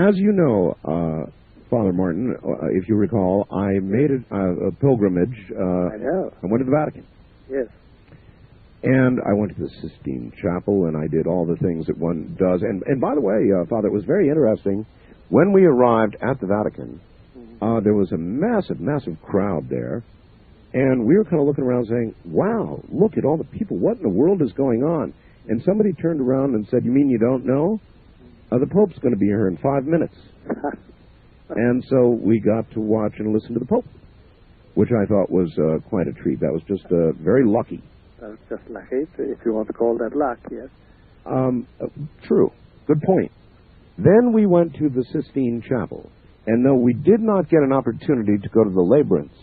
As you know, Father Martin, if you recall, I made a pilgrimage. I know. I went to the Vatican. Yes. And I went to the Sistine Chapel, and I did all the things that one does. And by the way, Father, it was very interesting. When we arrived at the Vatican, there was a massive, massive crowd there. And we were kind of looking around saying, wow, look at all the people. What in the world is going on? And somebody turned around and said, you mean you don't know? The Pope's going to be here in 5 minutes. And so we got to watch and listen to the Pope, which I thought was quite a treat. That was just very lucky. That was just lucky, if you want to call that luck, yes. True. Good point. Then we went to the Sistine Chapel. And though we did not get an opportunity to go to the labyrinths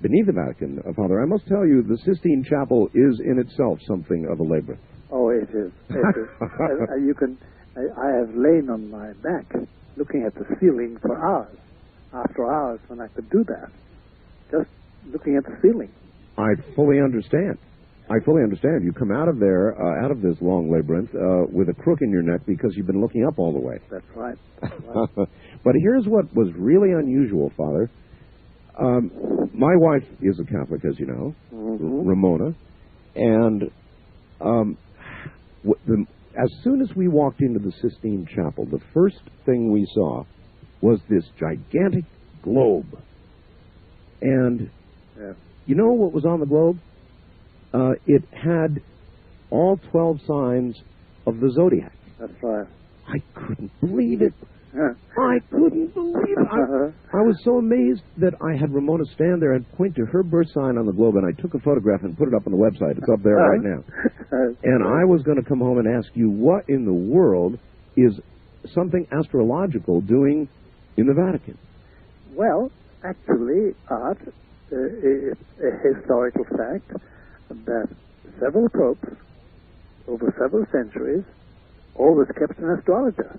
beneath the Vatican, Father, I must tell you, the Sistine Chapel is in itself something of a labyrinth. Oh, it is. It is. I have lain on my back looking at the ceiling for hours, after hours, when I could do that. Just looking at the ceiling. I fully understand. You come out of there, out of this long labyrinth, with a crook in your neck because you've been looking up all the way. That's right. But here's what was really unusual, Father. My wife is a Catholic, as you know, Ramona, and as soon as we walked into the Sistine Chapel, the first thing we saw was this gigantic globe. And you know what was on the globe? It had all 12 signs of the zodiac. That's right. I couldn't believe it. I couldn't believe it. I was so amazed that I had Ramona stand there and point to her birth sign on the globe, and I took a photograph and put it up on the website. It's up there right now. And I was going to come home and ask you, what in the world is something astrological doing in the Vatican? Well, actually, Art, it's a historical fact that several popes over several centuries always kept an astrologer.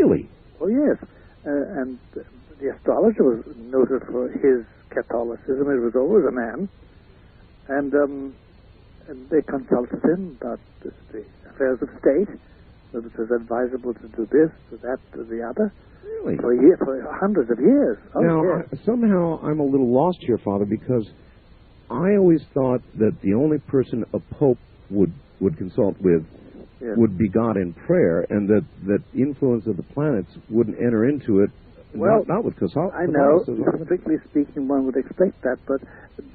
Really? Oh, yes. And the astrologer was noted for his Catholicism. It was always a man. And they consulted him about the affairs of state, whether it was advisable to do this, to that, to the other. Really? For hundreds of years. Oh, now, yes. Somehow I'm a little lost here, Father, because I always thought that the only person a pope would consult with would be God in prayer, and that influence of the planets wouldn't enter into it. Well, not with Catholicism. I know, strictly speaking, one would expect that, but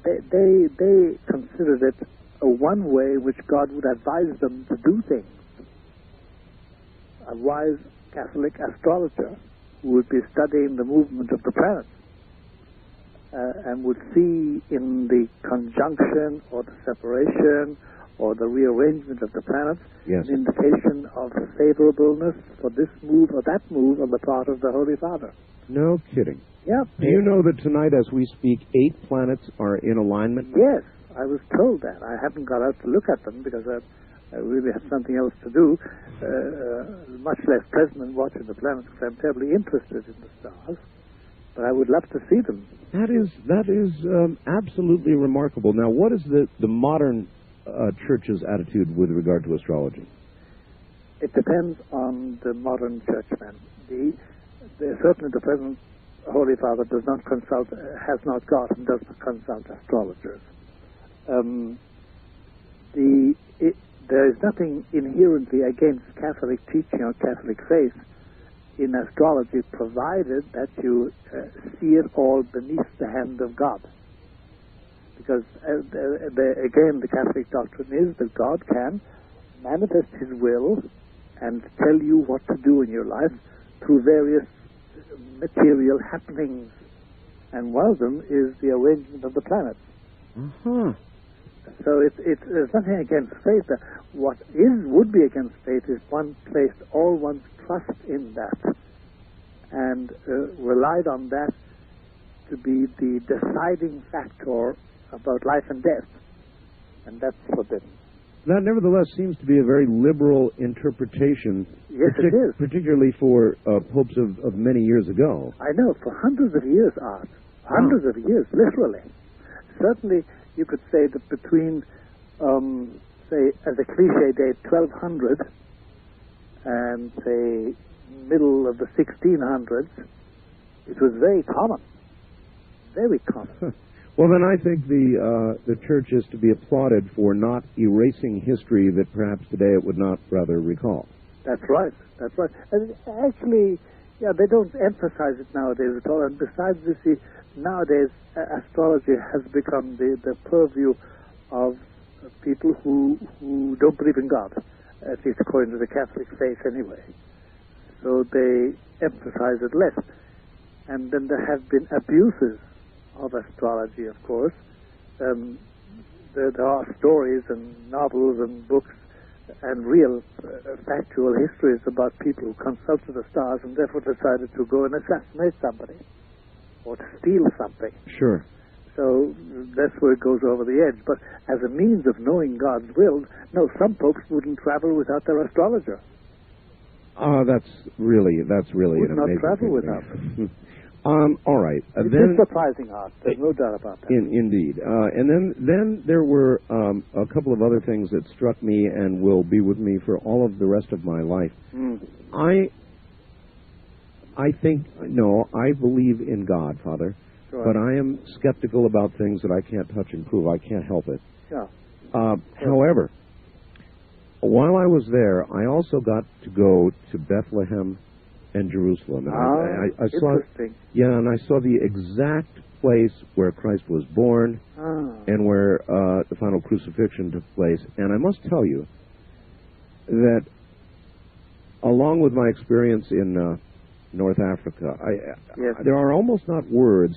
they considered it a one way in which God would advise them to do things. A wise Catholic astrologer who would be studying the movement of the planets and would see in the conjunction or the separation or the rearrangement of the planets an indication of favorableness for this move or that move on the part of the Holy Father. No kidding. Yeah. Do you know that tonight, as we speak, 8 planets are in alignment? Yes, I was told that. I haven't got out to look at them because I really have something else to do, much less present than watching the planets, because I'm terribly interested in the stars. But I would love to see them. That is absolutely remarkable. Now, what is the modern church's attitude with regard to astrology? It depends on the modern churchman. Certainly the present Holy Father does not consult, has not got and does not consult astrologers. There is nothing inherently against Catholic teaching or Catholic faith in astrology, provided that you see it all beneath the hand of God. Because, again, the Catholic doctrine is that God can manifest His will and tell you what to do in your life through various material happenings. And one of them is the arrangement of the planets. So there's nothing against faith. What would be against faith is one placed all one's trust in that and relied on that to be the deciding factor about life and death. And that's forbidden. That nevertheless seems to be a very liberal interpretation. Yes, it is. Particularly for popes of many years ago. I know, for hundreds of years, Art. Hundreds of years, literally. Certainly, you could say that between, say, as a cliche date, 1200 and, say, middle of the 1600s, it was very common. Very common. Well, then I think the church is to be applauded for not erasing history that perhaps today it would not rather recall. That's right. That's right. And actually, yeah, they don't emphasize it nowadays at all. And besides, you see, nowadays astrology has become the purview of people who don't believe in God, at least according to the Catholic faith anyway. So they emphasize it less. And then there have been abuses of astrology, of course. There are stories and novels and books and real factual histories about people who consulted the stars and therefore decided to go and assassinate somebody or to steal something. Sure. So that's where it goes over the edge. But as a means of knowing God's will, no, some popes wouldn't travel without their astrologer. That's really Would an not amazing travel thing. without them. All right. It then, is surprising art. There's no doubt about that. Indeed. And then there were a couple of other things that struck me and will be with me for all of the rest of my life. I think, no, I believe in God, Father, Sure. but I am skeptical about things that I can't touch and prove. I can't help it. Yeah. However, while I was there, I also got to go to Bethlehem and Jerusalem. And I saw, interesting. yeah, and I saw the exact place where Christ was born and where the final crucifixion took place. And I must tell you that, along with my experience in North Africa, there are almost not words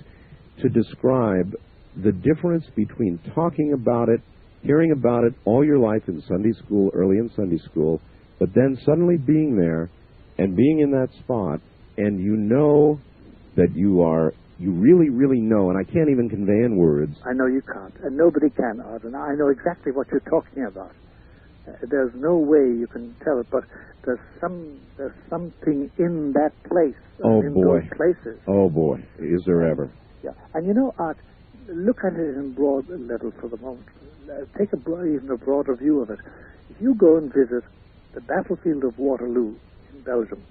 to describe the difference between talking about it, hearing about it all your life in Sunday school, early in Sunday school, but then suddenly being there and being in that spot, and you know that you really, really know, and I can't even convey in words. I know you can't, and nobody can, Art, and I know exactly what you're talking about. There's no way you can tell it, but there's something in that place, those places. Oh boy, is there ever. Yeah, and you know, Art, look at it in broad level for the moment. Take even a broader view of it. If you go and visit the battlefield of Waterloo in Belgium,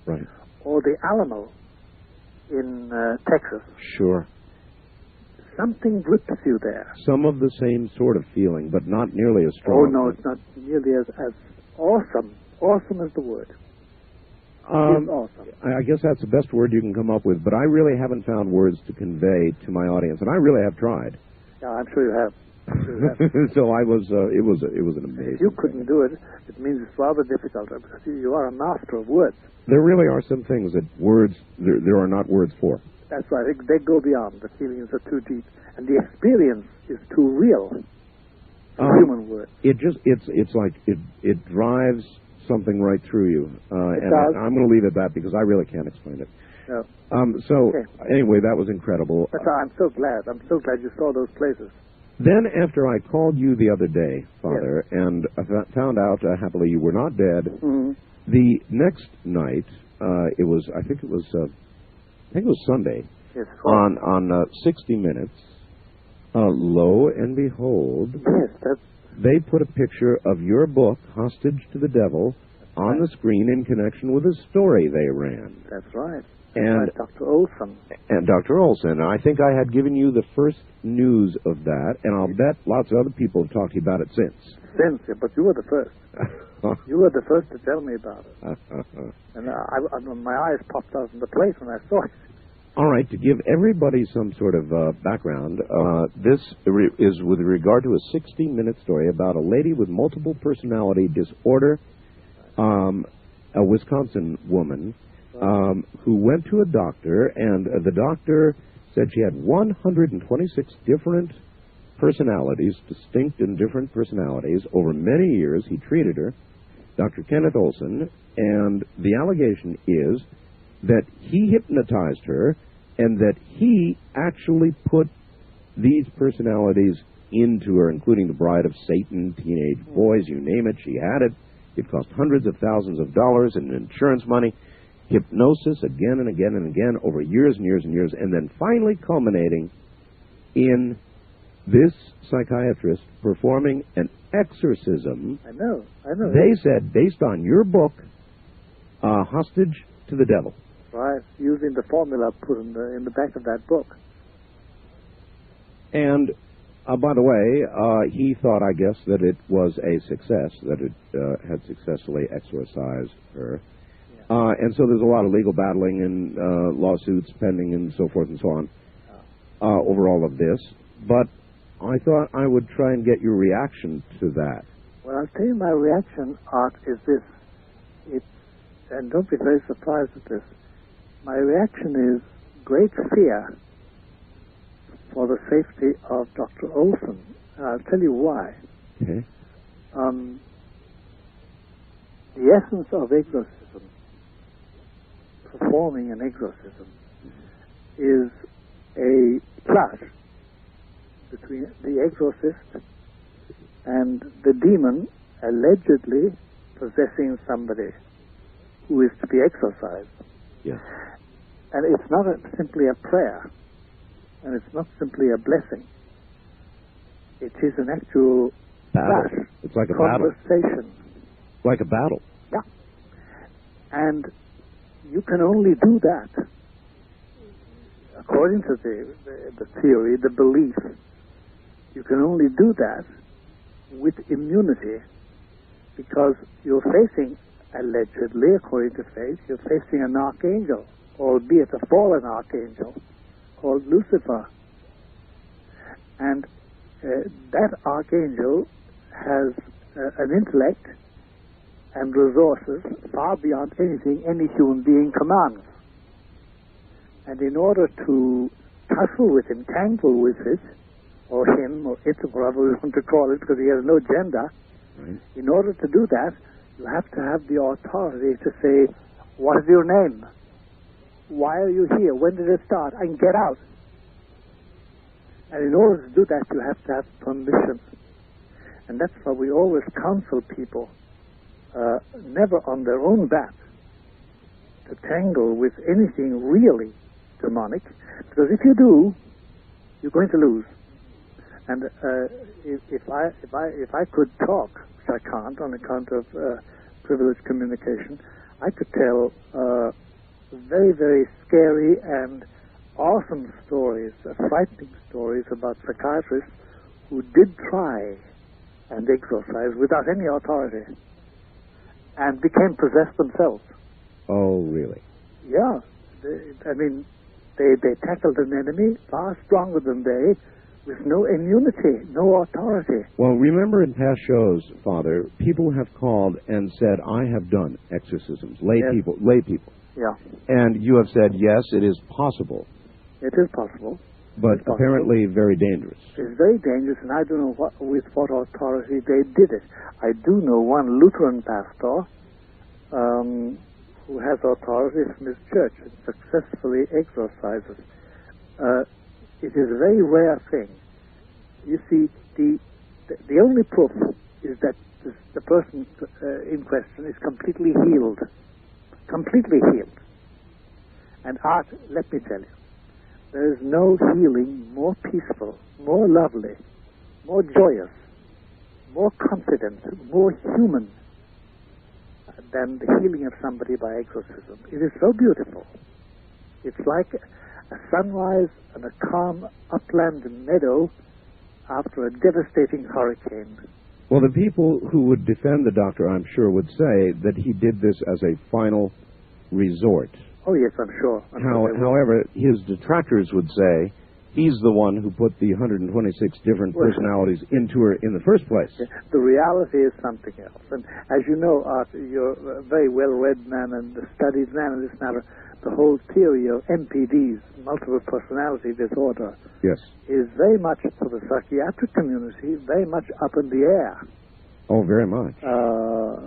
right, or the Alamo in Texas, sure, something grips you there. Some of the same sort of feeling, but not nearly as strong. Oh no, it's not nearly as awesome. Awesome is the word. It's awesome. I guess that's the best word you can come up with, but I really haven't found words to convey to my audience, and I really have tried. Yeah, I'm sure you have. So I was. It was an amazing. If you couldn't do it, it means it's rather difficult. You are a master of words. There really are some things that words there are not words for. That's right. They go beyond. The feelings are too deep, and the experience is too real. Human words. It's like it drives something right through you, and does. I'm going to leave it at that because I really can't explain it. No. Anyway, that was incredible. But I'm so glad. I'm so glad you saw those places. Then, after I called you the other day, Father, yes, and I found out happily you were not dead, mm-hmm, the next night, I think it was Sunday, yes, on 60 Minutes, lo and behold, yes, they put a picture of your book, Hostage to the Devil, on the screen in connection with a story they ran. That's right. And Dr. Olson. And Dr. Olson. I think I had given you the first news of that, and I'll bet lots of other people have talked to you about it since. But you were the first. You were the first to tell me about it. And my eyes popped out in the place when I saw it. All right, to give everybody some sort of background, this is with regard to a 60-minute story about a lady with multiple personality disorder, a Wisconsin woman, who went to a doctor, and the doctor said she had 126 different personalities, distinct and different personalities. Over many years, he treated her, Dr. Kenneth Olson, and the allegation is that he hypnotized her and that he actually put these personalities into her, including the Bride of Satan, teenage boys, you name it, she had it. It cost hundreds of thousands of dollars in insurance money. Hypnosis again and again and again over years and years and years, and then finally culminating in this psychiatrist performing an exorcism. I know. They said, based on your book, Hostage to the devil. Right, using the formula put in the back of that book. And, by the way, he thought, I guess, that it was a success, that it had successfully exorcised her. Yeah. And so there's a lot of legal battling and lawsuits pending and so forth and so on over all of this. But I thought I would try and get your reaction to that. Well, I'll tell you my reaction, Art, is this. And don't be very surprised at this. My reaction is great fear for the safety of Dr. Olson. And I'll tell you why. Okay. The essence of exorcism, performing an exorcism, is a clash between the exorcist and the demon allegedly possessing somebody who is to be exorcised. Yes. And it's not simply a prayer, and it's not simply a blessing. It is an actual battle. clash. It's like a conversation. Battle. Like a battle. Yeah. And you can only do that, according to the theory, the belief, you can only do that with immunity, because you're facing, allegedly, according to faith, you're facing an archangel, albeit a fallen archangel, called Lucifer. And that archangel has an intellect and resources far beyond anything any human being commands. And in order to tussle with him, tangle with it, or him, or it, or whatever we want to call it, because he has no gender, right. In order to do that, you have to have the authority to say, what is your name? Why are you here? When did it start? And get out. And in order to do that, you have to have permission. And that's why we always counsel people, never on their own bat, to tangle with anything really demonic, because if you do, you're going to lose. And if I could talk, which I can't on account of privileged communication, I could tell very, very scary and awesome stories, frightening stories about psychiatrists who did try and exorcise without any authority and became possessed themselves. Oh, really? Yeah. They tackled an enemy far stronger than they, with no immunity, no authority. Well, remember in past shows, Father, people have called and said, I have done exorcisms, lay people. Yeah. And you have said, yes, it is possible. It is possible. But apparently very dangerous. It's very dangerous, and I don't know with what authority they did it. I do know one Lutheran pastor who has authority from his church and successfully exorcises. It is a very rare thing. You see, the only proof is that the person in question is completely healed. Completely healed. And Art, let me tell you, there is no healing more peaceful, more lovely, more joyous, more confident, more human than the healing of somebody by exorcism. It is so beautiful. It's like a sunrise and a calm upland meadow after a devastating hurricane. Well, the people who would defend the doctor, I'm sure, would say that he did this as a final resort. Oh, yes, I'm sure. However, his detractors would say he's the one who put the 126 different personalities into her in the first place. The reality is something else. And as you know, Art, you're a very well-read man and a studied man in this matter. The whole theory of MPDs, multiple personality disorder, yes, is very much, for the psychiatric community, very much up in the air. Oh, very much.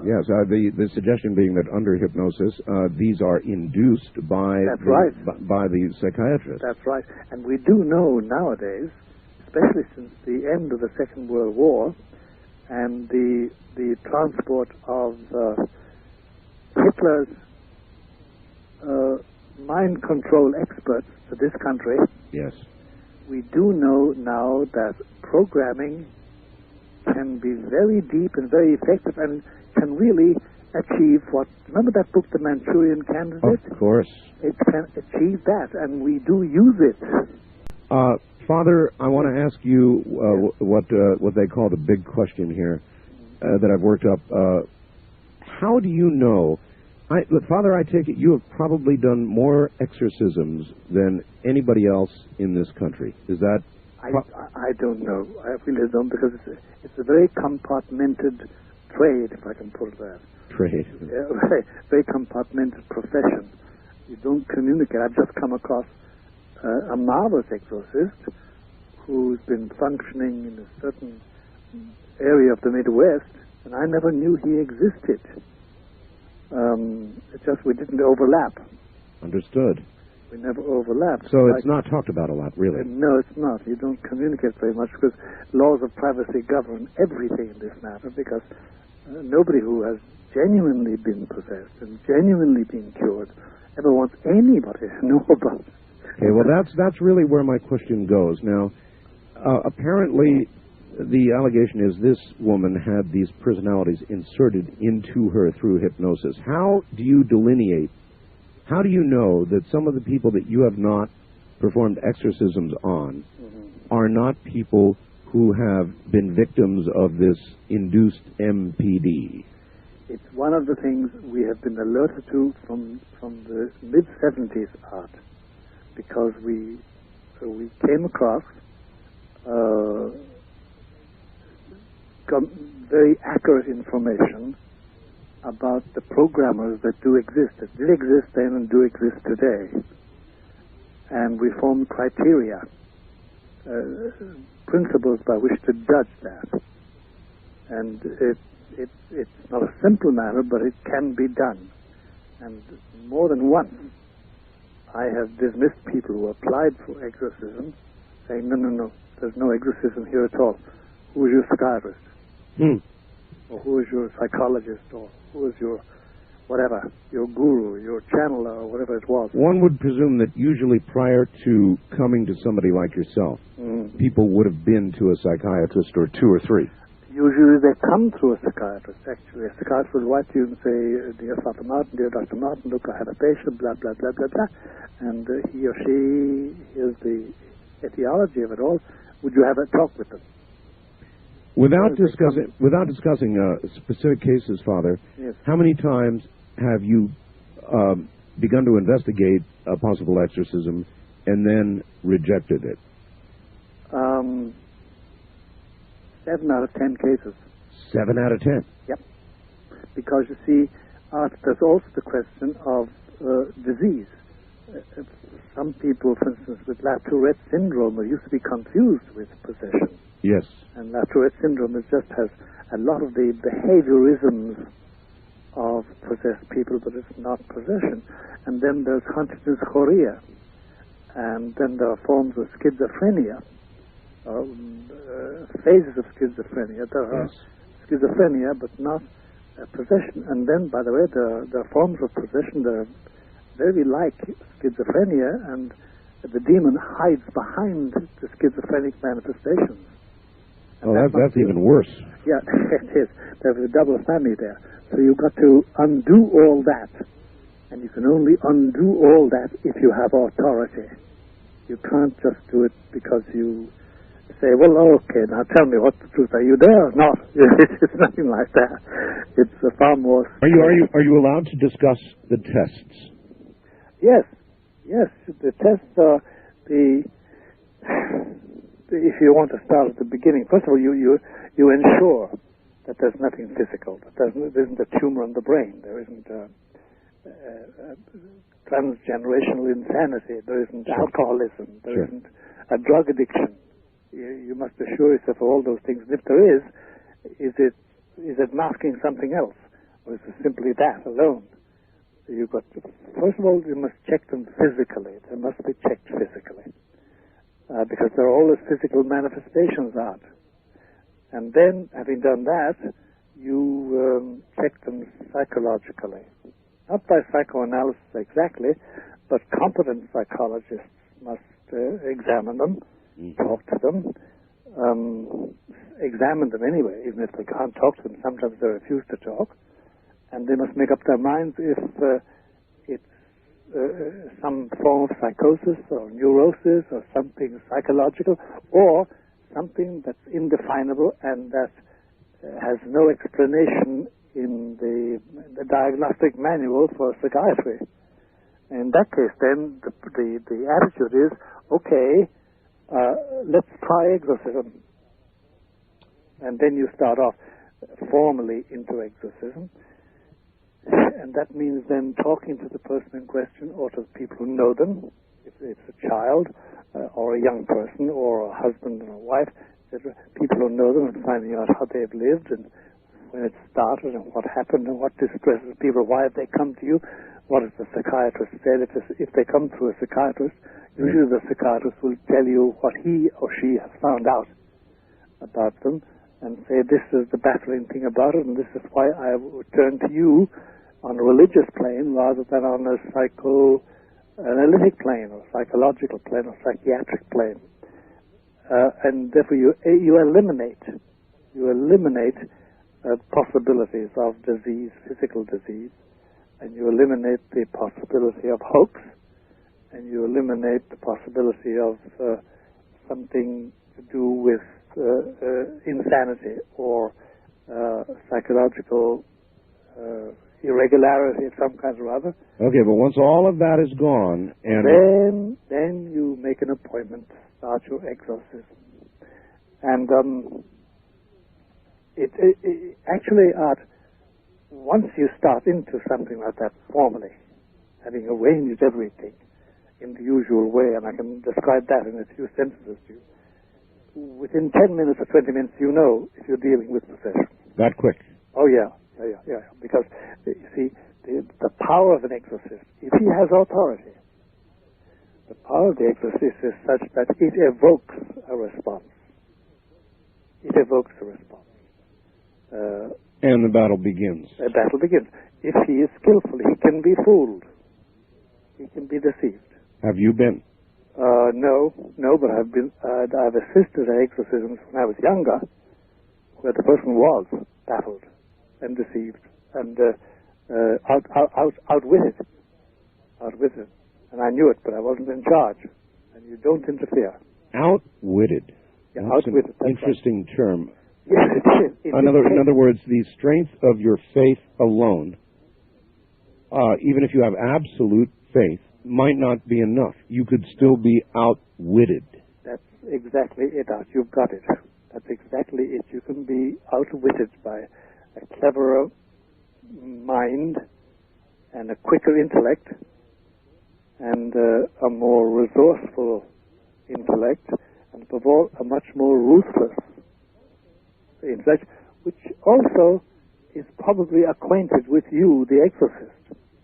Yes, the suggestion being that under hypnosis, these are induced by by the psychiatrist. That's right. And we do know nowadays, especially since the end of the Second World War and the transport of Hitler's mind control experts to this country, yes, we do know now that programming can be very deep and very effective and can really achieve what... Remember that book, The Manchurian Candidate? Of course. It can achieve that, and we do use it. Father, I want to ask you what they call the big question here that I've worked up. How do you know... Look, Father, I take it you have probably done more exorcisms than anybody else in this country. Is that... I don't know. I really don't, because it's a very compartmented trade, if I can put it that. Trade. Very compartmented profession. You don't communicate. I've just come across a marvelous exorcist who's been functioning in a certain area of the Midwest, and I never knew he existed. It's just we didn't overlap. Understood. We never overlapped. So it's not talked about a lot, really. No, it's not. You don't communicate very much because laws of privacy govern everything in this matter, because nobody who has genuinely been possessed and genuinely been cured ever wants anybody to know about it. Okay, well, that's really where my question goes. Now, apparently, the allegation is this woman had these personalities inserted into her through hypnosis. How do you delineate, how do you know that some of the people that you have not performed exorcisms on are not people who have been victims of this induced MPD? It's one of the things we have been alerted to from the mid-70s, Art, because we came across very accurate information about the programmers that do exist, that did exist then and do exist today. And we formed criteria, principles by which to judge that. And it's not a simple matter, but it can be done. And more than once, I have dismissed people who applied for exorcism, saying, no, there's no exorcism here at all. Who is your psychiatrist? Or who is your psychologist? Or who is your whatever, your guru, your channeler, or whatever it was? One would presume that usually prior to coming to somebody like yourself, people would have been to a psychiatrist or two or three. Usually they come through a psychiatrist, actually. A psychiatrist will write to you and say, dear Father Martin, dear Dr. Martin, look, I have a patient, blah, blah, blah, blah, blah. And he or she, here's the etiology of it all. Would you have a talk with them? Without discussing specific cases, Father, yes. How many times have you begun to investigate a possible exorcism and then rejected it? 7 out of 10 cases. 7 out of 10? Yep. Because, you see, there's also the question of disease. Some people, for instance, with Latourette syndrome are used to be confused with possession. Yes. And Latourette syndrome just has a lot of the behaviorisms of possessed people, but it's not possession. And then there's Huntington's chorea. And then there are forms of schizophrenia, phases of schizophrenia. There are schizophrenia, but not possession. And then, by the way, there are forms of possession that are very like schizophrenia, and the demon hides behind the schizophrenic manifestations. Oh, that's even worse. Yeah, it is. There's a double whammy there. So you've got to undo all that. And you can only undo all that if you have authority. You can't just do it because you say, well, okay, now tell me what the truth. Are you there or not? It's nothing like that. It's a far more... Are you allowed to discuss the tests? Yes. The tests are if you want to start at the beginning, first of all, you ensure that there's nothing physical. That there isn't a tumor in the brain. There isn't transgenerational insanity. There isn't alcoholism. There isn't a drug addiction. You must assure yourself of all those things. And if there is it masking something else, or is it simply that alone? First of all, you must check them physically. They must be checked physically. Because there are always physical manifestations out. And then, having done that, you check them psychologically. Not by psychoanalysis exactly, but competent psychologists must examine them, talk to them, examine them anyway, even if they can't talk to them. Sometimes they refuse to talk. and they must make up their minds if it's some form of psychosis or neurosis or something psychological, or something that's indefinable and that has no explanation in the diagnostic manual for psychiatry. In that case, then the attitude is, okay, let's try exorcism. And then you start off formally into exorcism. And that means then talking to the person in question or to the people who know them, if it's a child or a young person or a husband and a wife, etc., people who know them and finding out how they've lived and when it started and what happened and what distresses people, why have they come to you, what has the psychiatrist said. If they come to a psychiatrist, usually the psychiatrist will tell you what he or she has found out about them and say, this is the baffling thing about it, and this is why I would turn to you on a religious plane rather than on a psychoanalytic plane or psychological plane or psychiatric plane. And therefore you eliminate possibilities of disease, physical disease, and you eliminate the possibility of hoax, and you eliminate the possibility of something to do with insanity or psychological irregularity of some kind or other. Okay, but once all of that is gone, and then you make an appointment to start your exorcism. And it actually, Art, once you start into something like that formally, having arranged everything in the usual way, and I can describe that in a few sentences to you, within 10 minutes or 20 minutes, you know if you're dealing with possession. that quick. Oh, yeah. Because, you see, the power of an exorcist, if he has authority, the power of the exorcist is such that it evokes a response. It evokes a response. And the battle begins. The battle begins. If he is skillful, he can be fooled. He can be deceived. Have you been? No, but I've assisted at exorcisms when I was younger, where the person was baffled and deceived and outwitted. And I knew it, but I wasn't in charge. And you don't interfere. Outwitted. Yeah, That's outwitted. an interesting term. Yes, it is. In other words, the strength of your faith alone, even if you have absolute faith, might not be enough. You could still be outwitted. That's exactly it, Art. You've got it. That's exactly it. You can be outwitted by a cleverer mind and a quicker intellect and a more resourceful intellect and above all a much more ruthless intellect, which also is probably acquainted with you, the exorcist,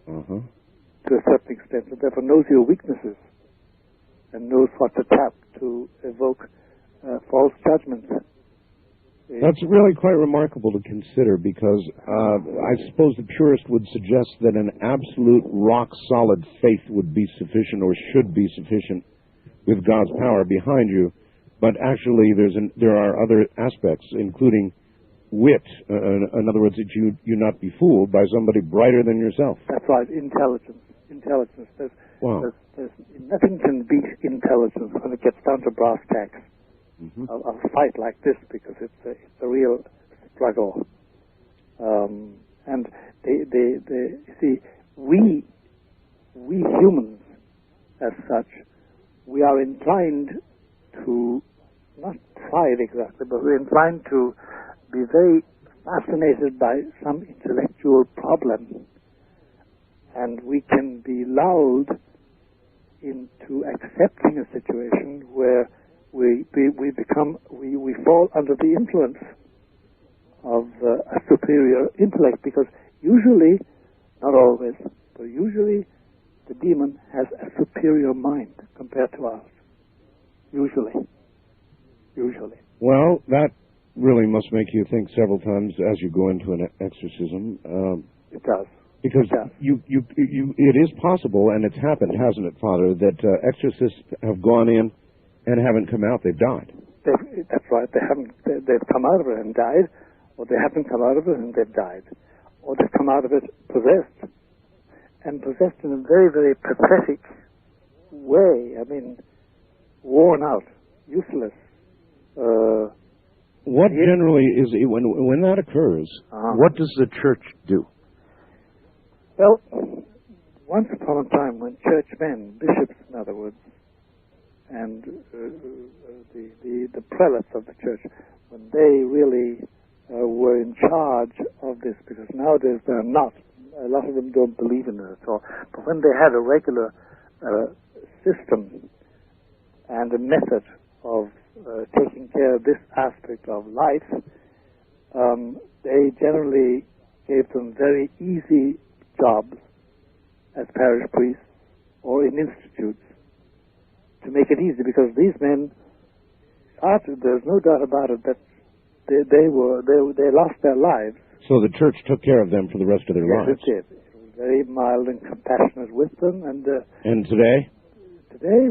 to a certain extent, and therefore knows your weaknesses and knows what to tap to evoke false judgments. That's really quite remarkable to consider, because I suppose the purist would suggest that an absolute rock-solid faith would be sufficient or should be sufficient with God's power behind you. But actually, there are other aspects, including wit. In other words, that you not be fooled by somebody brighter than yourself. That's right. Intelligence. There's nothing can beat intelligence when it gets down to brass tacks. A fight like this, because it's a real struggle. And see, we humans, as such, we are inclined to, not pride exactly, but we're inclined to be very fascinated by some intellectual problem. And we can be lulled into accepting a situation where we fall under the influence of a superior intellect, because usually, not always, but usually the demon has a superior mind compared to ours. Usually. Well, that really must make you think several times as you go into an exorcism. It does. Because it is possible, and it's happened, hasn't it, Father, that exorcists have gone in and haven't come out, they've died. That's right. They've come out of it and died, or they haven't come out of it and they've died. or they come out of it possessed, and possessed in a very, very pathetic way. I mean, worn out, useless. What generally is, when that occurs, what does the church do? Well, once upon a time when churchmen, bishops in other words, and the prelates of the church, when they really were in charge of this, because nowadays they're not. A lot of them don't believe in it at all. But when they had a regular system and a method of taking care of this aspect of life, they generally gave them very easy jobs as parish priests or in institutes to make it easy, because these men, there's no doubt about it, that they lost their lives. So the church took care of them for the rest of their lives. Yes, it did. It was very mild and compassionate with them. And today? Today,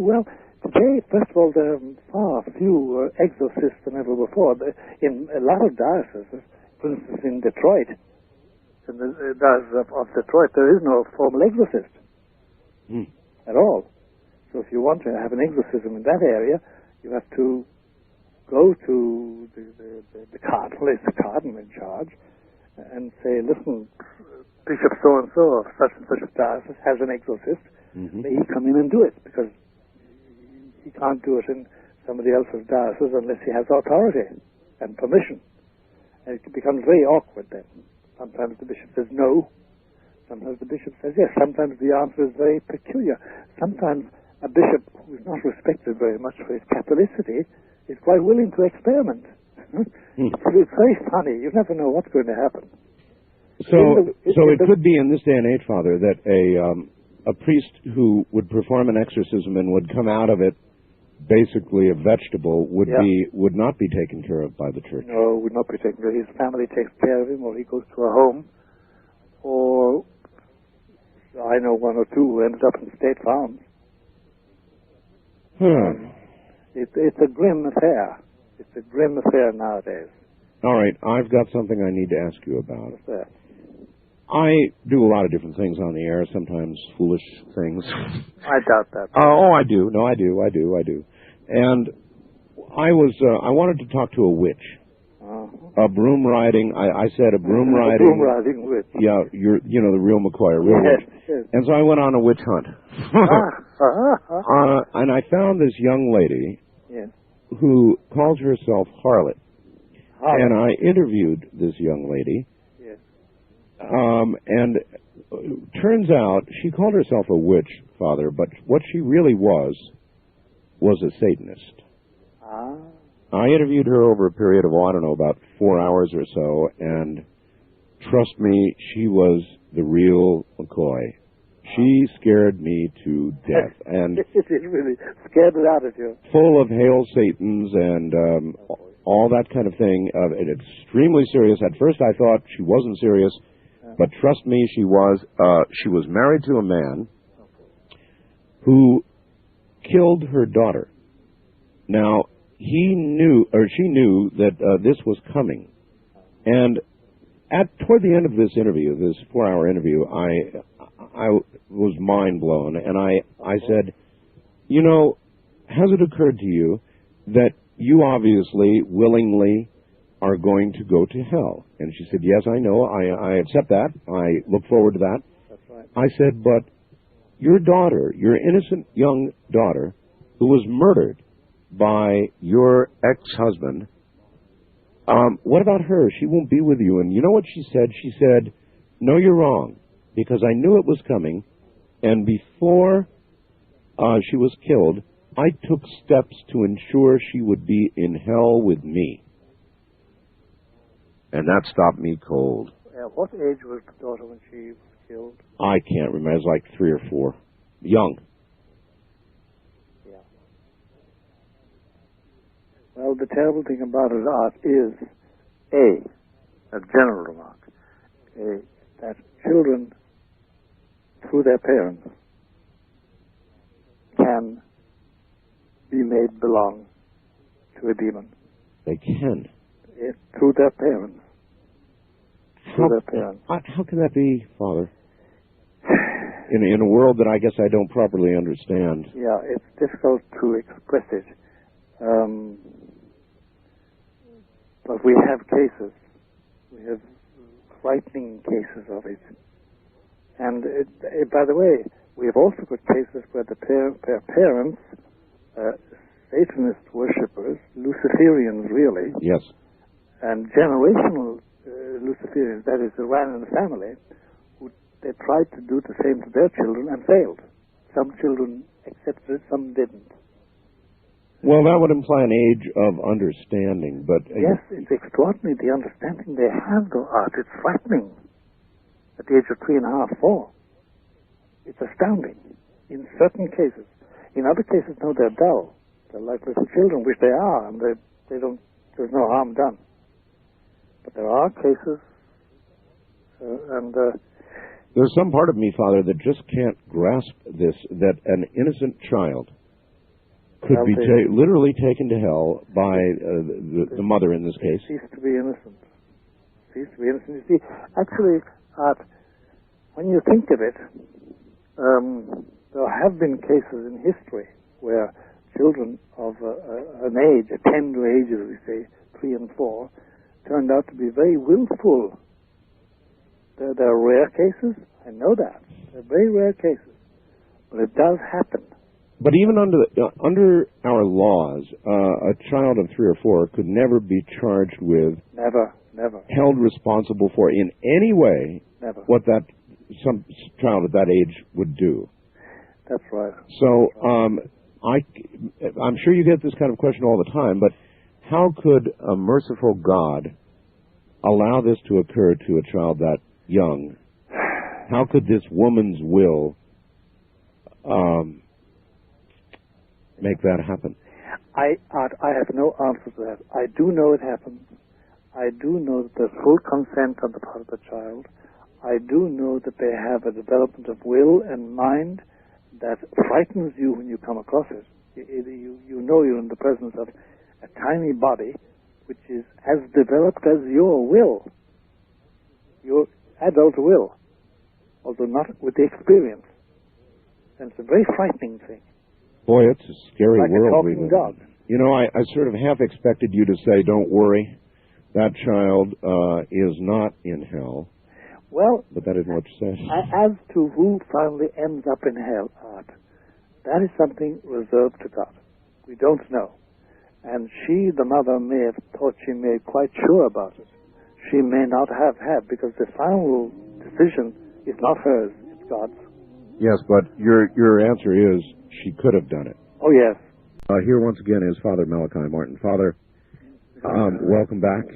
first of all, there are far fewer exorcists than ever before. In a lot of dioceses, for instance, in Detroit, in the diocese of Detroit, there is no formal exorcist at all. So if you want to have an exorcism in that area, you have to go to the cardinal, it's the cardinal in charge, and say, listen, Bishop so-and-so of such and such a diocese has an exorcist. May he come in and do it, because he can't do it in somebody else's diocese unless he has authority and permission. And it becomes very awkward then. Sometimes the bishop says no. Sometimes the bishop says yes. Sometimes the answer is very peculiar. Sometimes a bishop who is not respected very much for his Catholicity is quite willing to experiment. It's very funny. You never know what's going to happen. So it could be in this day and age, Father, that a priest who would perform an exorcism and would come out of it basically a vegetable would not be taken care of by the church. No, would not be taken care of. His family takes care of him, or he goes to a home, or I know one or two who ended up in state farms. It's a grim affair. It's a grim affair nowadays. All right, I've got something I need to ask you about. What's that? I do a lot of different things on the air, sometimes foolish things. I doubt that. I do. No, I do. And I wanted to talk to a witch. A broom riding, I said a broom riding. A broom riding witch. Yeah, the real McCoy, real witch. Yes. And so I went on a witch hunt. And I found this young lady who calls herself Harlot. And I interviewed this young lady. Yes. And turns out she called herself a witch, Father, but what she really was a Satanist. I interviewed her over a period of, about 4 hours or so, and trust me, she was the real McCoy. She scared me to death. And it really scared it out of you. Full of Hail Satans and all that kind of thing. And extremely serious. At first I thought she wasn't serious, but trust me, she was. She was married to a man who killed her daughter. Now, she knew that this was coming. And toward the end of this interview, this 4-hour interview, I was mind blown, and I said, has it occurred to you that you obviously, willingly, are going to go to hell? And she said, yes, I know, I accept that, I look forward to that. That's right. I said, but your daughter, your innocent young daughter, who was murdered by your ex-husband, what about her? She won't be with you. And you know what she said? She said, no, you're wrong, because I knew it was coming, and before she was killed, I took steps to ensure she would be in hell with me. And that stopped me cold. What age was the daughter when she was killed? I can't remember. It was like 3 or 4. Young. Yeah. Well, the terrible thing about it, Art, is, a general remark, that children, through their parents, can be made belong to a demon. They can. Through their parents. to their parents. How can that be, Father? In a world that I guess I don't properly understand. Yeah, it's difficult to express it. But we have cases. We have frightening cases of it. And by the way, we have also got cases where the parents, Satanist worshippers, Luciferians really, yes, and generational Luciferians, that is, ran in the family, who they tried to do the same to their children and failed. Some children accepted it, some didn't. Well, that would imply an age of understanding, but... Yes, it's extraordinary, the understanding they have of art. It's frightening at the age of 3.5, 4. It's astounding in certain cases. In other cases, no, they're dull. They're like little children, which they are, and they don't, there's no harm done. But there are cases, there's some part of me, Father, that just can't grasp this, that an innocent child could be literally taken to hell by the mother in this case. Cease to be innocent. Cease to be innocent. You see, actually, Art, when you think of it, there have been cases in history where children of an age, a tender age, as we say, 3 and 4, turned out to be very willful. There are rare cases, I know that. They're very rare cases. But it does happen. But even under our laws, a child of 3 or 4 could never be charged with... Never. Held responsible for in any way... Never. What some child at that age would do. That's right. So, I'm sure you get this kind of question all the time, but how could a merciful God allow this to occur to a child that young? How could this woman's will make that happen? I have no answer to that. I do know it happens. I do know that there's full consent on the part of the child. I do know that they have a development of will and mind that frightens you when you come across it. You know you're in the presence of a tiny body which is as developed as your will, your adult will, although not with the experience. And it's a very frightening thing. Boy, it's a scary like world. Like a talking dog. You know, I sort of half expected you to say, don't worry, that child is not in hell. Well, but that isn't what you said. As to who finally ends up in hell, Art, that is something reserved to God. We don't know. And she, the mother, may have thought she made quite sure about it. She may not have had, because the final decision is not hers, it's God's. Yes, but your answer is she could have done it. Oh, yes. Here once again is Father Malachi Martin. Father, welcome back.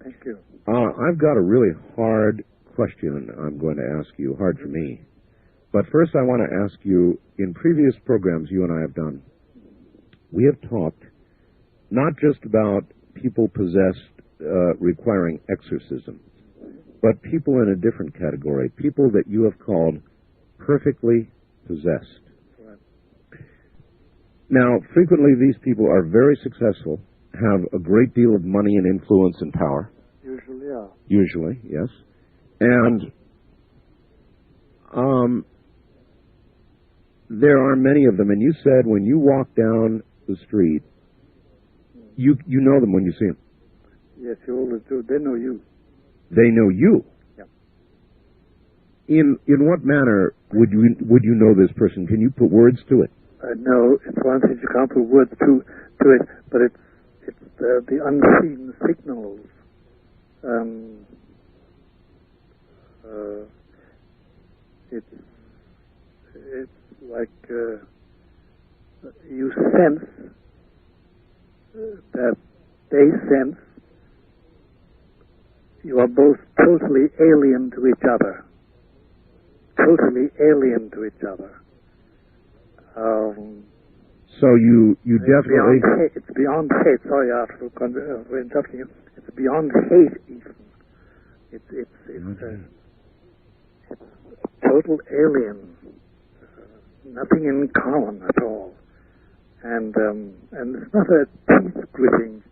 Thank you. I've got a really hard question I'm going to ask you, hard for me. But first I want to ask you, in previous programs you and I have done, we have talked not just about people possessed requiring exorcism, but people in a different category, people that you have called perfectly possessed. Right. Now, frequently these people are very successful, have a great deal of money and influence and power. Usually, yeah. Usually, yes. And there are many of them. And you said when you walk down the street, you know them when you see them. Yes, you always do. They know you. They know you. Yeah. In what manner would you know this person? Can you put words to it? No, it's one thing you can't put words to it, but it's the unseen signals. It's like you sense that they sense you are both totally alien to each other. Totally alien to each other. So you definitely... It's beyond hate. Sorry, for interrupting you. It's beyond hate, even. It's total alien. Nothing in common at all. And it's not a teeth-gritting,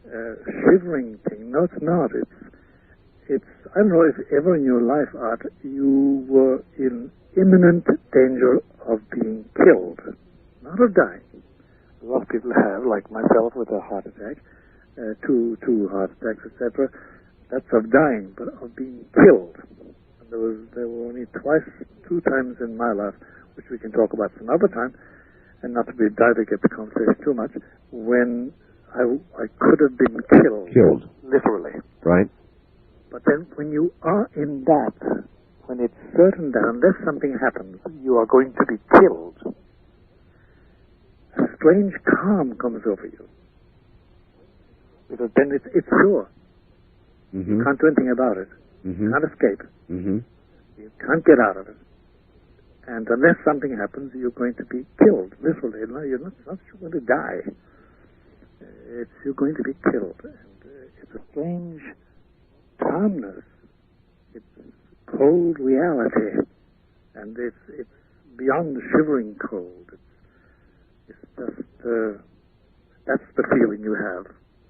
shivering thing. No, it's not. I don't know if ever in your life, Art, you were in imminent danger of being killed, not of dying. A lot of people have, like myself, with a heart attack, two heart attacks, etc. That's of dying, but of being killed. And there were only two times in my life, which we can talk about some other time, and not to be divagate the conversation too much, when I could have been killed. Killed. Literally. Right. But then when you are in that, when it's certain that unless something happens, you are going to be killed, a strange calm comes over you. Because then it's sure. Mm-hmm. You can't do anything about it. Mm-hmm. You can't escape. Mm-hmm. You can't get out of it. And unless something happens, you're going to be killed, literally. No, you're not going to die. You're going to be killed. And it's a strange calmness. It's cold reality. And it's beyond the shivering cold. It's just, that's the feeling you have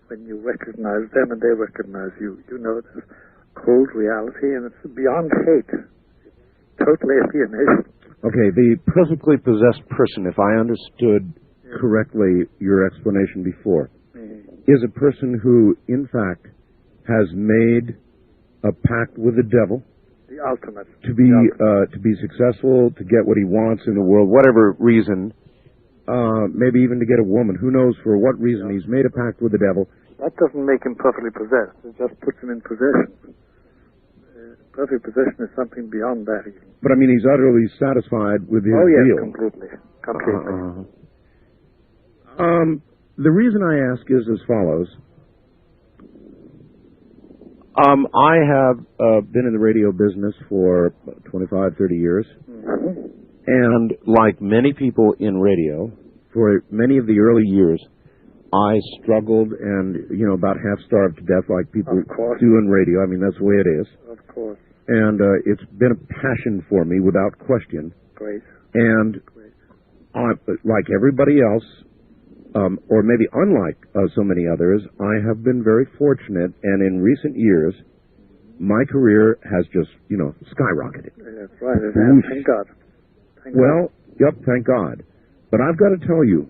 when you recognize them and they recognize you. You know this cold reality, and it's beyond hate. It's total alienation. Okay, the perfectly possessed person, if I understood correctly your explanation before, is a person who, in fact, has made a pact with the devil. The ultimate. To be successful, to get what he wants in the world, whatever reason, maybe even to get a woman. Who knows for what reason he's made a pact with the devil. That doesn't make him perfectly possessed. It just puts him in possession. Perfect possession is something beyond that even. But I mean, he's utterly satisfied with his deal. Oh, yes, deal. completely. The reason I ask is as follows. I have been in the radio business for 25, 30 years. Mm-hmm. And like many people in radio, for many of the early years, I struggled and, about half starved to death like people do in radio. I mean, that's the way it is. Of course. And it's been a passion for me without question. Great. And like everybody else, or maybe unlike so many others, I have been very fortunate, and in recent years, my career has just, skyrocketed. That's right. Thank God. Thank God. But I've got to tell you,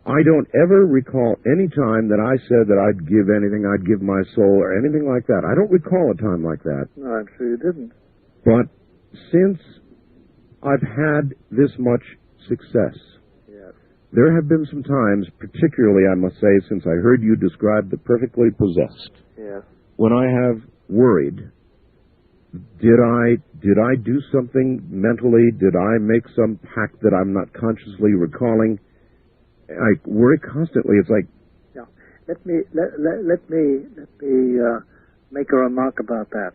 I don't ever recall any time that I said that I'd give anything, I'd give my soul, or anything like that. I don't recall a time like that. No, I'm sure you didn't. But since I've had this much success, there have been some times, particularly, I must say, since I heard you describe the perfectly possessed, when I have worried, did I do something mentally? Did I make some pact that I'm not consciously recalling? I worry constantly. It's like, let me make a remark about that.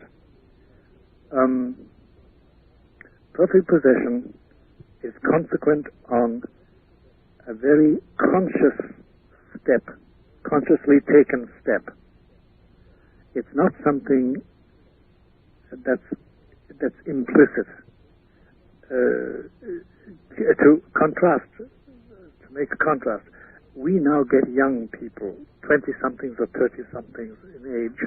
Perfect possession is consequent on a very conscious step, consciously taken step. It's not something that's implicit. To make a contrast, we now get young people, 20-somethings or 30-somethings in age,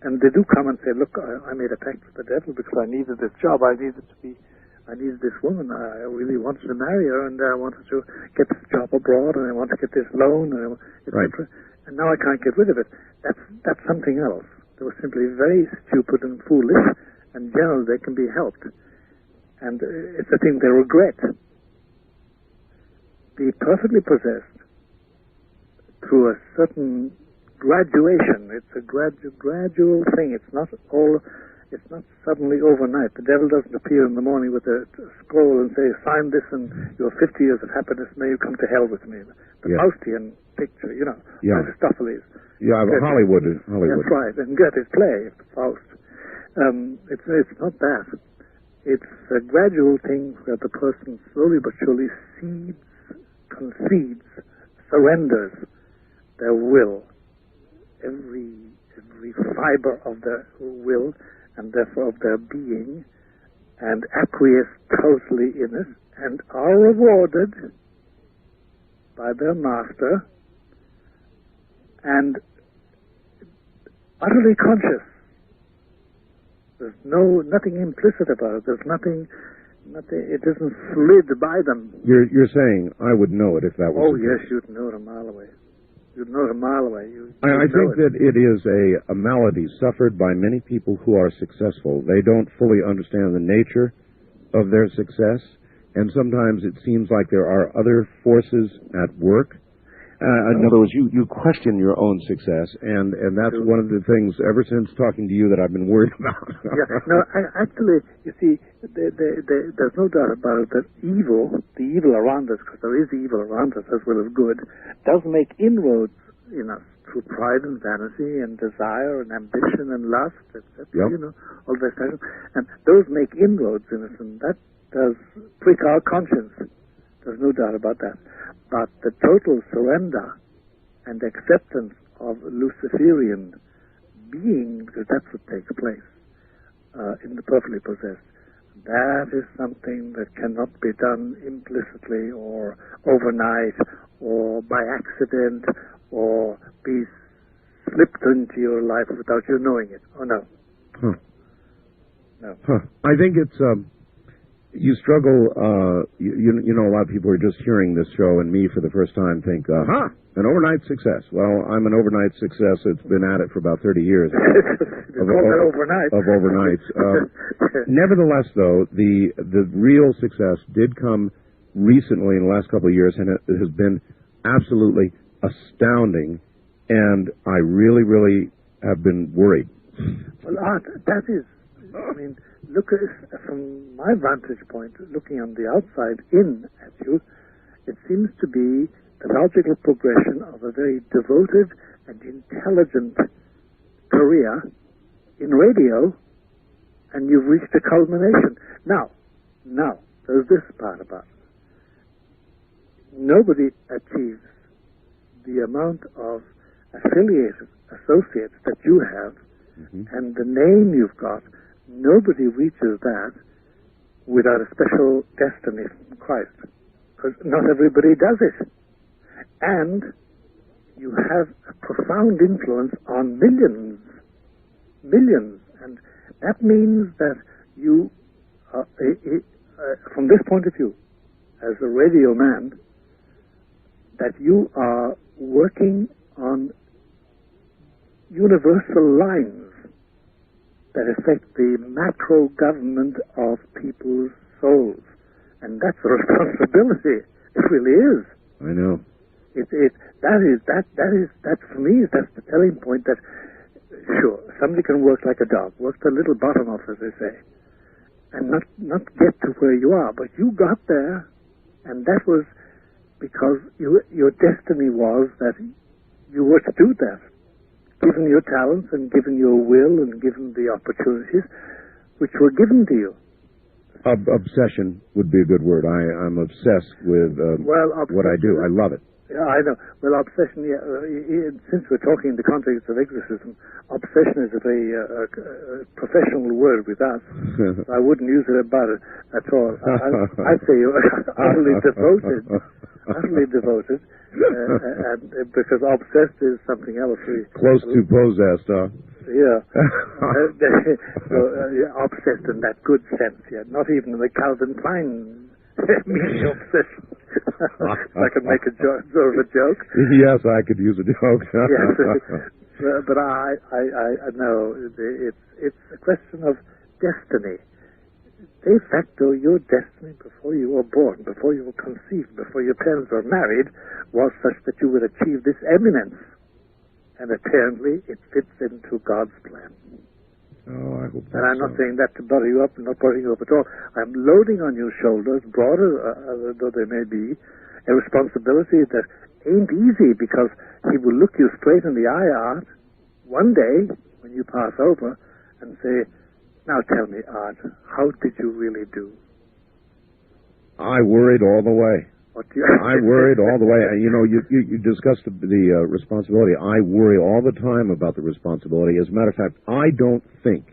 and they do come and say, look, I made a pact with the devil because I needed this job, I needed this woman, I really wanted to marry her, and I wanted to get this job abroad, and I want to get this loan, etc. And now I can't get rid of it. That's something else. They were simply very stupid and foolish, and generally they can be helped. And it's a thing they regret. Be perfectly possessed through a certain graduation. It's a gradual thing. It's not suddenly overnight. The devil doesn't appear in the morning with a scroll and say, sign this and your 50 years of happiness, may you come to hell with me. The Faustian picture, Mephistopheles. Yeah, Hollywood. That's right, and Goethe's play, Faust. It's not that. It's a gradual thing where the person slowly but surely concedes, surrenders their will, every fiber of their will, and therefore of their being, and acquiesce totally in it, and are rewarded by their master, and utterly conscious. There's nothing implicit about it. There's nothing. It isn't slid by them. You're saying I would know it if that was. Oh yes, you'd know it a mile away. You'd know it a mile away. I think that it is a malady suffered by many people who are successful. They don't fully understand the nature of their success, and sometimes it seems like there are other forces at work. In other words, you question your own success, and that's one of the things, ever since talking to you, that I've been worried about. Actually, you see, there's no doubt about it that the evil around us, because there is evil around us as well as good, does make inroads in us through pride and vanity and desire and ambition and lust, etc. Yep. All that kind of, and those make inroads in us, and that does prick our conscience. There's no doubt about that. But the total surrender and acceptance of Luciferian being, because that's what takes place in the perfectly possessed, that is something that cannot be done implicitly or overnight or by accident or be slipped into your life without you knowing it. Oh, no. Huh. No. Huh. I think it's... You struggle, you know, a lot of people are just hearing this show and me for the first time think, an overnight success. Well, I'm an overnight success that's been at it for about 30 years. of overnights. Nevertheless, though, the real success did come recently in the last couple of years, and it has been absolutely astounding, and I really, really have been worried. Well, Art, that is, I mean... Look, from my vantage point, looking on the outside in at you, it seems to be the logical progression of a very devoted and intelligent career in radio, and you've reached a culmination. Now, there's this part about it. Nobody achieves the amount of affiliated associates that you have, and the name you've got. Nobody reaches that without a special destiny from Christ, because not everybody does it. And you have a profound influence on millions, and that means that you, from this point of view, as a radio man, that you are working on universal lines that affect the macro government of people's souls. And that's a responsibility. It really is. I know. That for me, that's the telling point that, sure, somebody can work like a dog, work the little bottom off, as they say, and not get to where you are. But you got there, and that was because your destiny was that you were to do that. Given your talents and given your will and given the opportunities which were given to you. Obsession would be a good word. I'm obsessed with what I do. I love it. Yeah, I know. Well, obsession, since we're talking in the context of exorcism, obsession is a very professional word with us. I wouldn't use it about it at all. I'd say you're utterly devoted. Utterly devoted. And because obsessed is something else. Close to possessed, huh? Yeah. Obsessed in that good sense, yeah. Not even in the Calvin Klein meaning obsession. I could make a joke, sort of a joke. Yes, I could use a joke. Yes, but I know it's a question of destiny. De facto, your destiny before you were born, before you were conceived, before your parents were married, was such that you would achieve this eminence. And apparently, it fits into God's plan. Oh, I hope and I'm not saying that to butter you up, not buttering you up at all. I'm loading on your shoulders, broader though they may be, a responsibility that ain't easy, because He will look you straight in the eye, Art, one day when you pass over, and say, "Now tell me, Art, how did you really do?" I worried all the way. I worried all the way. You know, you discussed the responsibility. I worry all the time about the responsibility. As a matter of fact, I don't think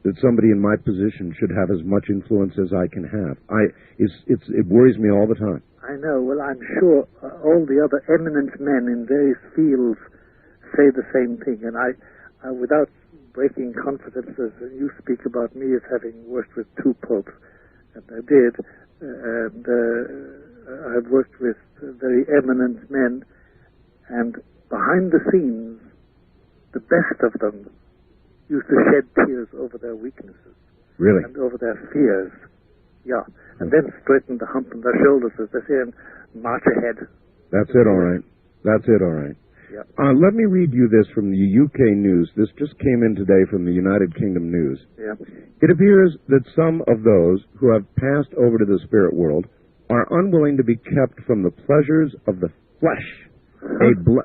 that somebody in my position should have as much influence as I can have. It worries me all the time. I know. Well, I'm sure all the other eminent men in various fields say the same thing, and without breaking confidences, you speak about me as having worked with 2 popes, and I did, and I've worked with very eminent men, and behind the scenes, the best of them used to shed tears over their weaknesses. Really? And over their fears. Yeah. And then straighten the hump in their shoulders, as they say, and march ahead. That's it, all right. That's it, all right. Yeah. Let me read you this from the UK News. This just came in today from the United Kingdom News. Yeah. It appears that some of those who have passed over to the spirit world are unwilling to be kept from the pleasures of the flesh.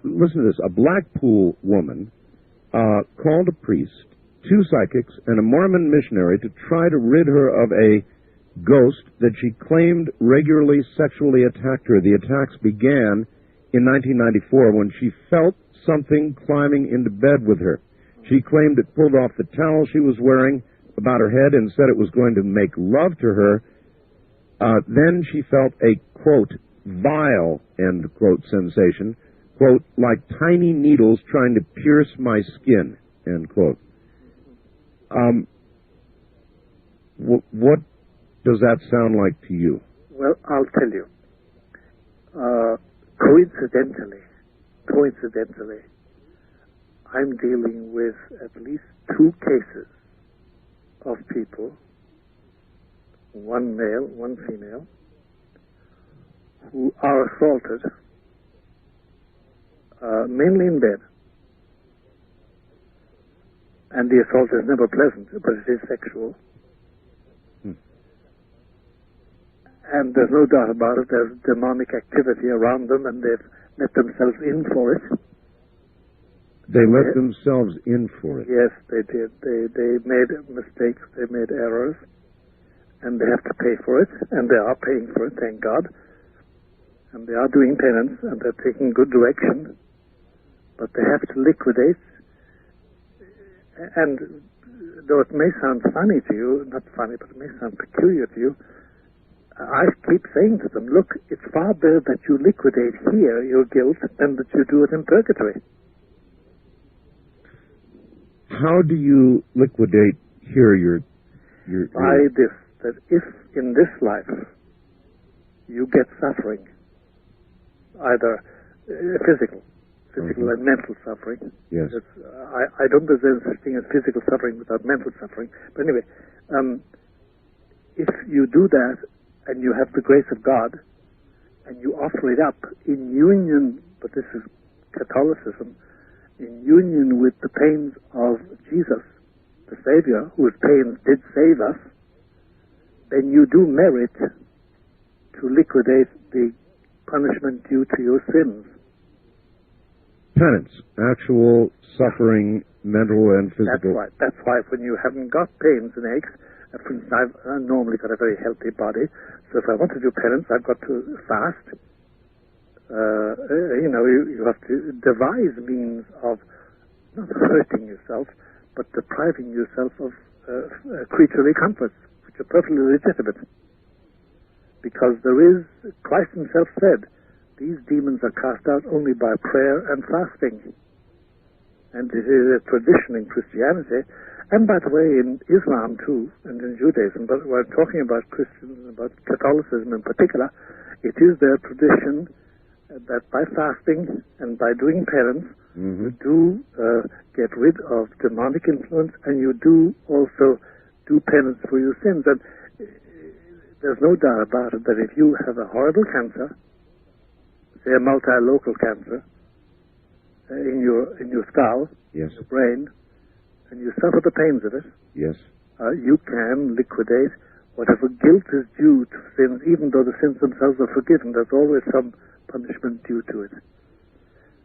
Listen to this. A Blackpool woman called a priest, 2 psychics, and a Mormon missionary to try to rid her of a ghost that she claimed regularly sexually attacked her. The attacks began in 1994 when she felt something climbing into bed with her. She claimed it pulled off the towel she was wearing about her head and said it was going to make love to her. Then she felt a, quote, vile, end quote, sensation, quote, like tiny needles trying to pierce my skin, end quote. What does that sound like to you? Well, I'll tell you. Coincidentally, I'm dealing with at least 2 cases of people, 1 male, 1 female, who are assaulted, mainly in bed. And the assault is never pleasant, but it is sexual. And there's no doubt about it, there's demonic activity around them, and they've let themselves in for it. They let themselves in for it? Yes, they did. They made mistakes, they made errors, and they have to pay for it, and they are paying for it, thank God. And they are doing penance, and they're taking good direction, but they have to liquidate. And though it may sound funny to you, not funny, but it may sound peculiar to you, I keep saying to them, look, it's far better that you liquidate here your guilt than that you do it in purgatory. How do you liquidate here your By this, that if in this life you get suffering, either physical and mental suffering. Yes. I don't think there's such thing as physical suffering without mental suffering. But anyway, if you do that, and you have the grace of God, and you offer it up in union, but this is Catholicism, in union with the pains of Jesus, the Savior, whose pains did save us, then you do merit to liquidate the punishment due to your sins. Penance, actual suffering, mental and physical. That's right. That's why when you haven't got pains and aches, for instance, I've normally got a very healthy body, so if I want to do penance, I've got to fast. You have to devise means of not hurting yourself, but depriving yourself of creaturely comforts, which are perfectly legitimate. Because Christ himself said, these demons are cast out only by prayer and fasting. And it is a tradition in Christianity, and by the way, in Islam too, and in Judaism, but we're talking about Christians and about Catholicism in particular, it is their tradition that by fasting and by doing penance, you do get rid of demonic influence, and you do also do penance for your sins. And there's no doubt about it that if you have a horrible cancer, say a multilocal cancer, in your skull, yes, your brain, and you suffer the pains of it, yes, you can liquidate whatever guilt is due to sins, even though the sins themselves are forgiven. There's always some punishment due to it.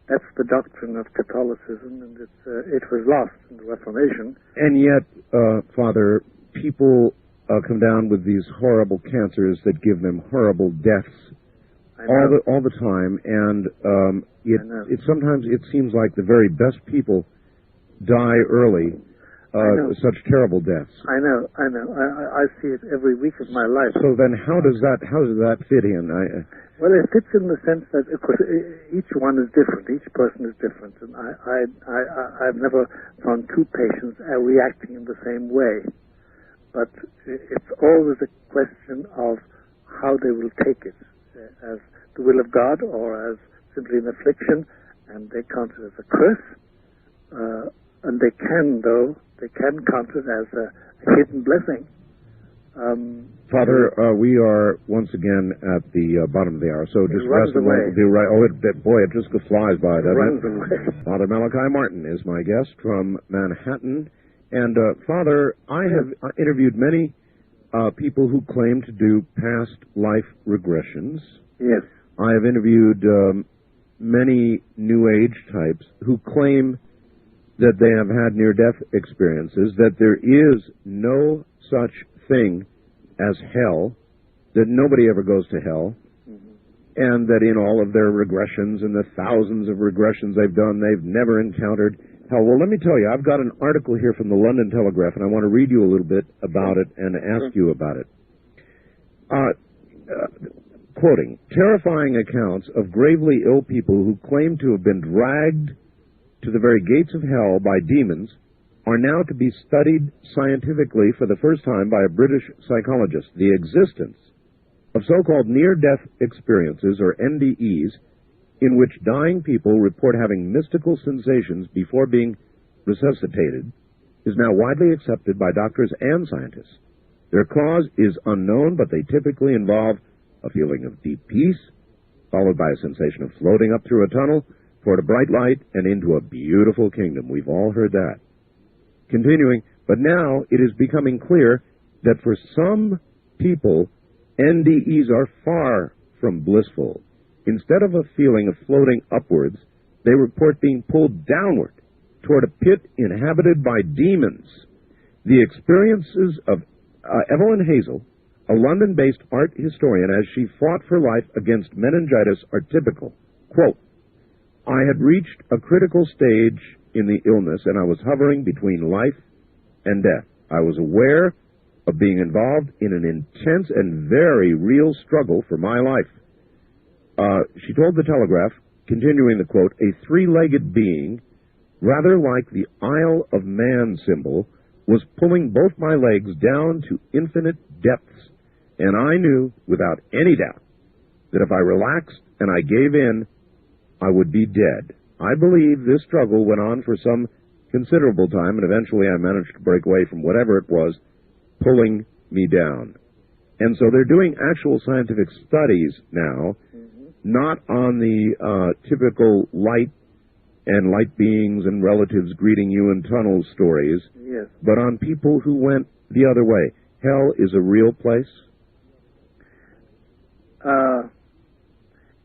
That's the doctrine of Catholicism, and it was lost in the Reformation. And yet, Father, people come down with these horrible cancers that give them horrible deaths all the time, and it sometimes it seems like the very best people die early. such terrible deaths. I know. I see it every week of my life. So then, how does that fit in? Well, it fits in the sense that, of course, each one is different. Each person is different, and I've never found two patients reacting in the same way. But it's always a question of how they will take it, as the will of God or as simply an affliction, and they count it as a curse. And they can count it as a hidden blessing. Father, we are once again at the bottom of the hour, so just rest a moment. We'll be right. Oh, it just flies by, doesn't it? Father Malachi Martin is my guest from Manhattan. And, Father, I have interviewed many people who claim to do past life regressions. Yes. I have interviewed many New Age types who claim that they have had near-death experiences, that there is no such thing as hell, that nobody ever goes to hell, and that in all of their regressions and the thousands of regressions they've done, they've never encountered hell. Well, let me tell you, I've got an article here from the London Telegraph, and I want to read you a little bit about it and ask you about it. Quoting, terrifying accounts of gravely ill people who claim to have been dragged to the very gates of hell by demons are now to be studied scientifically for the first time by a British psychologist. The existence of so-called near-death experiences, or NDEs, in which dying people report having mystical sensations before being resuscitated, is now widely accepted by doctors and scientists. Their cause is unknown, but they typically involve a feeling of deep peace, followed by a sensation of floating up through a tunnel toward a bright light and into a beautiful kingdom. We've all heard that. Continuing, but now it is becoming clear that for some people, NDEs are far from blissful. Instead of a feeling of floating upwards, they report being pulled downward toward a pit inhabited by demons. The experiences of Evelyn Hazel, a London-based art historian, as she fought for life against meningitis, are typical. Quote, I had reached a critical stage in the illness, and I was hovering between life and death. I was aware of being involved in an intense and very real struggle for my life. She told the Telegraph, continuing the quote, a three-legged being, rather like the Isle of Man symbol, was pulling both my legs down to infinite depths, and I knew without any doubt that if I relaxed and I gave in, I would be dead. I believe this struggle went on for some considerable time, and eventually I managed to break away from whatever it was pulling me down. And so they're doing actual scientific studies now, not on the typical light and light beings and relatives greeting you in tunnel stories, yes, but on people who went the other way. Hell is a real place?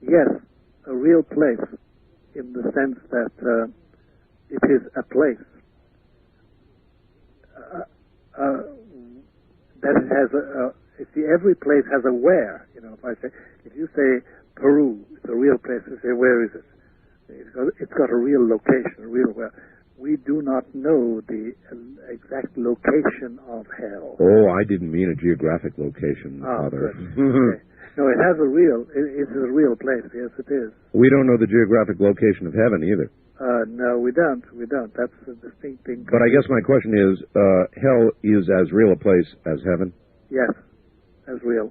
Yes, a real place, in the sense that it is a place that it has every place has a where. You know, if you say Peru, it's a real place. You say, where is it? It's got a real location, a real where. We do not know the exact location of hell. Oh, I didn't mean a geographic location, Father. Okay. No, it has a real. It is a real place. Yes, it is. We don't know the geographic location of heaven either. No, we don't. We don't. That's a distinct thing. But I guess my question is, hell is as real a place as heaven? Yes, as real,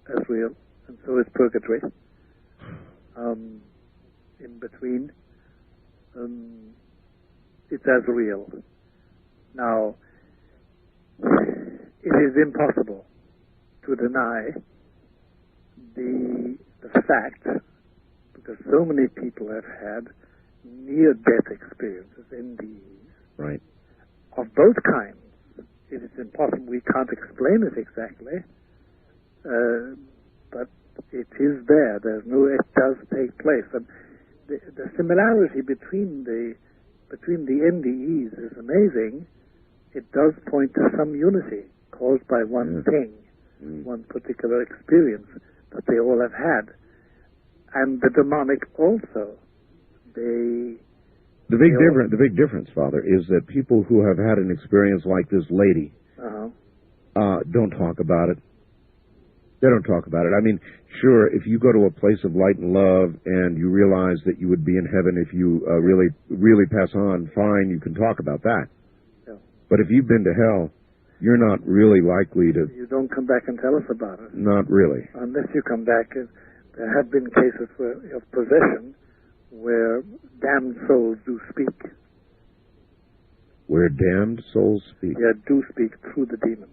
and so is purgatory. In between, it's as real. Now, it is impossible to deny the fact, because so many people have had near-death experiences, NDEs, right, of both kinds. It is impossible. We can't explain it exactly, but it is there. It does take place, and the similarity between the NDEs is amazing. It does point to some unity caused by one thing, one particular experience that they all have had. And the demonic also, they The big difference, Father, is that people who have had an experience like this lady don't talk about it. They don't talk about it. I mean, sure, if you go to a place of light and love and you realize that you would be in heaven if you really pass on, fine, you can talk about that. Yeah. But if you've been to hell, you're not really likely to... You don't come back and tell us about it. Not really. Unless you come back. There have been cases of possession where damned souls do speak. Where damned souls speak? Yeah, do speak through the demon.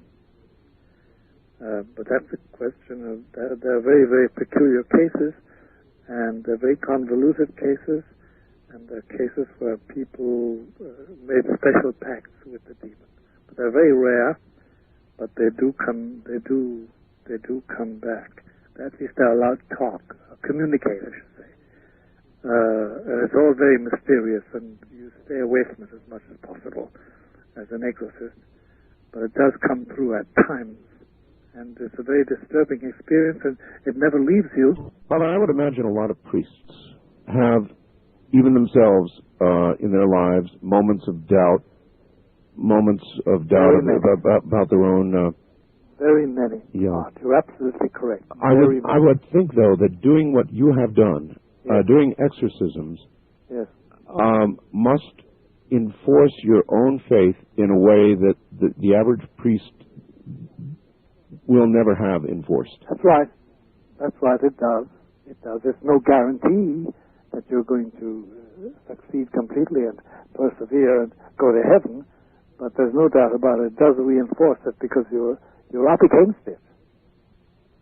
But that's a question of... There are very, very peculiar cases, and they're very convoluted cases, and there are cases where people made special pacts with the demon. But they're very rare, but they do come back. At least they're allowed to talk, communicate, I should say. And it's all very mysterious, and you stay away from it as much as possible as an exorcist. But it does come through at times, and it's a very disturbing experience, and it never leaves you. Father, I would imagine a lot of priests have, even themselves, in their lives, moments of doubt about their own... Very many. Yeah. You're absolutely correct. I would think, though, that doing what you have done, yes. Doing exorcisms, yes. Must enforce your own faith in a way that the average priest will never have enforced. That's right. That's right, it does. It does. There's no guarantee that you're going to succeed completely and persevere and go to heaven, but there's no doubt about it. It does reinforce it because you're up against it.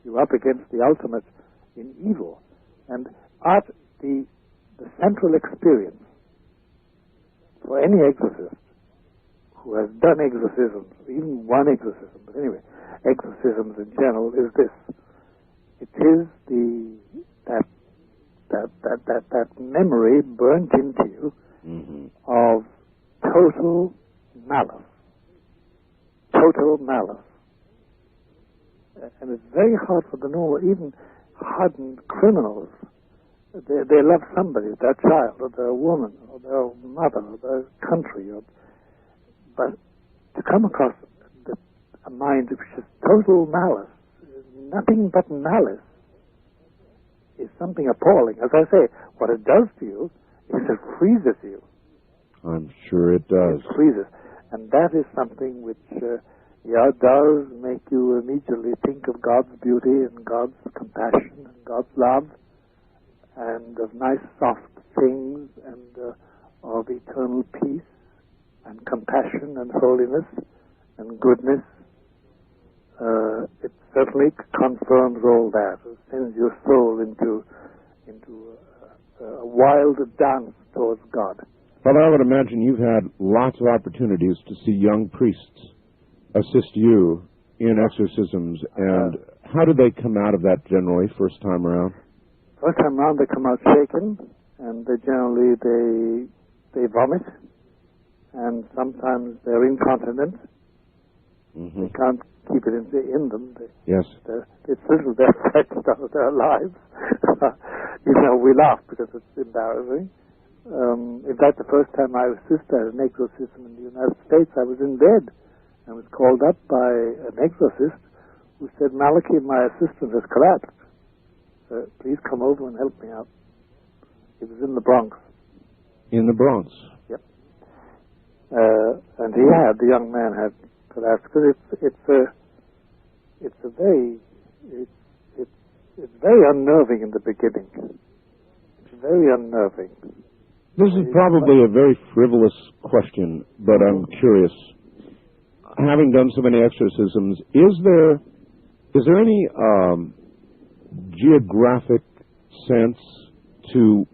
You're up against the ultimate in evil. And the central experience for any exorcist who has done exorcisms, even one exorcism, but anyway, exorcisms in general, is this. It is that memory burnt into you of total malice. Total malice. And it's very hard for the normal, even hardened criminals. They love somebody, their child, or their woman, or their mother, or their country. But to come across a mind which is total malice, nothing but malice, is something appalling. As I say, what it does to you is it freezes you. I'm sure it does. It freezes. And that is something which... does make you immediately think of God's beauty and God's compassion and God's love and of nice soft things and of eternal peace and compassion and holiness and goodness. It certainly confirms all that. It sends your soul into a wild dance towards God. Father, I would imagine you've had lots of opportunities to see young priests assist you in exorcisms, and how do they come out of that generally, first time around? First time around, they come out shaken, and they generally they vomit, and sometimes they're incontinent. They can't keep it in them. Yes. It's little they're frightened out of their lives. We laugh because it's embarrassing. In fact, the first time I assisted an exorcism in the United States, I was in bed. I was called up by an exorcist who said, "Malachi, my assistant has collapsed. Please come over and help me out." He was in the Bronx. In the Bronx? Yep. And the young man had collapsed. Because it's very unnerving in the beginning. It's very unnerving. This is probably a very frivolous question, but I'm curious. Having done so many exorcisms, is there any geographic sense to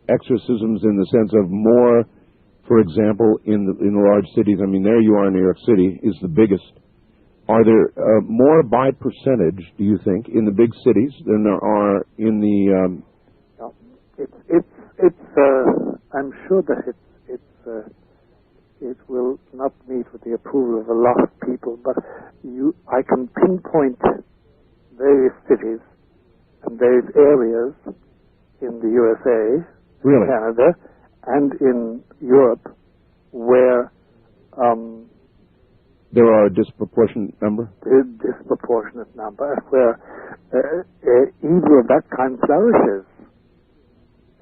exorcisms in the sense of more, for example, in the large cities? I mean, there you are in New York City, is the biggest. Are there more by percentage, do you think, in the big cities than there are in the... I'm sure that it will not meet with the approval of a lot of people, but I can pinpoint various cities and various areas in the USA, really? Canada, and in Europe, where there are a disproportionate number? A disproportionate number, where evil of that kind flourishes.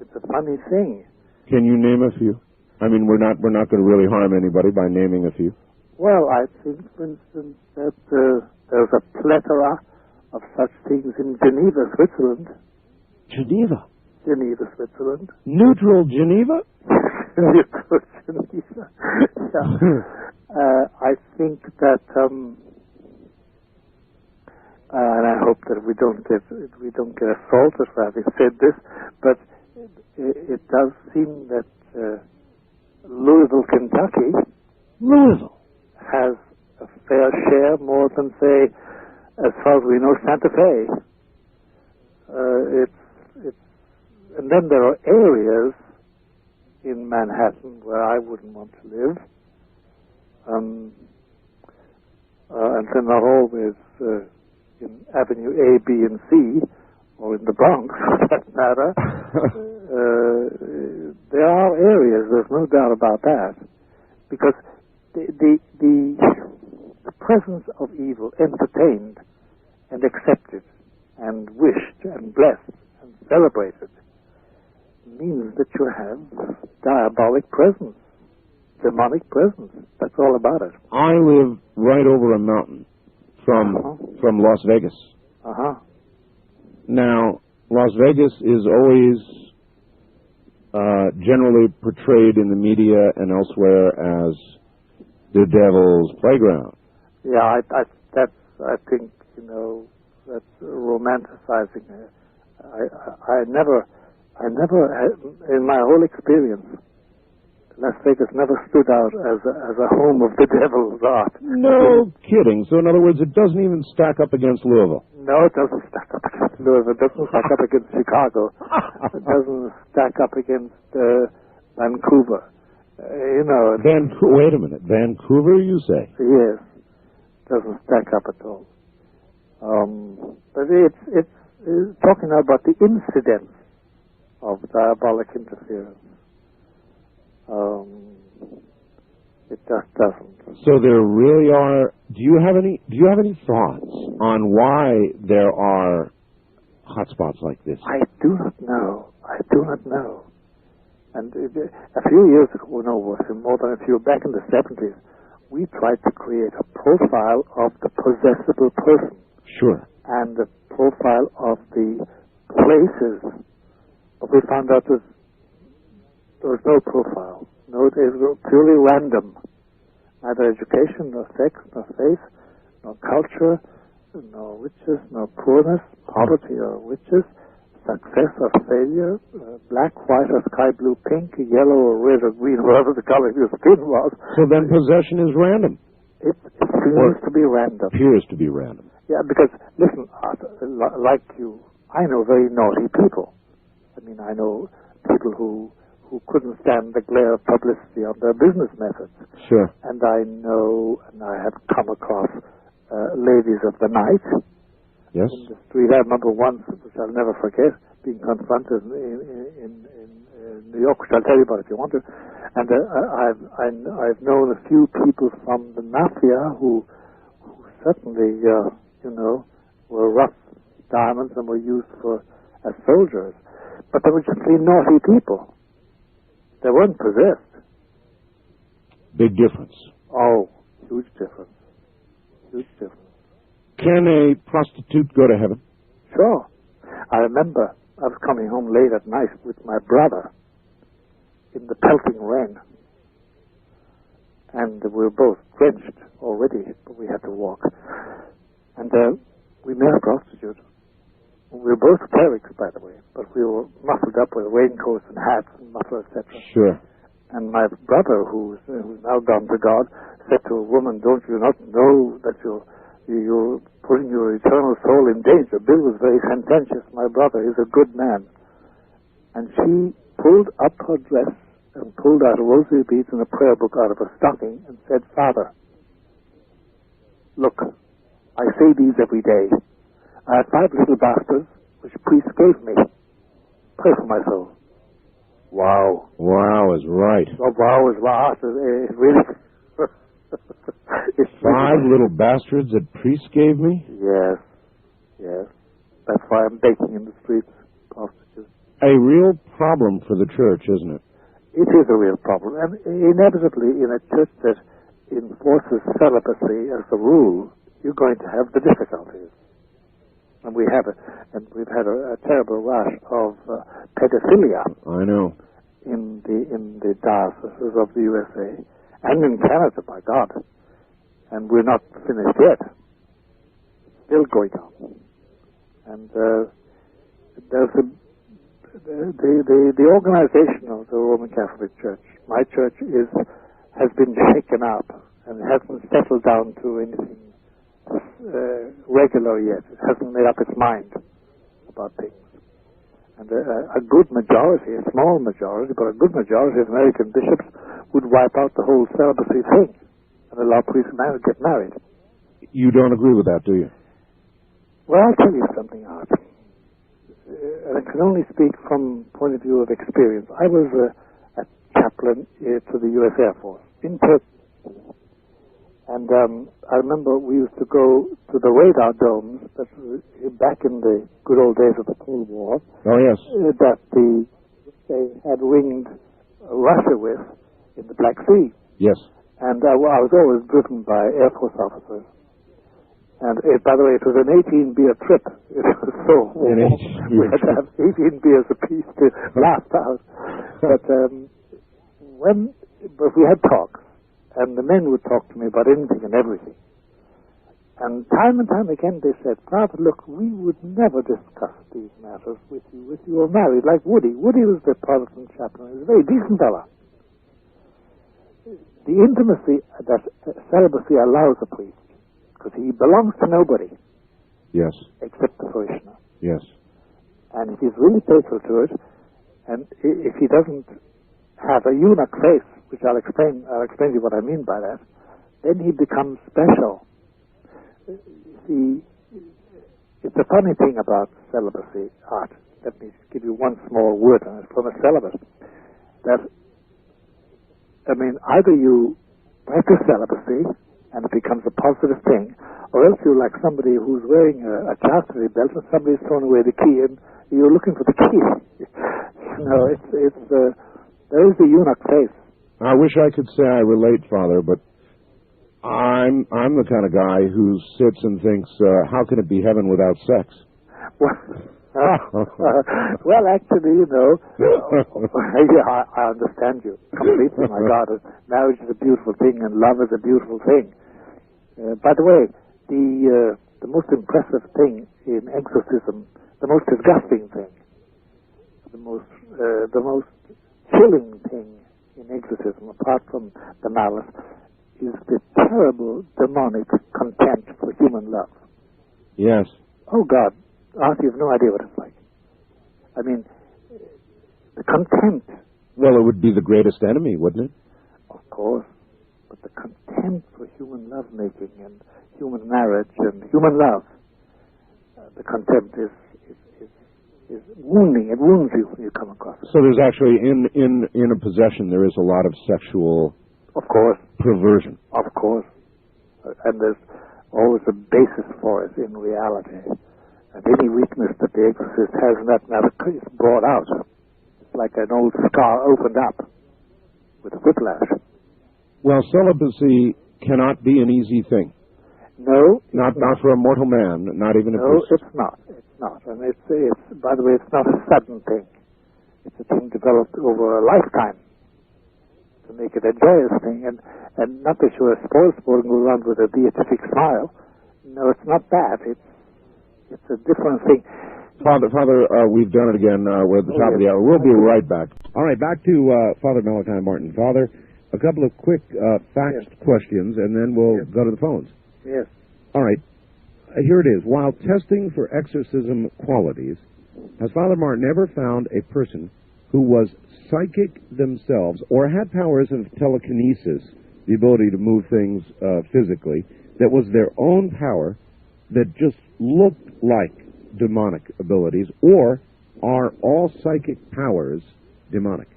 It's a funny thing. Can you name a few? I mean, we're not going to really harm anybody by naming a few. Well, I think, for instance, that there's a plethora of such things in Geneva, Switzerland. Geneva, Switzerland. Neutral Geneva? Neutral Geneva. Yeah. I think that, and I hope that we don't get assaulted for having said this, but it does seem that Louisville, Kentucky, has a fair share, more than, say, as far as we know, Santa Fe. And then there are areas in Manhattan where I wouldn't want to live, and they're not always in Avenue A, B, and C, or in the Bronx, for that matter. There are areas, there's no doubt about that, because the presence of evil entertained and accepted and wished and blessed and celebrated means that you have diabolic presence, demonic presence. That's all about it. I live right over a mountain from Las Vegas. Now, Las Vegas is always generally portrayed in the media and elsewhere as the devil's playground. Yeah, I think, that's romanticizing it. I never, in my whole experience, Las Vegas never stood out as a home of the devil's art. No kidding. So, in other words, it doesn't even stack up against Louisville. No, it doesn't stack up against Louisville. It doesn't stack up against Chicago. It doesn't stack up against Vancouver. Wait a minute. Vancouver, you say? Yes. Doesn't stack up at all. But it's talking about the incidence of diabolic interference. It just doesn't. So there really are. Do you have any thoughts on why there are hotspots like this? I do not know. And a few years ago, more than a few, back in the 70s, we tried to create a profile of the possessible person. Sure. And the profile of the places. But we found out there was no profile. No, it was purely random. Neither education, nor sex, nor faith, nor culture, nor riches, nor poorness, poverty or riches, success or failure, black, white or sky blue, pink, yellow or red or green, whatever the color of your skin was. So then possession is random. It seems to be random. Appears to be random. Yeah, because, listen, like you, I know very naughty people. I mean, I know people who couldn't stand the glare of publicity on their business methods. Sure. And I know, and I have come across ladies of the night. Yes. In the street. I remember once, which I'll never forget, being confronted in New York, which I'll tell you about if you want to. And I've known a few people from the mafia who certainly, were rough diamonds and were used as soldiers. But they were just really naughty people. They weren't possessed. Big difference. Oh, huge difference. Huge difference. Can a prostitute go to heaven? Sure. I remember I was coming home late at night with my brother in the pelting rain. And we were both drenched already, but we had to walk. And we met a prostitute. We were both clerics, by the way, but we were muffled up with raincoats and hats and mufflers, etc. Sure. And my brother, who's now gone to God, said to a woman, "Don't you not know that you're putting your eternal soul in danger?" Bill was very sententious. My brother is a good man. And she pulled up her dress and pulled out rosary beads and a prayer book out of her stocking and said, "Father, look, I say these every day. I have 5 little bastards which priests gave me. Pray for my soul." Wow. Wow is right. Oh, wow is wow. It really... it's 5 little bastards that priests gave me? Yes, yes. That's why I'm baking in the streets, hostages. A real problem for the church, isn't it? It is a real problem. And inevitably, in a church that enforces celibacy as the rule, you're going to have the difficulties. And we have it. And we've had a terrible rush of pedophilia. I know. In the dioceses of the USA. And in Canada, by God. And we're not finished yet. It's still going on. And there's the organization of the Roman Catholic Church. My church has been shaken up and hasn't settled down to anything regular yet. It hasn't made up its mind about things. And a good majority, a small majority, but a good majority of American bishops would wipe out the whole celibacy thing and allow priests to get married. You don't agree with that, do you? Well, I'll tell you something, Art. I can only speak from point of view of experience. I was a chaplain to the U.S. Air Force in Turkey. And I remember we used to go to the radar domes back in the good old days of the Cold War. Oh, yes. That they had ringed Russia with in the Black Sea. Yes. And I was always driven by Air Force officers. And by the way, it was an 18-beer trip. It was so warm. We had to have 18 beers apiece to last out. But we had talks, and the men would talk to me about anything and everything. And time again they said, Father, look, we would never discuss these matters with you if you were married, like Woody. Woody was the Protestant chaplain. He was a very decent fella. The intimacy that celibacy allows a priest, because he belongs to nobody. Yes. Except the parishioner. Yes. And if he's really faithful to it, and if he doesn't have a eunuch face, which I'll explain to you what I mean by that, then he becomes special. See, it's a funny thing about celibacy, Art. Let me give you one small word on it from a celibate. That, I mean, either you practice celibacy, and it becomes a positive thing, or else you're like somebody who's wearing a chastity belt and somebody's thrown away the key and you're looking for the key. There is the eunuch face. I wish I could say I relate, Father, but I'm the kind of guy who sits and thinks, how can it be heaven without sex? Well, actually, I understand you completely. My God, marriage is a beautiful thing, and love is a beautiful thing. By the way, the most impressive thing in exorcism, the most disgusting thing, the most chilling thing in exorcism, apart from the malice, is the terrible demonic contempt for human love. Yes. Oh God. Art, you have no idea what it's like. I mean, the contempt. Well, it would be the greatest enemy, wouldn't it? Of course. But the contempt for human lovemaking and human marriage and human love, the contempt is wounding. It wounds you when you come across it. So there's actually, in a possession, there is a lot of sexual... Of course. Perversion. Of course. And there's always a basis for it in reality. And any weakness that the exorcist has in that matter is brought out. It's like an old scar opened up with a whiplash. Well, celibacy cannot be an easy thing. No. Not for a mortal man, not even a priest. No, it's not. It's not. And it's by the way, it's not a sudden thing. It's a thing developed over a lifetime to make it a joyous thing. And not that you're a spoil sport and go around with a beatific smile. No, it's not that. It's a different thing. Father, we've done it again. We're at the top of the hour. We'll be right back. All right, back to Father Malachi Martin. Father, a couple of quick faxed questions, and then we'll go to the phones. Yes. All right. Here it is. While testing for exorcism qualities, has Father Martin ever found a person who was psychic themselves or had powers of telekinesis, the ability to move things physically, that was their own power, that just looked like demonic abilities, or are all psychic powers demonic?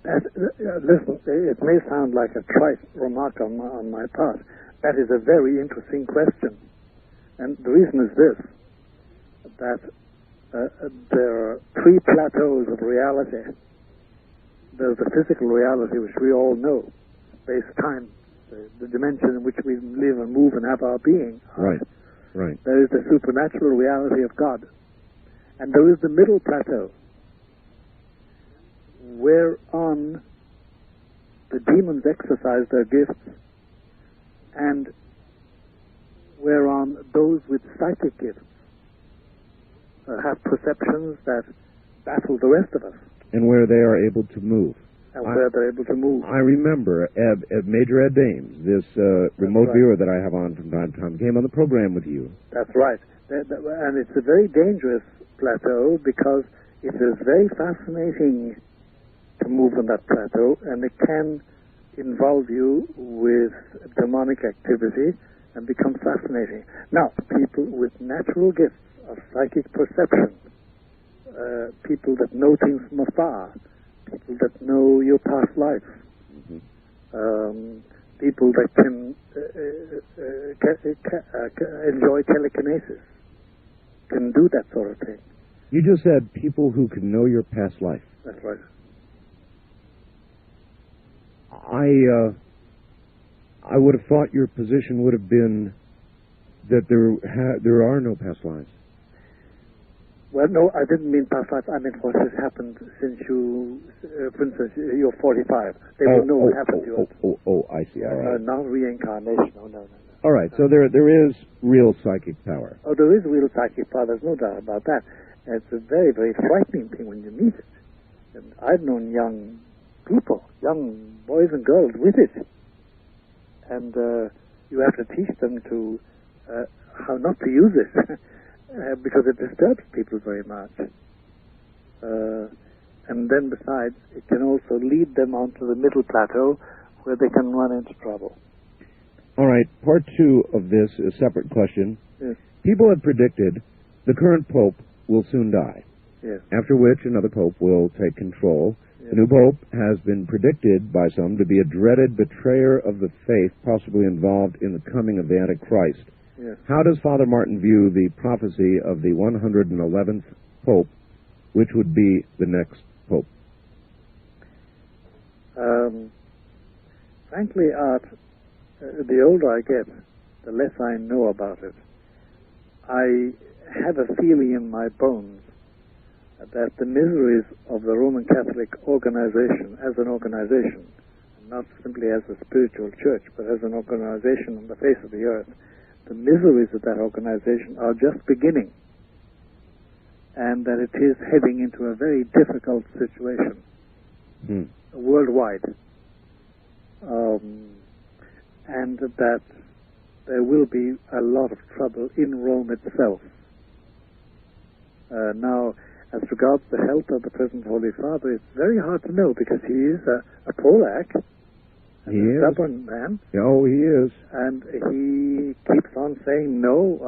Listen, it may sound like a trite remark on my part. That is a very interesting question. And the reason is this, that there are three plateaus of reality. There's the physical reality, which we all know, space-time, the dimension in which we live and move and have our being. Right, right. There is the supernatural reality of God. And there is the middle plateau, whereon the demons exercise their gifts, and whereon those with psychic gifts have perceptions that baffle the rest of us. And where they are able to move. And where they're able to move. I remember Major Ed Dames, this remote viewer that I have on from time to time, came on the program with you. That's right. And it's a very dangerous plateau because it is very fascinating to move on that plateau, and it can involve you with demonic activity and become fascinating. Now, people with natural gifts of psychic perception, people that know things from afar, people that know your past life, people that can enjoy telekinesis, can do that sort of thing. You just said people who can know your past life. That's right. I would have thought your position would have been that there are no past lives. Well, no, I didn't mean past life. I meant what has happened since you, for instance, you're 45. They will know what happened to you. I see. All right. Not reincarnation. No. All right, so there is real psychic power. Oh, there is real psychic power. There's no doubt about that. And it's a very, very frightening thing when you meet it. And I've known young people, young boys and girls with it. And you have to teach them to how not to use it. Because it disturbs people very much. And then besides, it can also lead them onto the middle plateau where they can run into trouble. All right, part two of this is a separate question. Yes. People have predicted the current pope will soon die. Yes. After which another pope will take control. Yes. The new pope has been predicted by some to be a dreaded betrayer of the faith, possibly involved in the coming of the Antichrist. Yes. How does Father Martin view the prophecy of the 111th Pope, which would be the next Pope? Frankly, Art, the older I get, the less I know about it. I have a feeling in my bones that the miseries of the Roman Catholic organization, as an organization, not simply as a spiritual church, but as an organization on the face of the earth, the miseries of that organization are just beginning, and that it is heading into a very difficult situation worldwide, and that there will be a lot of trouble in Rome itself. Now, as regards the health of the present Holy Father, it's very hard to know because he is a Polak, He is. A stubborn man. Oh, he is. And he keeps on saying, no,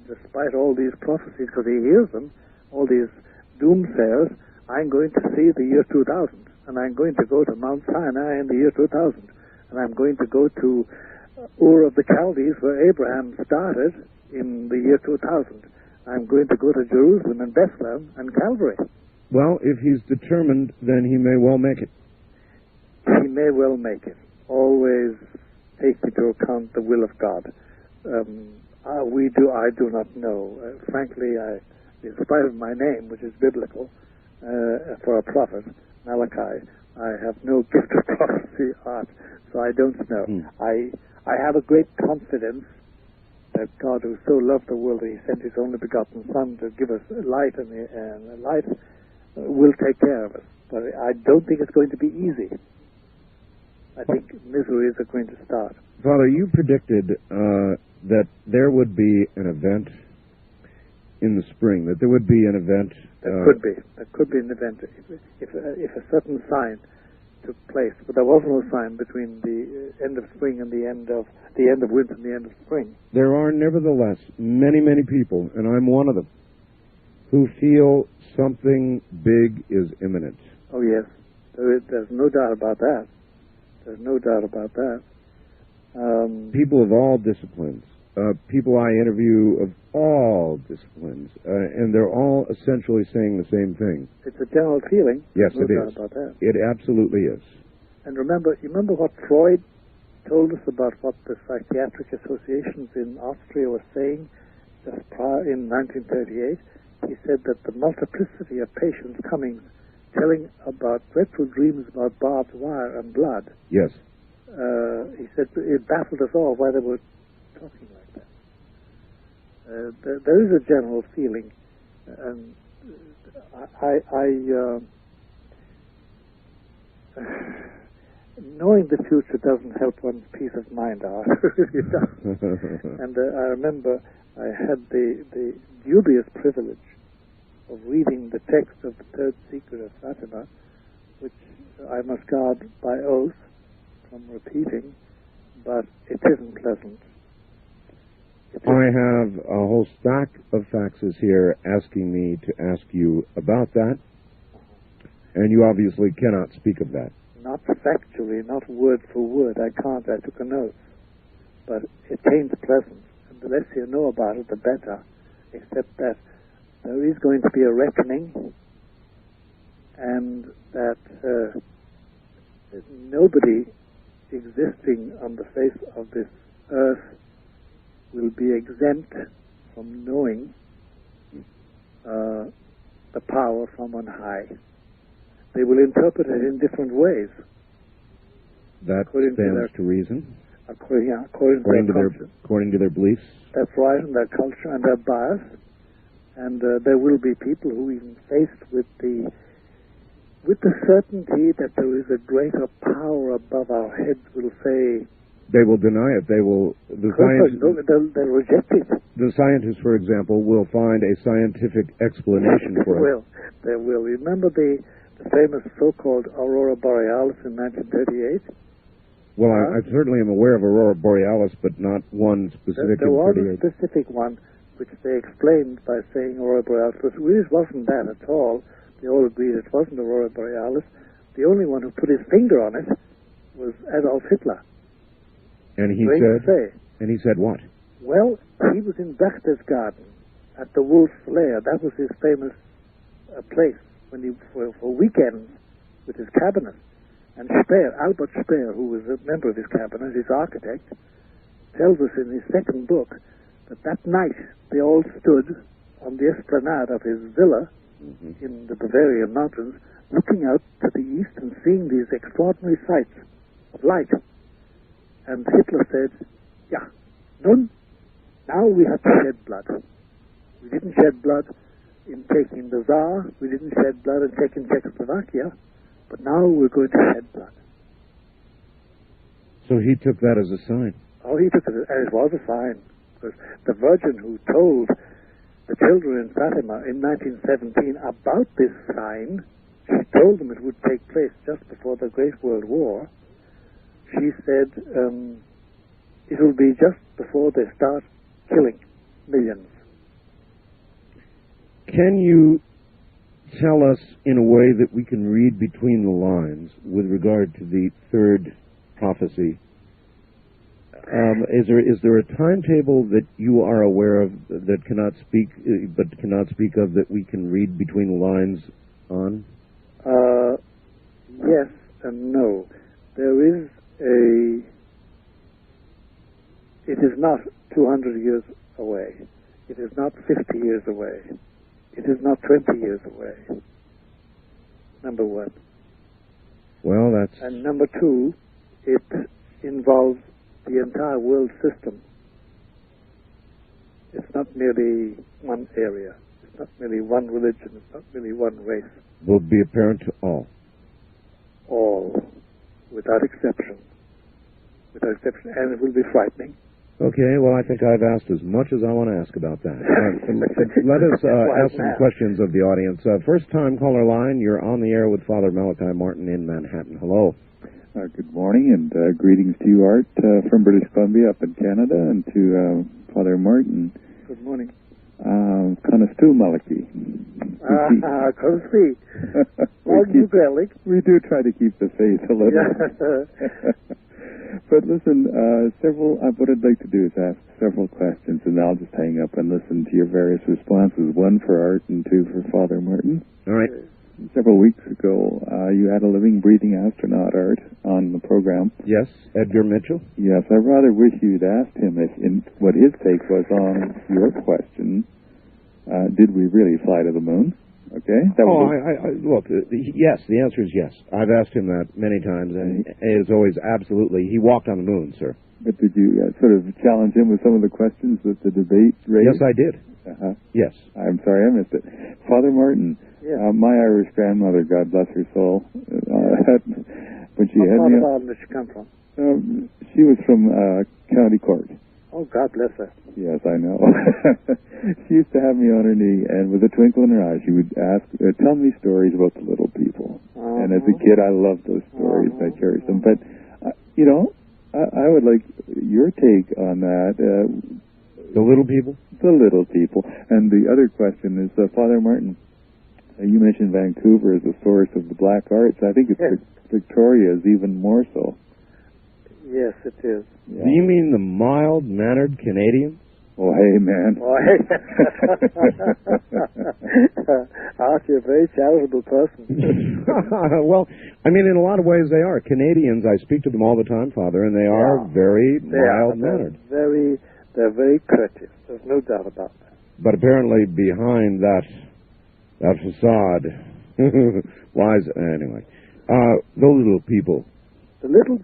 despite all these prophecies, because he hears them, all these doomsayers, I'm going to see the year 2000, and I'm going to go to Mount Sinai in the year 2000, and I'm going to go to Ur of the Chaldees, where Abraham started in the year 2000. I'm going to go to Jerusalem and Bethlehem and Calvary. Well, if he's determined, then he may well make it. He may well make it. Always take into account the will of God. I do not know. Frankly, in spite of my name, which is biblical, for a prophet, Malachi, I have no gift of prophecy, Art, so I don't know. I have a great confidence that God, who so loved the world that he sent his only begotten Son to give us light and life, will take care of us. But I don't think it's going to be easy. I think miseries are going to start. Father, you predicted that there would be an event in the spring, that there would be an event. There could be an event if a certain sign took place, but there was no sign between the end of spring and the end of winter and the end of spring. There are nevertheless many, many people, and I'm one of them, who feel something big is imminent. Oh yes, There's no doubt about that. There's no doubt about that. People of all disciplines, people I interview of all disciplines, and they're all essentially saying the same thing. It's a general feeling. Yes, no it doubt is. About that. It absolutely is. And you remember what Freud told us about what the psychiatric associations in Austria were saying just prior in 1938? He said that the multiplicity of patients coming, telling about dreadful dreams about barbed wire and blood. Yes. He said it baffled us all why they were talking like that. There is a general feeling, and knowing the future doesn't help one's peace of mind out. And I remember I had the dubious privilege of reading the text of the Third Secret of Fatima, which I must guard by oath from repeating, but it isn't pleasant. I have a whole stack of faxes here asking me to ask you about that, and you obviously cannot speak of that. Not factually, not word for word. I can't. I took a note. But it ain't pleasant. And the less you know about it, the better. Except that there is going to be a reckoning, and that nobody existing on the face of this earth will be exempt from knowing the power from on high. They will interpret it in different ways. That stands to reason. According to their beliefs. That's right, and their culture and their bias. And there will be people who, even faced with the certainty that there is a greater power above our heads, will say. They will deny it. They will. They'll reject it. The scientists, for example, will find a scientific explanation for it. They will. Remember the famous so-called Aurora Borealis in 1938? Well, I certainly am aware of Aurora Borealis, but not one specific. There was a specific one which they explained by saying Aurora Borealis. But it really wasn't that at all. They all agreed it wasn't Aurora Borealis. The only one who put his finger on it was Adolf Hitler. And he said what? Well, he was in Berchtesgaden at the Wolf's Lair. That was his famous place when he for weekends with his cabinet. And Albert Speer, who was a member of his cabinet, his architect, tells us in his second book that night they all stood on the esplanade of his villa in the Bavarian mountains, looking out to the east and seeing these extraordinary sights of light. And Hitler said, nun, now we have to shed blood. We didn't shed blood in taking the Tsar, we didn't shed blood in taking Czechoslovakia, but now we're going to shed blood. So he took that as a sign. Oh, he took it, and it was a sign. Because the Virgin who told the children in Fatima in 1917 about this sign, she told them it would take place just before the Great World War. She said, it will be just before they start killing millions. Can you tell us in a way that we can read between the lines with regard to the third prophecy? Is there a timetable that you are aware of that cannot speak of that we can read between the lines on? Yes and no. There is it is not 200 years away. It is not 50 years away. It is not 20 years away. Number one. Well, that's... And number two, it involves the entire world system. It's not merely one area. It's not merely one religion. It's not merely one race. Will be apparent to all. All, without exception. Without exception. And it will be frightening. Okay, well, I think I've asked as much as I want to ask about that. Let us ask some questions of the audience. First-time caller line, you're on the air with Father Malachi Martin in Manhattan. Hello. Good morning, and greetings to you, Art, from British Columbia up in Canada, and to Father Martin. Good morning. Kanastu Malachi. Could see. We do try to keep the faith a little. But listen, what I'd like to do is ask several questions, and I'll just hang up and listen to your various responses, one for Art and two for Father Martin. All right. Several weeks ago, you had a living, breathing astronaut, Art, on the program. Yes, Edgar Mitchell. Yes, I rather wish you'd asked him what his take was on your question. Did we really fly to the moon? Okay. Look, yes, the answer is yes. I've asked him that many times, and it is always absolutely. He walked on the moon, sir. But did you sort of challenge him with some of the questions that the debate raised? Yes, I did. Uh-huh. Yes. I'm sorry I missed it. Father Martin, my Irish grandmother, God bless her soul, when she had me... What did she come from? She was from County Cork. Oh, God bless her. Yes, I know. She used to have me on her knee, and with a twinkle in her eye, she would ask, tell me stories about the little people. And as a kid, I loved those stories, and I cherished them. But, I would like your take on that. The little people? The little people. And the other question is, Father Martin, you mentioned Vancouver as a source of the black arts. I think it's Victoria is even more so. Yes, it is. Yeah. Do you mean the mild-mannered Canadians? Oh, hey, man. Oh, hey. You're a very charitable person. Well, I mean, in a lot of ways they are. Canadians, I speak to them all the time, Father, and they are very mild-mannered. They're very courteous. There's no doubt about that. But apparently behind that facade lies... Anyway, the little people... The little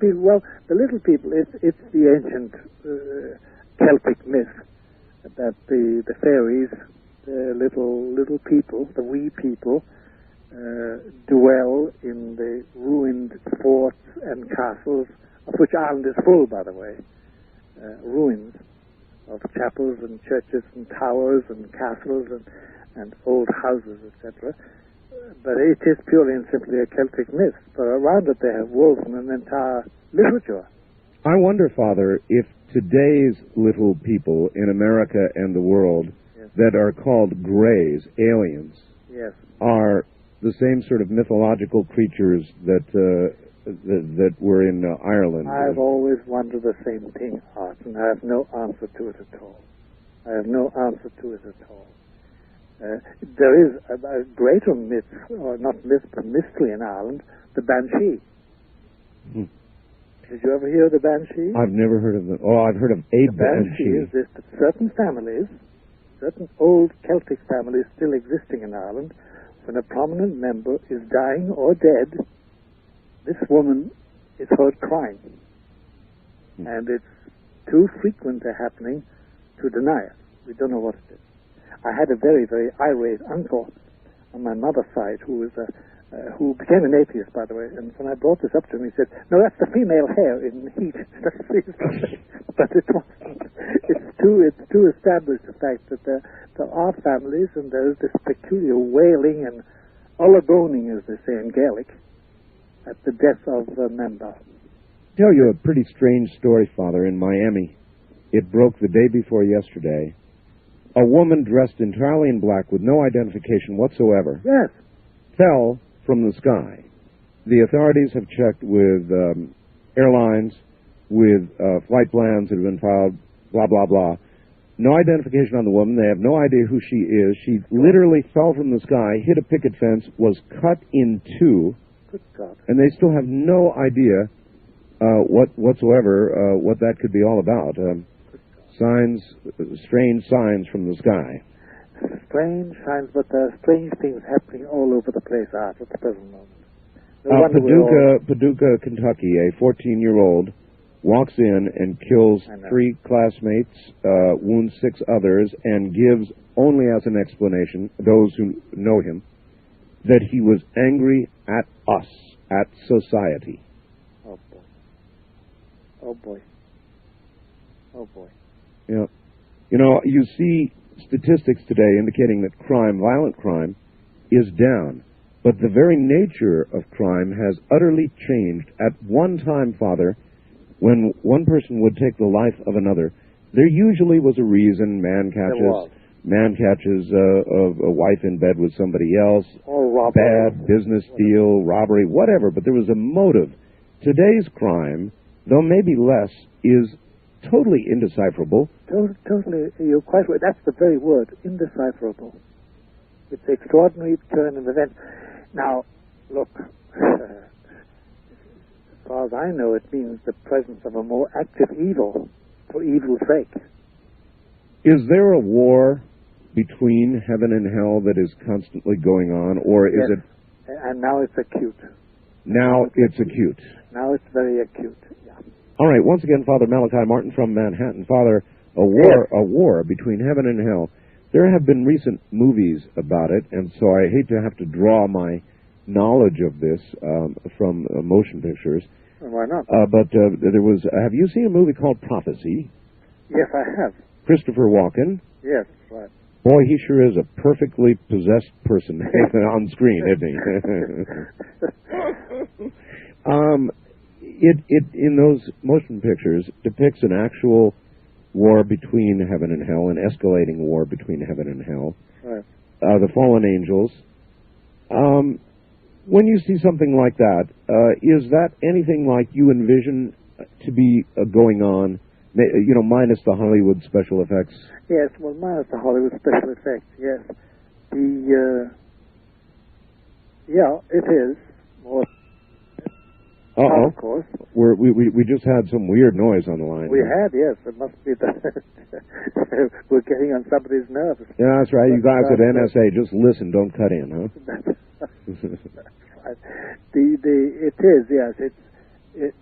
people, it's the ancient Celtic myth that the fairies, the little people, the wee people, dwell in the ruined forts and castles, of which Ireland is full, by the way, ruins of chapels and churches and towers and castles and old houses, etc. But it is purely and simply a Celtic myth. But around it they have woven an entire literature. I wonder, Father, if today's little people in America and the world that are called greys, aliens, are the same sort of mythological creatures that were in Ireland. I've always wondered the same thing, Art, and I have no answer to it at all. There is a greater myth, or not myth, but mystery in Ireland, the Banshee. Did you ever hear of the Banshee? I've never heard of them. Oh, I've heard of a Banshee. Is this that certain families, certain old Celtic families still existing in Ireland, when a prominent member is dying or dead, this woman is heard crying. And it's too frequent a happening to deny it. We don't know what it is. I had a very, very irate uncle on my mother's side who who became an atheist, by the way. And when I brought this up to him, he said, "No, that's the female hair in heat." But it wasn't. It's too established the fact that there are families and there is this peculiar wailing and ullagoning, as they say in Gaelic, at the death of a member. I'll tell you a pretty strange story, Father, in Miami. It broke the day before yesterday. A woman dressed entirely in black with no identification whatsoever fell from the sky. The authorities have checked with airlines, with flight plans that have been filed, blah, blah, blah. No identification on the woman. They have no idea who she is. She literally fell from the sky, hit a picket fence, was cut in two, and they still have no idea whatsoever what that could be all about. Strange signs from the sky. Strange signs, but there are strange things happening all over the place at the present moment. Paducah, Kentucky, a 14-year-old walks in and kills 3 classmates, wounds 6 others, and gives only as an explanation, those who know him, that he was angry at us, at society. Oh, boy. Oh, boy. Oh, boy. Yeah. You know, you see statistics today indicating that crime, violent crime, is down. But the very nature of crime has utterly changed. At one time, Father, when one person would take the life of another, there usually was a reason, man catches, man catches a wife in bed with somebody else, Or robbery. bad business deal, robbery, whatever, but there was a motive. Today's crime, though maybe less, is totally indecipherable. Totally, you're quite right. That's the very word, indecipherable. It's an extraordinary turn of events. Now, look, as far as I know, it means the presence of a more active evil for evil's sake. Is there a war between heaven and hell that is constantly going on, or is Yes. it... And now it's acute. Now it's acute. Now it's very acute. Yeah. All right, once again, Father Malachi Martin from Manhattan. Father, a war between heaven and hell. There have been recent movies about it, and so I hate to have to draw my knowledge of this from motion pictures. Why not? But there was... have you seen a movie called Prophecy? Yes, I have. Christopher Walken. Yes, right. Boy, he sure is a perfectly possessed person on screen, isn't he? It in those motion pictures depicts an actual war between heaven and hell, an escalating war between heaven and hell. Right. The fallen angels. When you see something like that, is that anything like you envision to be going on? You know, minus the Hollywood special effects. Yes, well, minus the Hollywood special effects, yes. Yeah, it is. More, of course. We just had some weird noise on the line. We had, yes. It must be that we're getting on somebody's nerves. Yeah, that's right. You guys at NSA, just listen, don't cut in, huh? That's right. It is, yes.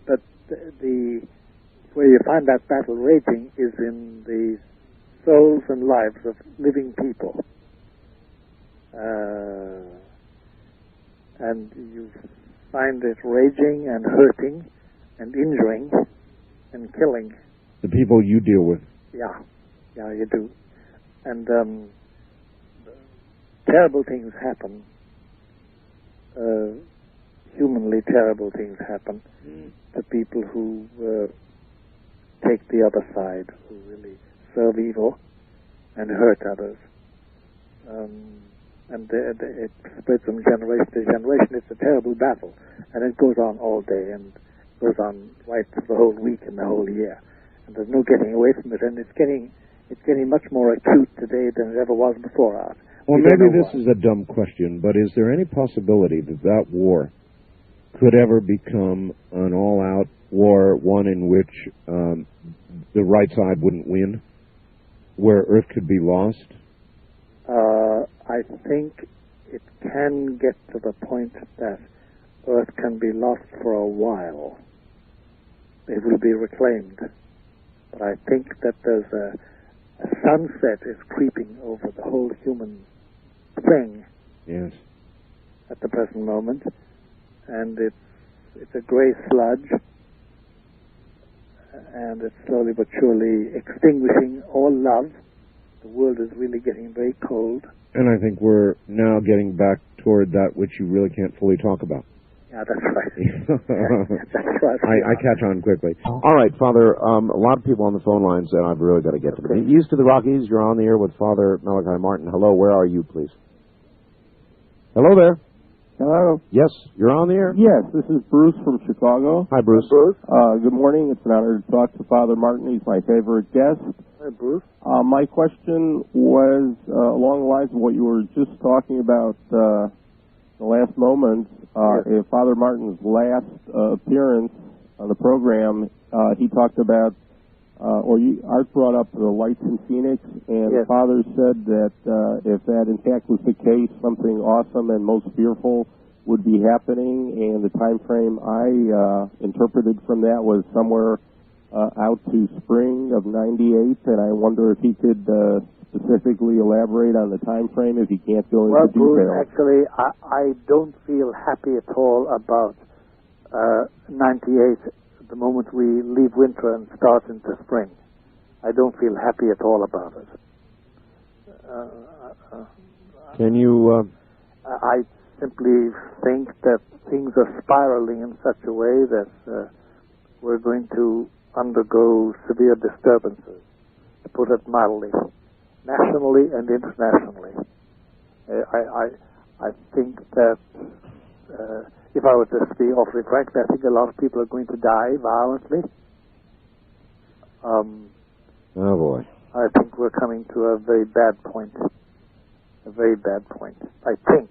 But the where you find that battle raging is in the souls and lives of living people. And you find it raging and hurting and injuring and killing. The people you deal with. Yeah, you do. And terrible things happen. Humanly terrible things happen to people who take the other side, who really serve evil and hurt others. And it spreads from generation to generation. It's a terrible battle, and it goes on all day and goes on right through the whole week and the whole year. And there's no getting away from it, and it's getting much more acute today than it ever was before us. Well, maybe this is a dumb question, but is there any possibility that war could ever become an all-out war, one in which the right side wouldn't win, where Earth could be lost? I think it can get to the point that Earth can be lost for a while. It will be reclaimed. But I think that there's a sunset is creeping over the whole human thing. Yes. At the present moment. And it's a gray sludge, and it's slowly but surely extinguishing all love. The world is really getting very cold. And I think we're now getting back toward that which you really can't fully talk about. Yeah, that's right. That's right. I catch on quickly. All right, Father, a lot of people on the phone lines, and I've really got to get to them. East of the Rockies, you're on the air with Father Malachi Martin. Hello, where are you, please? Hello there. Hello? Yes, you're on the air? Yes, this is Bruce from Chicago. Hi, Bruce. Good morning. It's an honor to talk to Father Martin. He's my favorite guest. Hi, Bruce. My question was along the lines of what you were just talking about the last moment. If Father Martin's last appearance on the program, he talked about, Art brought up the lights in Phoenix, and Father said that if that in fact was the case, something awesome and most fearful would be happening, and the time frame I interpreted from that was somewhere out to spring of '98, and I wonder if he could specifically elaborate on the time frame if he can't go into detail. Bruce, actually, I don't feel happy at all about '98. The moment we leave winter and start into spring. I don't feel happy at all about it. Can you... I simply think that things are spiraling in such a way that we're going to undergo severe disturbances, to put it mildly. nationally and internationally. I think that if I were to be awfully frank, I think a lot of people are going to die violently. Oh boy. I think we're coming to a very bad point. A very bad point. I think.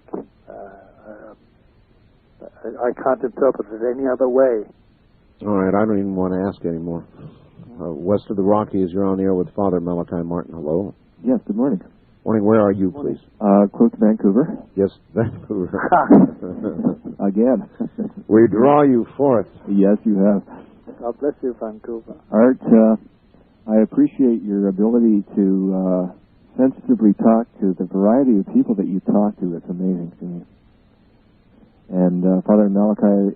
I can't interpret it any other way. All right, I don't even want to ask anymore. West of the Rockies, you're on the air with Father Malachi Martin. Hello. Yes, good morning. Morning, where are you, please? Close to Vancouver. Yes, Vancouver. Again. We draw you forth. Yes, you have. God bless you, Vancouver. Art, I appreciate your ability to sensitively talk to the variety of people that you talk to. It's amazing to me. And Father Malachi,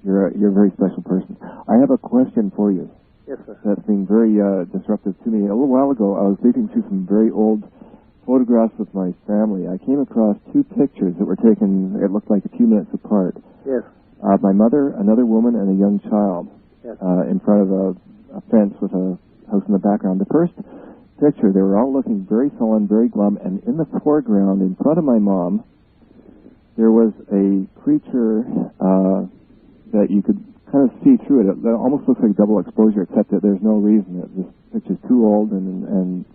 you're a very special person. I have a question for you. Yes, sir. That's been very disruptive to me. A little while ago, I was looking through some very old photographs with my family. I came across two pictures that were taken, it looked like a few minutes apart. Yes. My mother, another woman, and a young child. Yes. In front of a fence with a house in the background. The first picture, they were all looking very sullen, very glum, and in the foreground, in front of my mom, there was a creature that you could kind of see through it. It almost looks like double exposure, except that there's no reason. This picture's too old and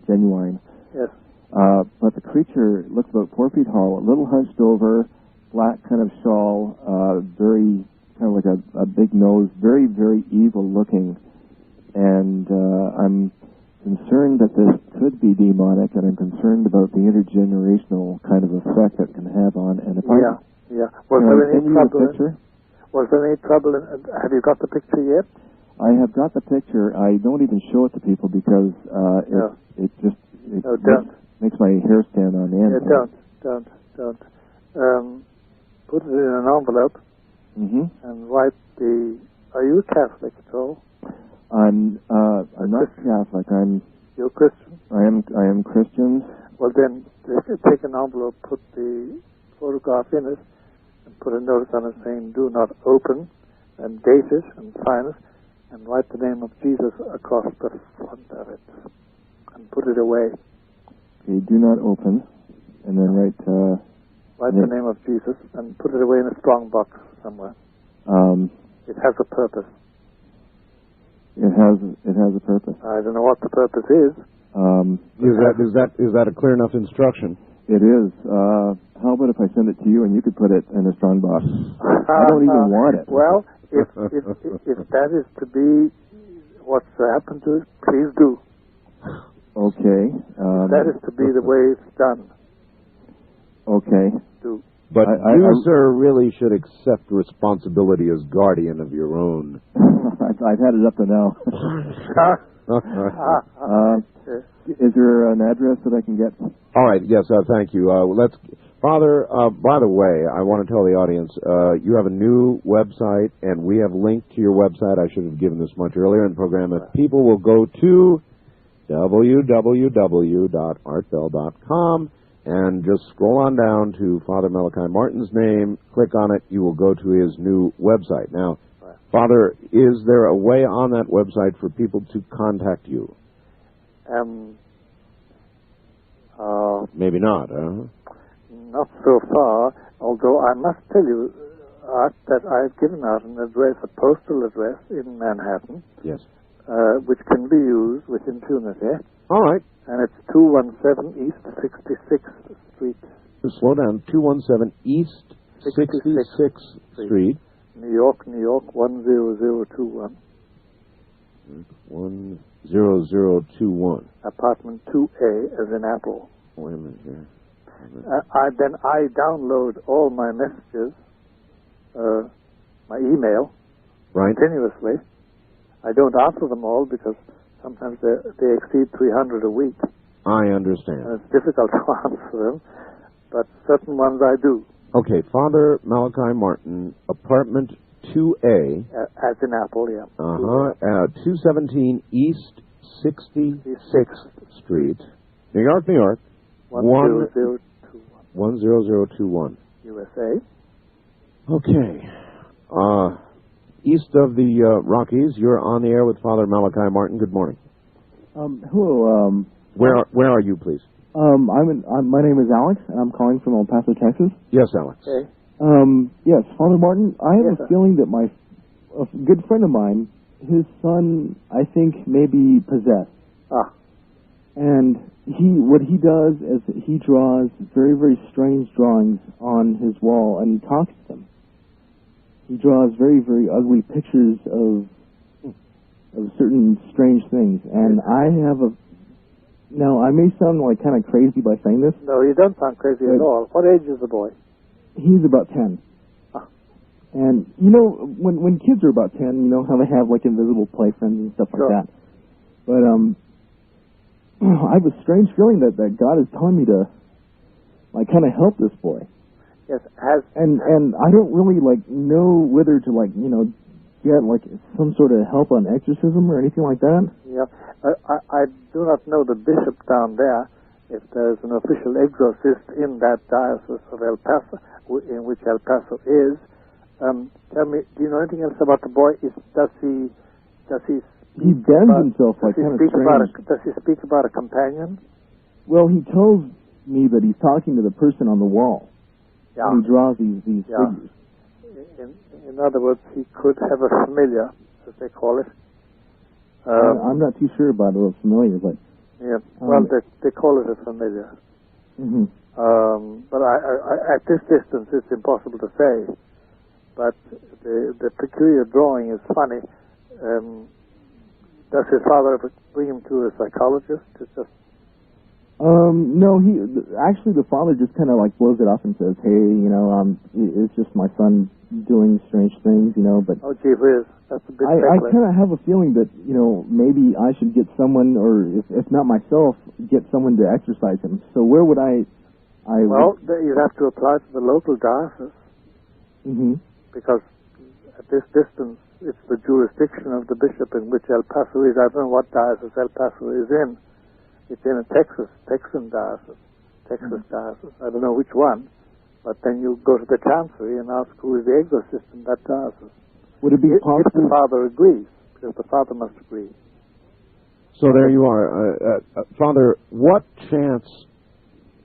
genuine. Yes. But the creature looked about 4 feet tall, a little hunched over, black kind of shawl, very kind of like a big nose, very, very evil looking. And I'm concerned that this could be demonic, and I'm concerned about the intergenerational kind of effect that can have on. And if yeah. Was there any trouble? Was there any trouble? Have you got the picture yet? I have got the picture. I don't even show it to people because it makes my hair stand on end. Yeah, don't. Put it in an envelope and write the. Are you a Catholic at all? I'm not Catholic. You're Christian? I am Christian. Well then, take an envelope, put the photograph in it, and put a notice on it saying, "Do not open," and date it and sign it, and write the name of Jesus across the front of it, and put it away. Okay, do not open, and then write the name of Jesus, and put it away in a strong box somewhere. It has a purpose. It has a purpose. I don't know what the purpose is. Is that a clear enough instruction? It is. How about if I send it to you and you could put it in a strong box? I don't even want it. Well, if that is to be what's happened to it, please do. Okay. That is to be the way it's done. Okay. Do. But you, sir, really should accept responsibility as guardian of your own. I've had it up to now. Is there an address that I can get? All right. Yes. Thank you. Father. By the way, I want to tell the audience you have a new website, and we have linked to your website. I should have given this much earlier in the program. If people will go to www.artbell.com and just scroll on down to Father Malachi Martin's name, click on it, you will go to his new website. Now, Father, is there a way on that website for people to contact you? Maybe not, huh? Not so far, although I must tell you, Art, that I've given out an address, a postal address in Manhattan. Yes. Which can be used with impunity. All right. And it's 217 East 66th Street. Slow down. 217 East 66th Street. New York, 10021. 10021. Apartment 2A as in Apple. Wait a minute here. Then I download all my messages, my email, continuously. I don't answer them all because sometimes they exceed 300 a week. I understand. And it's difficult to answer them, but certain ones I do. Okay, Father Malachi Martin, apartment 2A. As in Apple, yeah. 217 East 66th Street, New York, New York. 10021. USA. Okay. East of the Rockies, you're on the air with Father Malachi Martin. Good morning. Hello. Where are you, please? My name is Alex, and I'm calling from El Paso, Texas. Yes, Alex. Okay. Yes, Father Martin, I have Yes, a sir. feeling that a good friend of mine, his son, I think, may be possessed. Ah. And what he does is that he draws very, very strange drawings on his wall, and he talks to them. He draws very, very ugly pictures of certain strange things. And now, I may sound like kind of crazy by saying this. No, you don't sound crazy at all. What age is the boy? He's about 10. Ah. And, when kids are about 10, you know how they have, like, invisible play friends and stuff Sure. like that. But, I have a strange feeling that God is telling me to, like, kind of help this boy. Yes. And I don't really, like, know whether to, like, get, like, some sort of help on exorcism or anything like that. Yeah. I do not know the bishop down there, if there's an official exorcist in that diocese of El Paso, in which El Paso is. Tell me, do you know anything else about the boy? Does he He bends himself like kind of strange. Does he speak about a companion? Well, he tells me that he's talking to the person on the wall. Yeah. And he draws these Yeah. figures. In other words, he could have a familiar, as they call it. I'm not too sure about those familiar, but... Yeah, well, they call it a familiar. Mm-hmm. But I, at this distance, it's impossible to say. But the peculiar drawing is funny. Does his father ever bring him to a psychologist? No, actually the father just kind of like blows it off and says, hey, it's just my son doing strange things, but... Oh, gee whiz, that's a bit I kind of have a feeling that, maybe I should get someone, or if not myself, get someone to exorcise him. So where would Well, you'd have to apply to the local diocese. Mm-hmm. Because at this distance, it's the jurisdiction of the bishop in which El Paso is. I don't know what diocese El Paso is in. It's in a Texan diocese, diocese. I don't know which one, but then you go to the chancery and ask who is the exorcist in that diocese. Would it be possible? If the father agrees, because the father must agree. So there you are. Father, what chance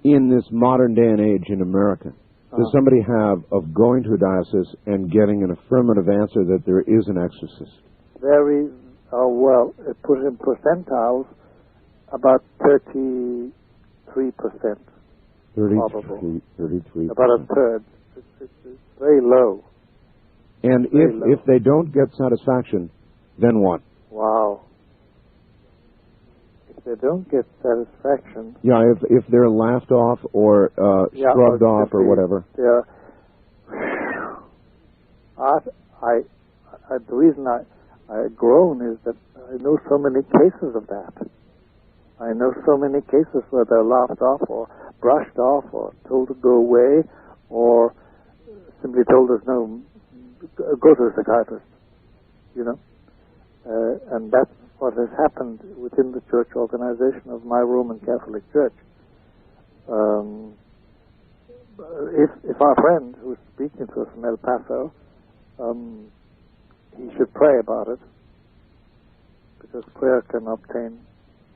in this modern day and age in America does somebody have of going to a diocese and getting an affirmative answer that there is an exorcist? Very well, put in percentiles, about 33%. 33%. About a third. It's very low. And if they don't get satisfaction, then what? Wow. If they don't get satisfaction... Yeah, if they're laughed off or shrugged off or whatever. The reason I groan is that I know so many cases of that. I know so many cases where they're laughed off or brushed off or told to go away or simply told us, no, go to a psychiatrist, and that's what has happened within the church organization of my Roman Catholic Church. If our friend who's speaking to us from El Paso, he should pray about it, because prayer can obtain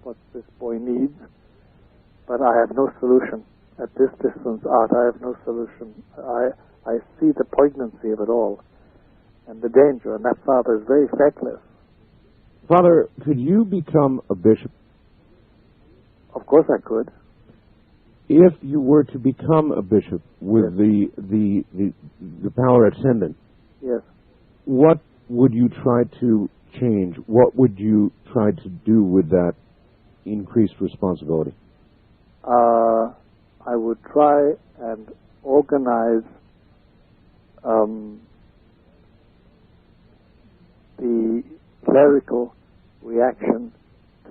what this boy needs. But I have no solution. At this distance, Art, I have no solution. I see the poignancy of it all and the danger, and that father is very feckless. Father, could you become a bishop? Of course I could. If you were to become a bishop with the power ascendant, yes, what would you try to change? What would you try to do with that increased responsibility? I would try and organize the clerical reaction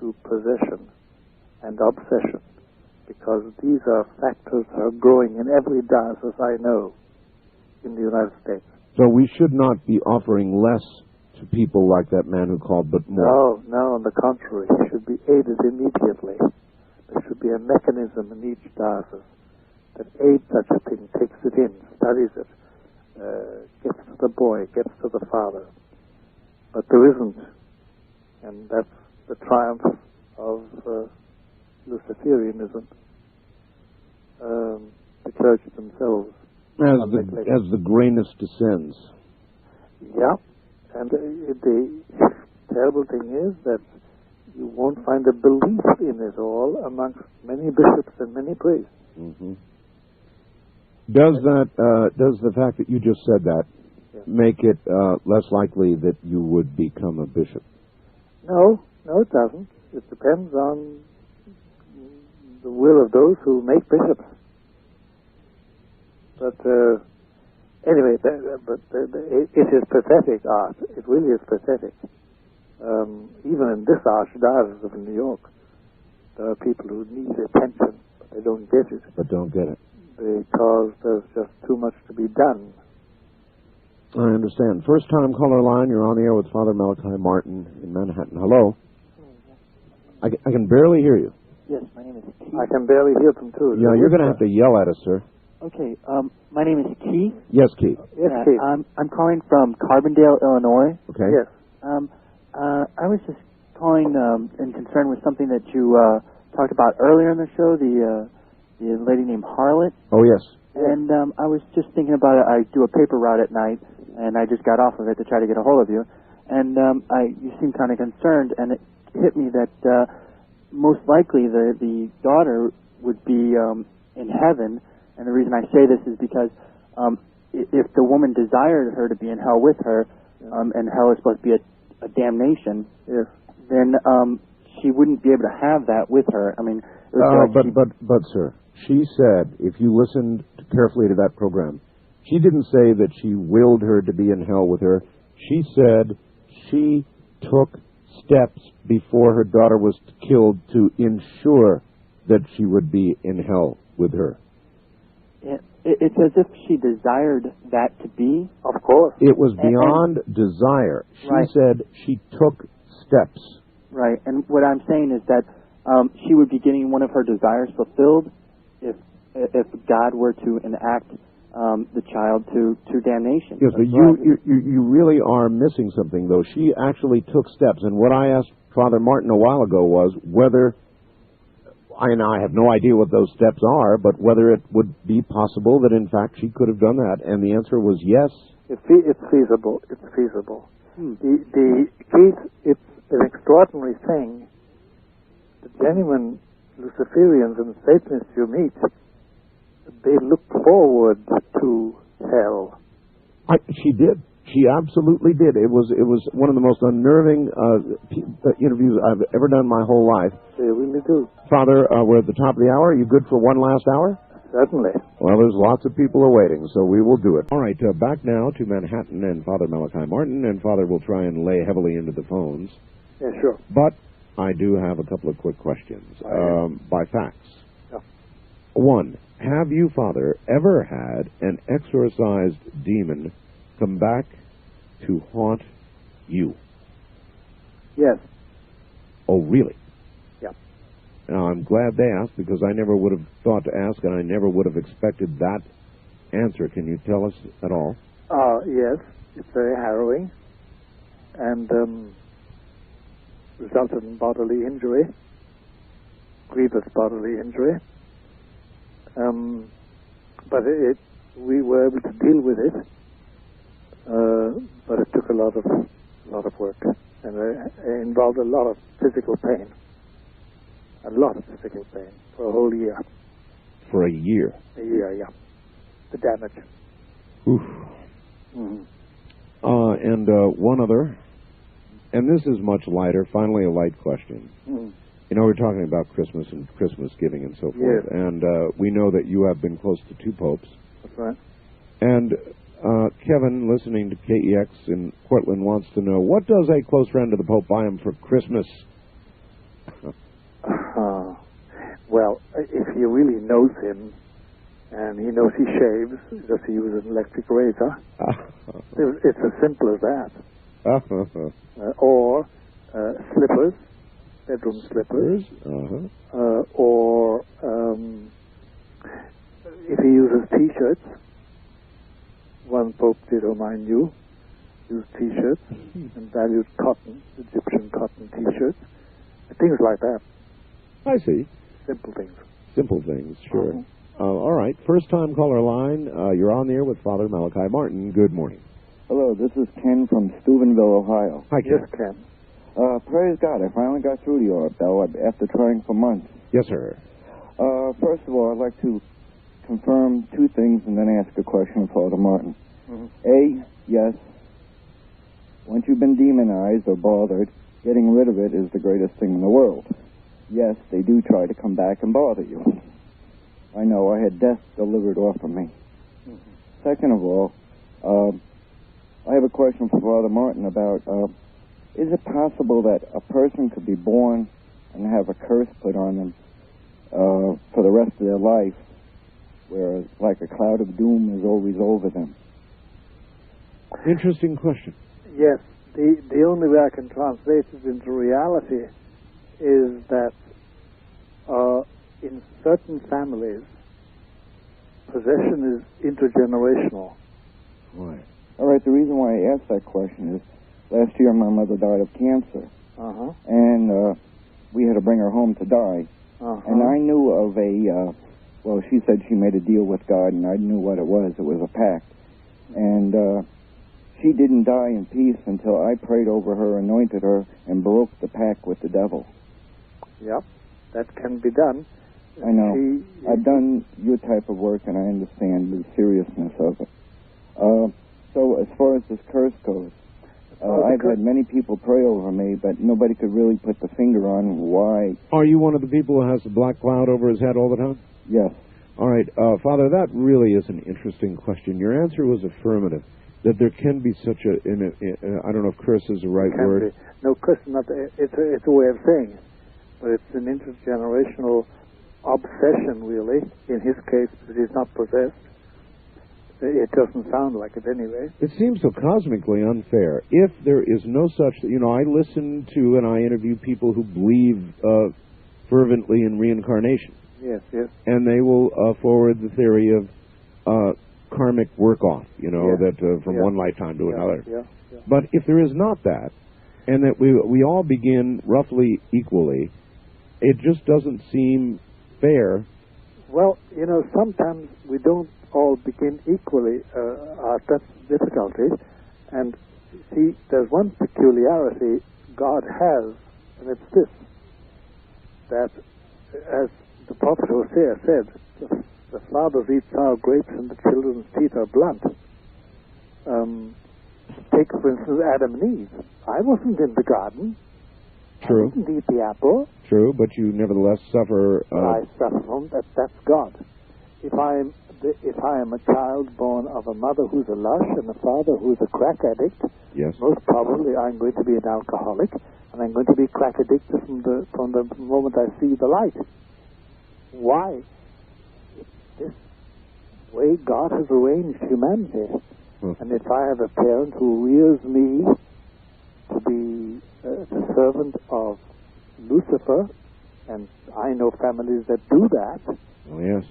to possession and obsession, because these are factors that are growing in every diocese I know in the United States. So we should not be offering less to people like that man who called, but more. No, on the contrary. He should be aided immediately. There should be a mechanism in each diocese that aids such a thing, takes it in, studies it, gets to the boy, gets to the father. But there isn't. And that's the triumph of Luciferianism, the church themselves. As the grayness descends. Yeah, and the terrible thing is that you won't find a belief in it all amongst many bishops and many priests. Mm-hmm. Does the fact that you just said that make it less likely that you would become a bishop? No, it doesn't. It depends on the will of those who make bishops. But anyway, it is pathetic art. It really is pathetic. Even in this Archdiocese of New York, there are people who need attention, but they don't get it. Because there's just too much to be done. I understand. First time caller line, you're on the air with Father Malachi Martin in Manhattan. Hello. I can barely hear you. Yes, my name is Keith. I can barely hear them too. Yeah, you're going to have to yell at us, sir. Okay, my name is Keith. Yes, Keith. Yes, Keith. I'm calling from Carbondale, Illinois. Okay. Yes. I was just calling in concern with something that you talked about earlier in the show, the lady named Harlot. Oh, yes. And I was just thinking about it. I do a paper route at night, and I just got off of it to try to get a hold of you. And you seemed kind of concerned, and it hit me that most likely the daughter would be in heaven. And the reason I say this is because if the woman desired her to be in hell with her, and hell is supposed to be a damnation, then she wouldn't be able to have that with her. I mean, but sir, she said, if you listened carefully to that program, she didn't say that she willed her to be in hell with her. She said she took steps before her daughter was killed to ensure that she would be in hell with her. It's as if she desired that to be. Of course. It was beyond desire. She said she took steps. Right, and what I'm saying is that she would be getting one of her desires fulfilled if God were to enact the child to damnation. Yes, but you really are missing something, though. She actually took steps, and what I asked Father Martin a while ago was whether, and I have no idea what those steps are, but whether it would be possible that in fact she could have done that, and the answer was yes. It's feasible. It's feasible. The case, it's an extraordinary thing. The genuine Luciferians and Satanists you meet, they look forward to hell. She did. She absolutely did. It was one of the most unnerving interviews I've ever done my whole life. They really do. Father, we're at the top of the hour. Are you good for one last hour? Certainly. Well, there's lots of people awaiting, so we will do it. All right, back now to Manhattan and Father Malachi Martin, and Father will try and lay heavily into the phones. Yeah, sure. But I do have a couple of quick questions by fax. Yeah. One, have you, Father, ever had an exorcised demon come back to haunt you? Yes. Oh, really? Yeah. Now, I'm glad they asked, because I never would have thought to ask, and I never would have expected that answer. Can you tell us at all? Yes. It's very harrowing, and resulted in bodily injury, grievous bodily injury. But we were able to deal with it, but it took a lot of work, and it involved a lot of physical pain. A lot of physical pain for a whole year. For a year? A year, yeah. The damage. Oof. Mm-hmm. And one other, and this is much lighter, finally a light question. Mm-hmm. You know, we're talking about Christmas and Christmas giving and so forth, and we know that you have been close to 2 popes. That's right. And Kevin, listening to KEX in Portland, wants to know, what does a close friend of the Pope buy him for Christmas? Well, if he really knows him, and he knows he shaves, does he use an electric razor? It's as simple as that. Or slippers, bedroom slippers. Or if he uses T-shirts, one Pope did, whom I knew, used T-shirts and valued cotton, Egyptian cotton T-shirts, things like that. I see. simple things. Simple things, sure. All right. First-time caller line. You're on the air with Father Malachi Martin. Good morning. Hello, this is Ken from Steubenville, Ohio. Hi, Ken. Yes, Ken. Praise God, I finally got through to you, though, after trying for months. Yes, sir. First of all, I'd like to confirm two things and then ask a question of Father Martin. A, yes, once you've been demonized or bothered, getting rid of it is the greatest thing in the world. Yes, they do try to come back and bother you. I know, I had death delivered off of me. Second of all, I have a question for Father Martin about, is it possible that a person could be born and have a curse put on them for the rest of their life, whereas like a cloud of doom is always over them? Interesting question. Yes, the only way I can translate it into reality is that in certain families, possession is intergenerational. Right. All right, the reason why I asked that question is last year my mother died of cancer, and we had to bring her home to die. And I knew of well, she said she made a deal with God, and I knew what it was. It was a pact. And she didn't die in peace until I prayed over her, anointed her, and broke the pact with the devil. Yep, that can be done. I know. I've done your type of work, and I understand the seriousness of it. So as far as this curse goes, I've had many people pray over me, but nobody could really put the finger on why. Are you one of the people who has the black cloud over his head all the time? Yes. All right, Father, that really is an interesting question. Your answer was affirmative, that there can be such a, I don't know if curse is the right word. No, curse is not, it's a way of saying it, but it's an intergenerational obsession, really, in his case, because he's not possessed. It doesn't sound like it anyway. It seems so cosmically unfair. If there is no such, I listen to and I interview people who believe fervently in reincarnation. Yes, yes. And they will forward the theory of karmic work-off, that from one lifetime to another. Yeah. But if there is not that, and that we all begin roughly equally, it just doesn't seem fair. Well, sometimes we don't all begin equally. That's the difficulty. And see, there's one peculiarity God has, and it's this, that as the prophet Hosea said, the fathers eat sour grapes and the children's teeth are blunt. Take, for instance, Adam and Eve. I wasn't in the garden. True. I didn't eat the apple. True, but you nevertheless suffer. I suffer from that. That's God. If I am a child born of a mother who's a lush and a father who's a crack addict, yes, most probably I'm going to be an alcoholic, and I'm going to be crack addicted from the moment I see the light. Why? This way God has arranged humanity. And if I have a parent who rears me to be the servant of Lucifer, and I know families that do that. Oh, yes.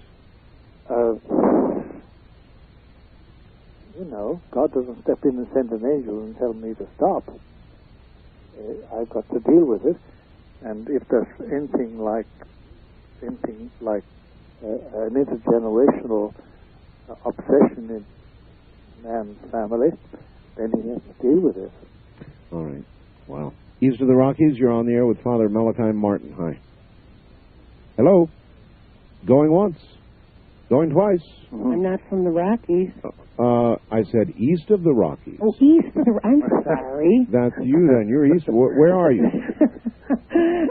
God doesn't step in and send an angel and tell me to stop. I've got to deal with it. And if there's anything like an intergenerational obsession in man's family, then he has to deal with it. All right. Wow. East of the Rockies, you're on the air with Father Malachi Martin. Hi. Hello. Going once. Going twice. I'm not from the Rockies. I said east of the Rockies. Oh, east of the... I'm sorry. That's you then. You're east. Where are you?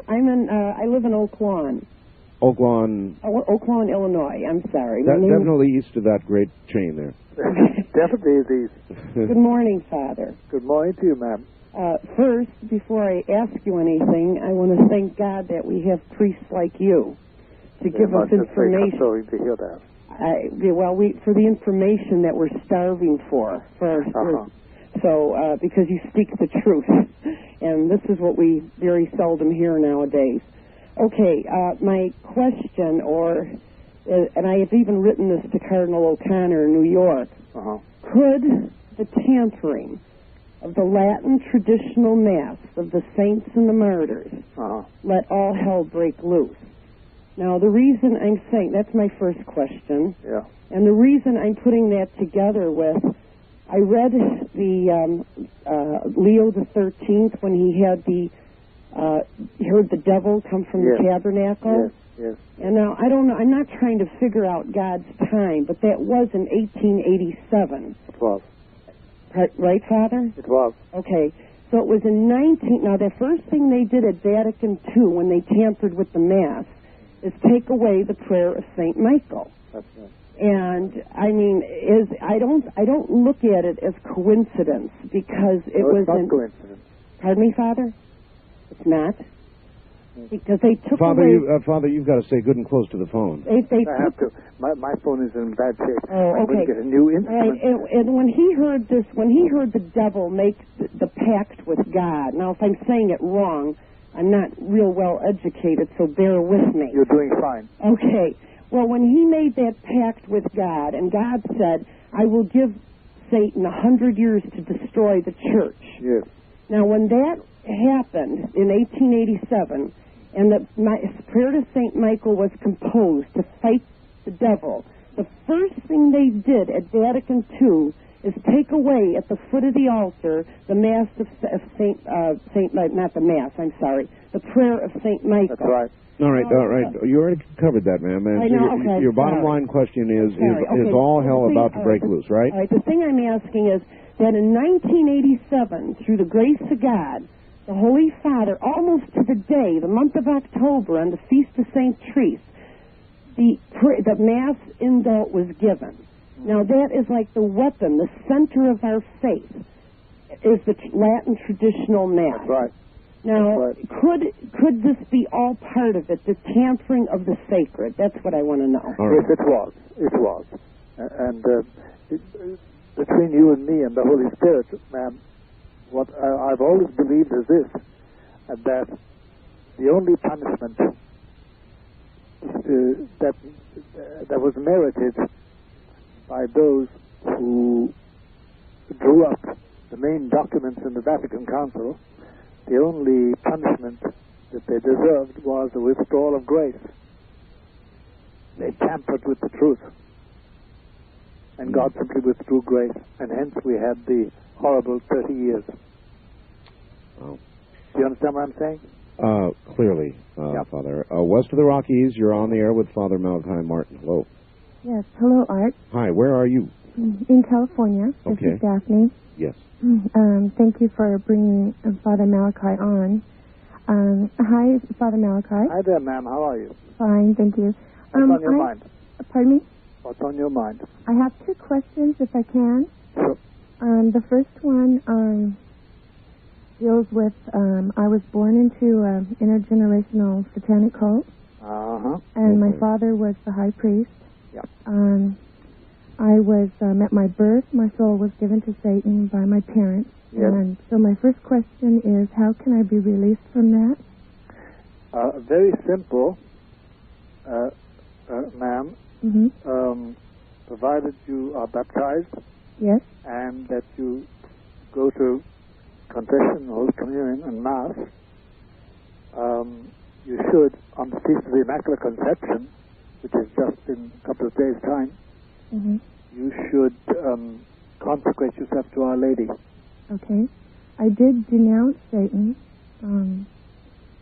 I live in Oak Lawn. Oak Lawn. Oak Lawn, Illinois. I'm sorry. Definitely east of that great chain there. Definitely these. Good morning, Father. Good morning to you, ma'am. First, before I ask you anything, I want to thank God that we have priests like you to give us information. I'm sorry to hear that. For the information that we're starving for. So, because you speak the truth. And this is what we very seldom hear nowadays. Okay, my question, and I have even written this to Cardinal O'Connor in New York. Could the tampering of the Latin traditional Mass of the saints and the martyrs let all hell break loose? Now, the reason I'm saying, that's my first question. Yeah. And the reason I'm putting that together with, I read the Leo the 13th when he had he heard the devil come from the tabernacle. Yes, yes. And now, I don't know, I'm not trying to figure out God's time, but that was in 1887. It was. Right, Father? It was. Okay. So it was in now the first thing they did at Vatican II when they tampered with the Mass is take away the prayer of St. Michael. That's right. And I mean, I don't look at it as coincidence because it was not coincidence. Pardon me, Father? It's not, because they took Father, away. Father, you've got to stay good and close to the phone. They I have to. My phone is in bad shape. Oh, I'm going okay. to get a new instrument. Right. And when he heard this, when he heard the devil make the pact with God. Now, if I'm saying it wrong, I'm not real well educated, so bear with me. You're doing fine. Okay. Well, when he made that pact with God, and God said, I will give Satan 100 years to destroy the church. Yes. Now, when that happened in 1887, and the prayer to St. Michael was composed to fight the devil, the first thing they did at Vatican II is take away at the foot of the altar the Mass of not the Mass, I'm sorry, the prayer of St. Michael. That's right. All right. You already covered that, ma'am. And I know, okay, your bottom line question is all hell about to break loose, right? All right. The thing I'm asking is that in 1987, through the grace of God, the Holy Father, almost to the day, the month of October, on the Feast of St. Therese, the Mass indult was given. Now, that is like the weapon, the center of our faith, is the Latin traditional Mass. That's right. Now, could this be all part of it, the tampering of the sacred? That's what I want to know. Right. Yes, it was. It was. And between you and me and the Holy Spirit, ma'am, what I've always believed is this, that the only punishment that was merited by those who drew up the main documents in the Vatican Council, the only punishment that they deserved was the withdrawal of grace. They tampered with the truth. And God simply withdrew grace. And hence we had the horrible 30 years. Oh. Do you understand what I'm saying? Clearly, Father. West of the Rockies, you're on the air with Father Malachi Martin. Hello. Yes. Hello, Art. Hi, where are you? In California. This is Daphne. Yes. Thank you for bringing Father Malachi on. Hi, Father Malachi. Hi there, ma'am. How are you? Fine, thank you. What's on your mind? Pardon me? What's on your mind? I have two questions, if I can. Sure. The first one deals with, I was born into an intergenerational satanic cult. Uh-huh. And my father was the high priest. Yep. I was, at my birth, my soul was given to Satan by my parents. Yes. And so my first question is, how can I be released from that? Very simple, ma'am. Mm-hmm. Provided you are baptized. Yes. And that you go to confession, Holy Communion, and Mass. You should, on the Feast of the Immaculate Conception, which is just in a couple of days' time, mm-hmm. you should consecrate yourself to Our Lady. Okay. I did denounce Satan.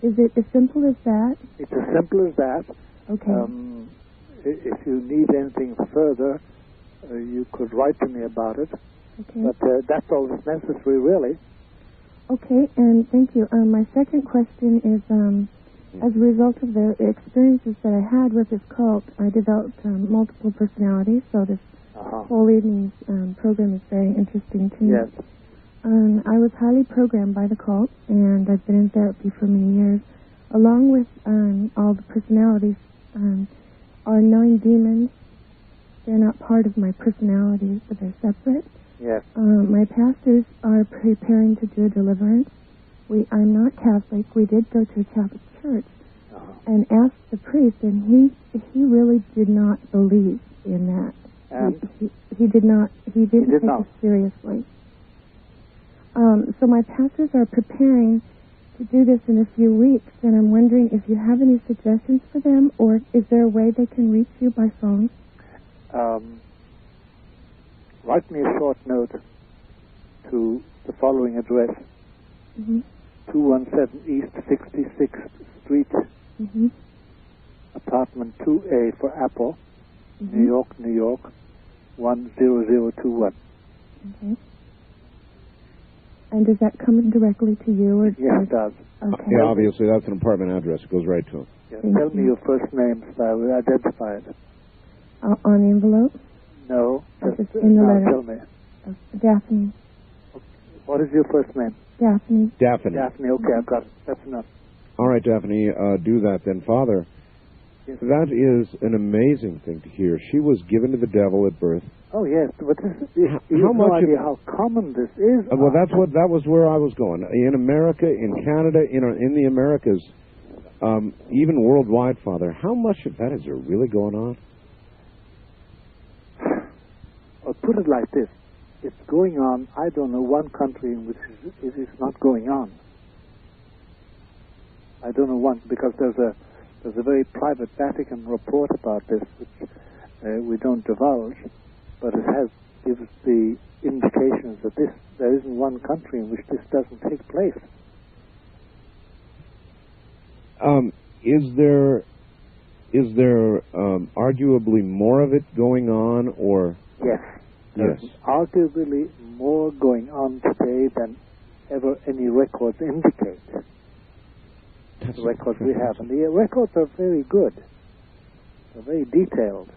Is it as simple as that? It's as simple as that. Okay. If you need anything further, you could write to me about it. Okay. But that's all that's necessary, really. Okay, and thank you. My second question is, as a result of the experiences that I had with this cult, I developed multiple personalities, so this whole evening's program is very interesting to me. Yes. I was highly programmed by the cult, and I've been in therapy for many years. Along with all the personalities are 9 demons. They're not part of my personalities, but they're separate. Yes. My pastors are preparing to do a deliverance. I'm not Catholic. We did go to a Catholic church and asked the priest, and he really did not believe in that. He didn't take it seriously. So my pastors are preparing to do this in a few weeks, and I'm wondering if you have any suggestions for them, or is there a way they can reach you by phone? Write me a short note to the following address, 217 East 66th Street, apartment 2A for Apple, New York, New York, 10021. Okay. And does that come directly to you? Or yes, it does. Okay. Yeah, obviously that's an apartment address. It goes right to him. Yes. Tell me your first name so I will identify it. On the envelope? No, just in the letter. Tell me. Daphne. Okay. What is your first name? Daphne. Daphne. Daphne, okay, I've got it. That's enough. All right, Daphne, do that then. Father, yes. That is an amazing thing to hear. She was given to the devil at birth. Oh, yes, but you have no idea how common this is. Well, that was where I was going. In America, in Canada, in the Americas, even worldwide, Father, how much of that is there really going on? Or put it like this. It's going on, I don't know, one country in which it is not going on. I don't know one, because there's a very private Vatican report about this, which we don't divulge, but it gives the indications that there isn't one country in which this doesn't take place. Is there arguably more of it going on, or? Yes. There's arguably more going on today than ever any records indicate. That's the records we have. And the records are very good. They're very detailed.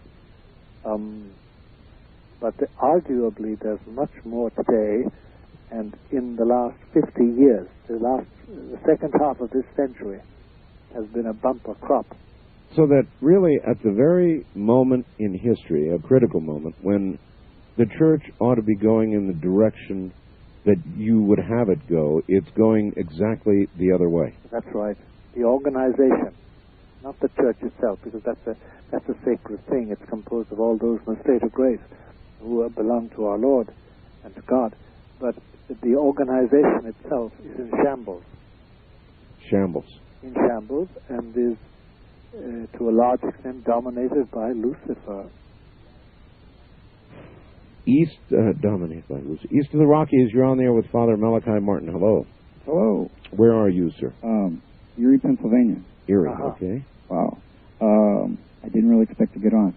But arguably there's much more today, and in the last 50 years, the second half of this century has been a bumper crop. So that really at the very moment in history, a critical moment, when the church ought to be going in the direction that you would have it go, it's going exactly the other way. That's right. The organization, not the church itself, because that's a sacred thing. It's composed of all those in the state of grace who belong to our Lord and to God. But the organization itself is in shambles. Shambles. In shambles, and is to a large extent dominated by Lucifer. Dominated by Lucifer. East of the Rockies, you're on there with Father Malachi Martin. Hello. Hello. Where are you, sir? Erie, Pennsylvania. Erie, okay. Wow. I didn't really expect to get on.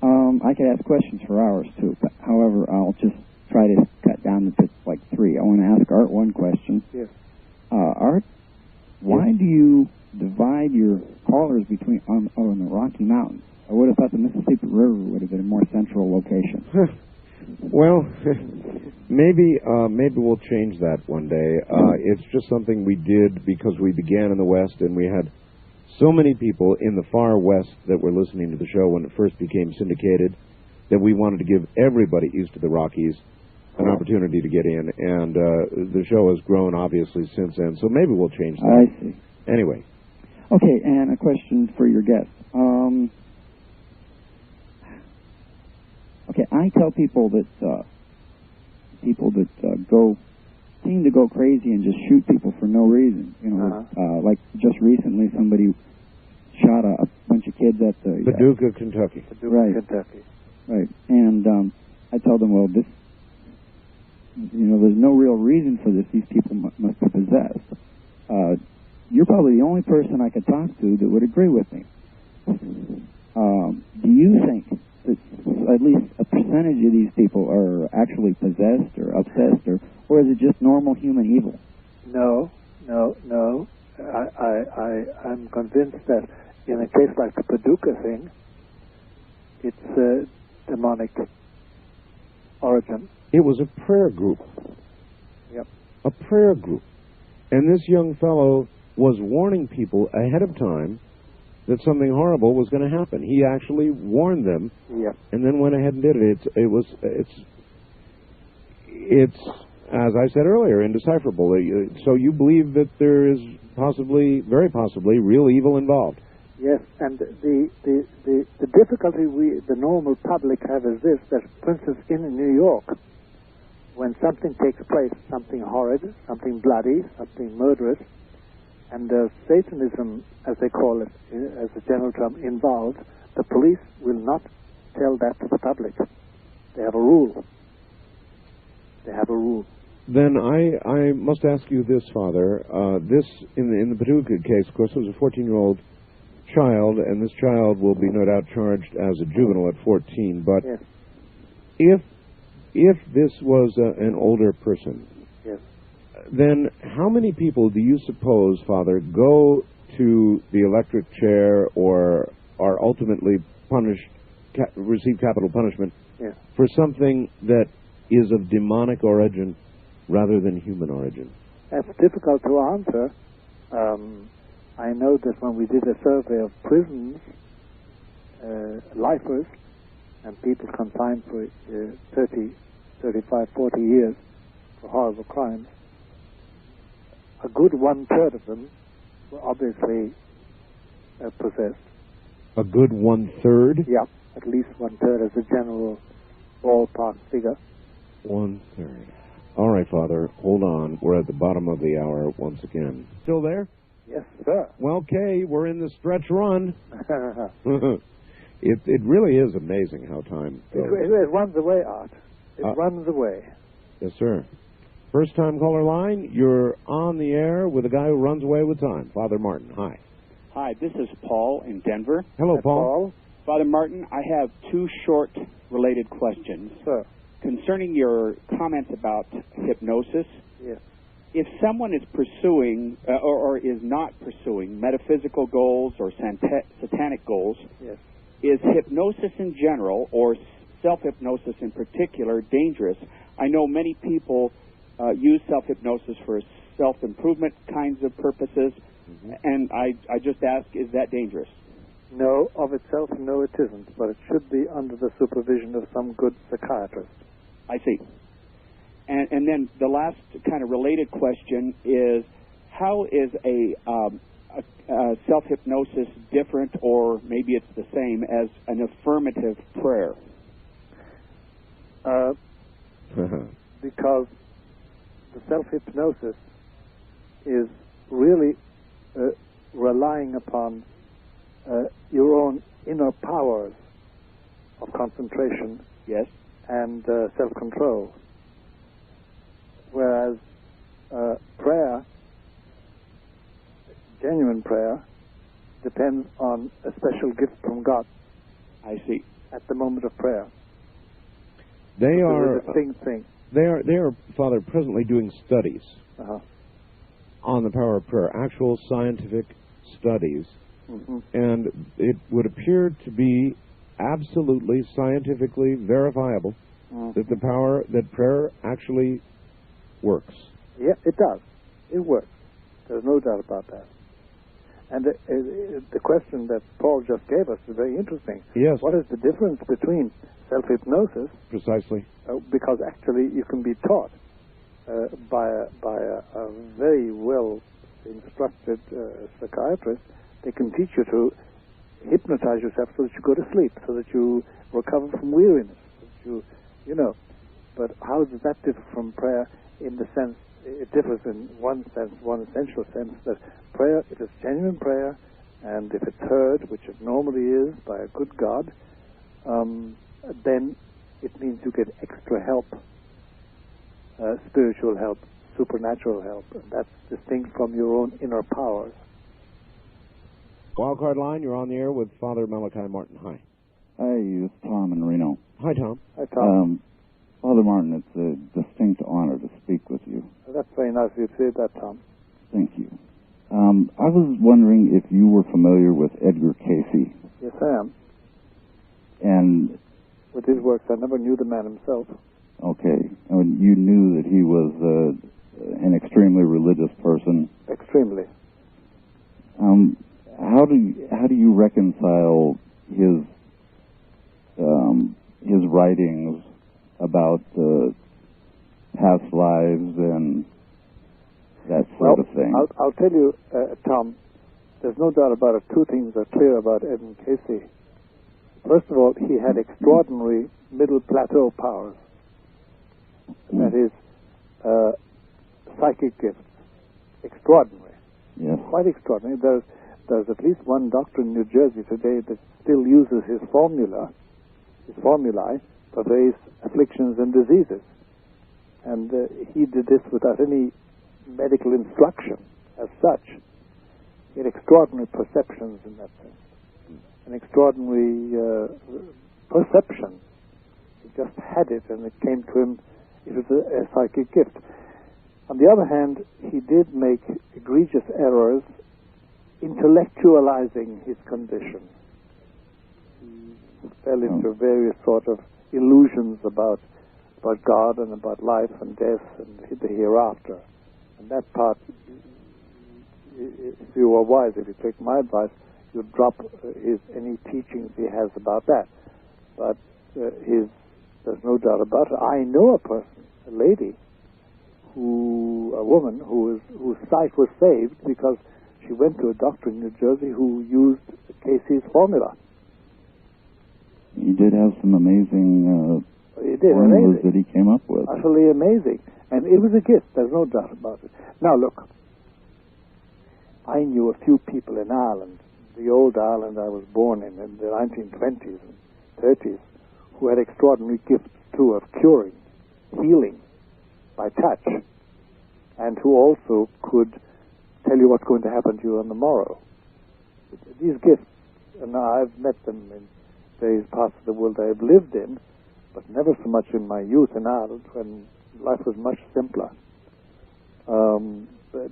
I could ask questions for hours, too, but however, I'll just try to cut down to like 3. I want to ask Art one question. Yes. Art, why do you divide your callers between on the Rocky Mountains? I would have thought the Mississippi River would have been a more central location. Well, maybe we'll change that one day. It's just something we did because we began in the West, and we had so many people in the far West that were listening to the show when it first became syndicated that we wanted to give everybody east of the Rockies an opportunity to get in, and the show has grown, obviously, since then, so maybe we'll change that. I see. Anyway. Okay, and a question for your guest. Okay, I tell people that seem to go crazy and just shoot people for no reason. You know, like just recently, somebody shot a bunch of kids at the Paducah, Kentucky. Right, Kentucky. Right, and I tell them, well, this, there's no real reason for this. These people must be possessed. You're probably the only person I could talk to that would agree with me. Do you think that at least a percentage of these people are actually possessed or obsessed, or is it just normal human evil? No. I'm convinced that in a case like the Paducah thing, it's a demonic origin. It was a prayer group. Yep. A prayer group. And this young fellow was warning people ahead of time that something horrible was going to happen. He actually warned them, and then went ahead and did it. It's as I said earlier, indecipherable. So you believe that there is possibly, very possibly, real evil involved? Yes, and the difficulty the normal public have is this: that, for instance, in New York, when something takes place, something horrid, something bloody, something murderous, And Satanism, as they call it, as a general term, involved, the police will not tell that to the public. They have a rule. They have a rule. Then I must ask you this, Father. This, in the Paducah case, of course, it was a 14-year-old child, and this child will be no doubt charged as a juvenile at 14. But yes. if this was an older person, yes. then how many people do you suppose, Father, go to the electric chair or are ultimately punished, receive capital punishment for something that is of demonic origin rather than human origin? That's difficult to answer. I know that when we did a survey of prisons, lifers, and people confined for 30, 35, 40 years for horrible crimes, a good one-third of them were obviously possessed. A good one-third? Yeah, at least one-third as a general ballpark figure. One-third. All right, Father, hold on. We're at the bottom of the hour once again. Still there? Yes, sir. Well, okay, we're in the stretch run. It really is amazing how time goes. It runs away, Art. It runs away. Yes, sir. First time caller line, you're on the air with a guy who runs away with time. Father Martin, hi. Hi, this is Paul in Denver. Hello, Hi, Paul. Father Martin, I have two short related questions. Sir. Concerning your comments about hypnosis. Yes. If someone is pursuing or is not pursuing metaphysical goals or satanic goals, yes. Is hypnosis in general or self-hypnosis in particular dangerous? I know many people use self-hypnosis for self-improvement kinds of purposes, and I just ask, is that dangerous? No, of itself, no, it isn't, but it should be under the supervision of some good psychiatrist. I see. And then the last kind of related question is, how is a self-hypnosis different, or maybe it's the same, as an affirmative prayer? Because the self-hypnosis is really relying upon your own inner powers of concentration and self-control. Whereas prayer, genuine prayer, depends on a special gift from God. I see. At the moment of prayer. They are a distinct thing. They are, Father, presently doing studies on the power of prayer, actual scientific studies, and it would appear to be absolutely scientifically verifiable that the power, that prayer actually works. Yeah, it does. It works. There's no doubt about that. And the question that Paul just gave us is very interesting. Yes. What is the difference between self-hypnosis? Precisely. Because actually you can be taught by a very well instructed psychiatrist. They can teach you to hypnotize yourself so that you go to sleep, so that you recover from weariness. So that you know. But how does that differ from prayer? In the sense, it differs in one sense, one essential sense, that prayer, if it's genuine prayer, and if it's heard, which it normally is by a good God, then it means you get extra help, spiritual help, supernatural help, and that's distinct from your own inner powers. Wildcard line, you're on the air with Father Malachi Martin. Hi. Hi, it's Tom in Reno. Hi, Tom. Hi, Tom. Father Martin, it's a distinct honor to speak with you. That's very nice of you to say that, Tom. Thank you. I was wondering if you were familiar with Edgar Casey. Yes, I am. And with his works, I never knew the man himself. Okay. And you knew that he was an extremely religious person. Extremely. How do you reconcile his writings about past lives and that sort of thing? I'll tell you, Tom, there's no doubt about it. Two things are clear about Edmund Casey. First of all, he had extraordinary middle plateau powers. That is, psychic gifts. Extraordinary. Yes. Quite extraordinary. There's at least one doctor in New Jersey today that still uses his formulae for various afflictions and diseases. And he did this without any medical instruction as such. He had extraordinary perceptions in that sense. An extraordinary perception. He just had it, and it came to him. It was a psychic gift. On the other hand, he did make egregious errors intellectualizing his condition. He fell into various sort of illusions about God and about life and death and the hereafter. And that part, if you were wise, if you take my advice, you'd drop any teachings he has about that. But there's no doubt about it. I know a person, a lady, a woman whose sight was saved because she went to a doctor in New Jersey who used Casey's formula. He did have some amazing formulas that he came up with. Utterly amazing. And it was a gift, there's no doubt about it. Now look, I knew a few people in Ireland, the old Ireland I was born in the 1920s and 30s, who had extraordinary gifts too of curing, healing by touch, and who also could tell you what's going to happen to you on the morrow. These gifts, and I've met them in various parts of the world I have lived in, but never so much in my youth in Ireland when life was much simpler.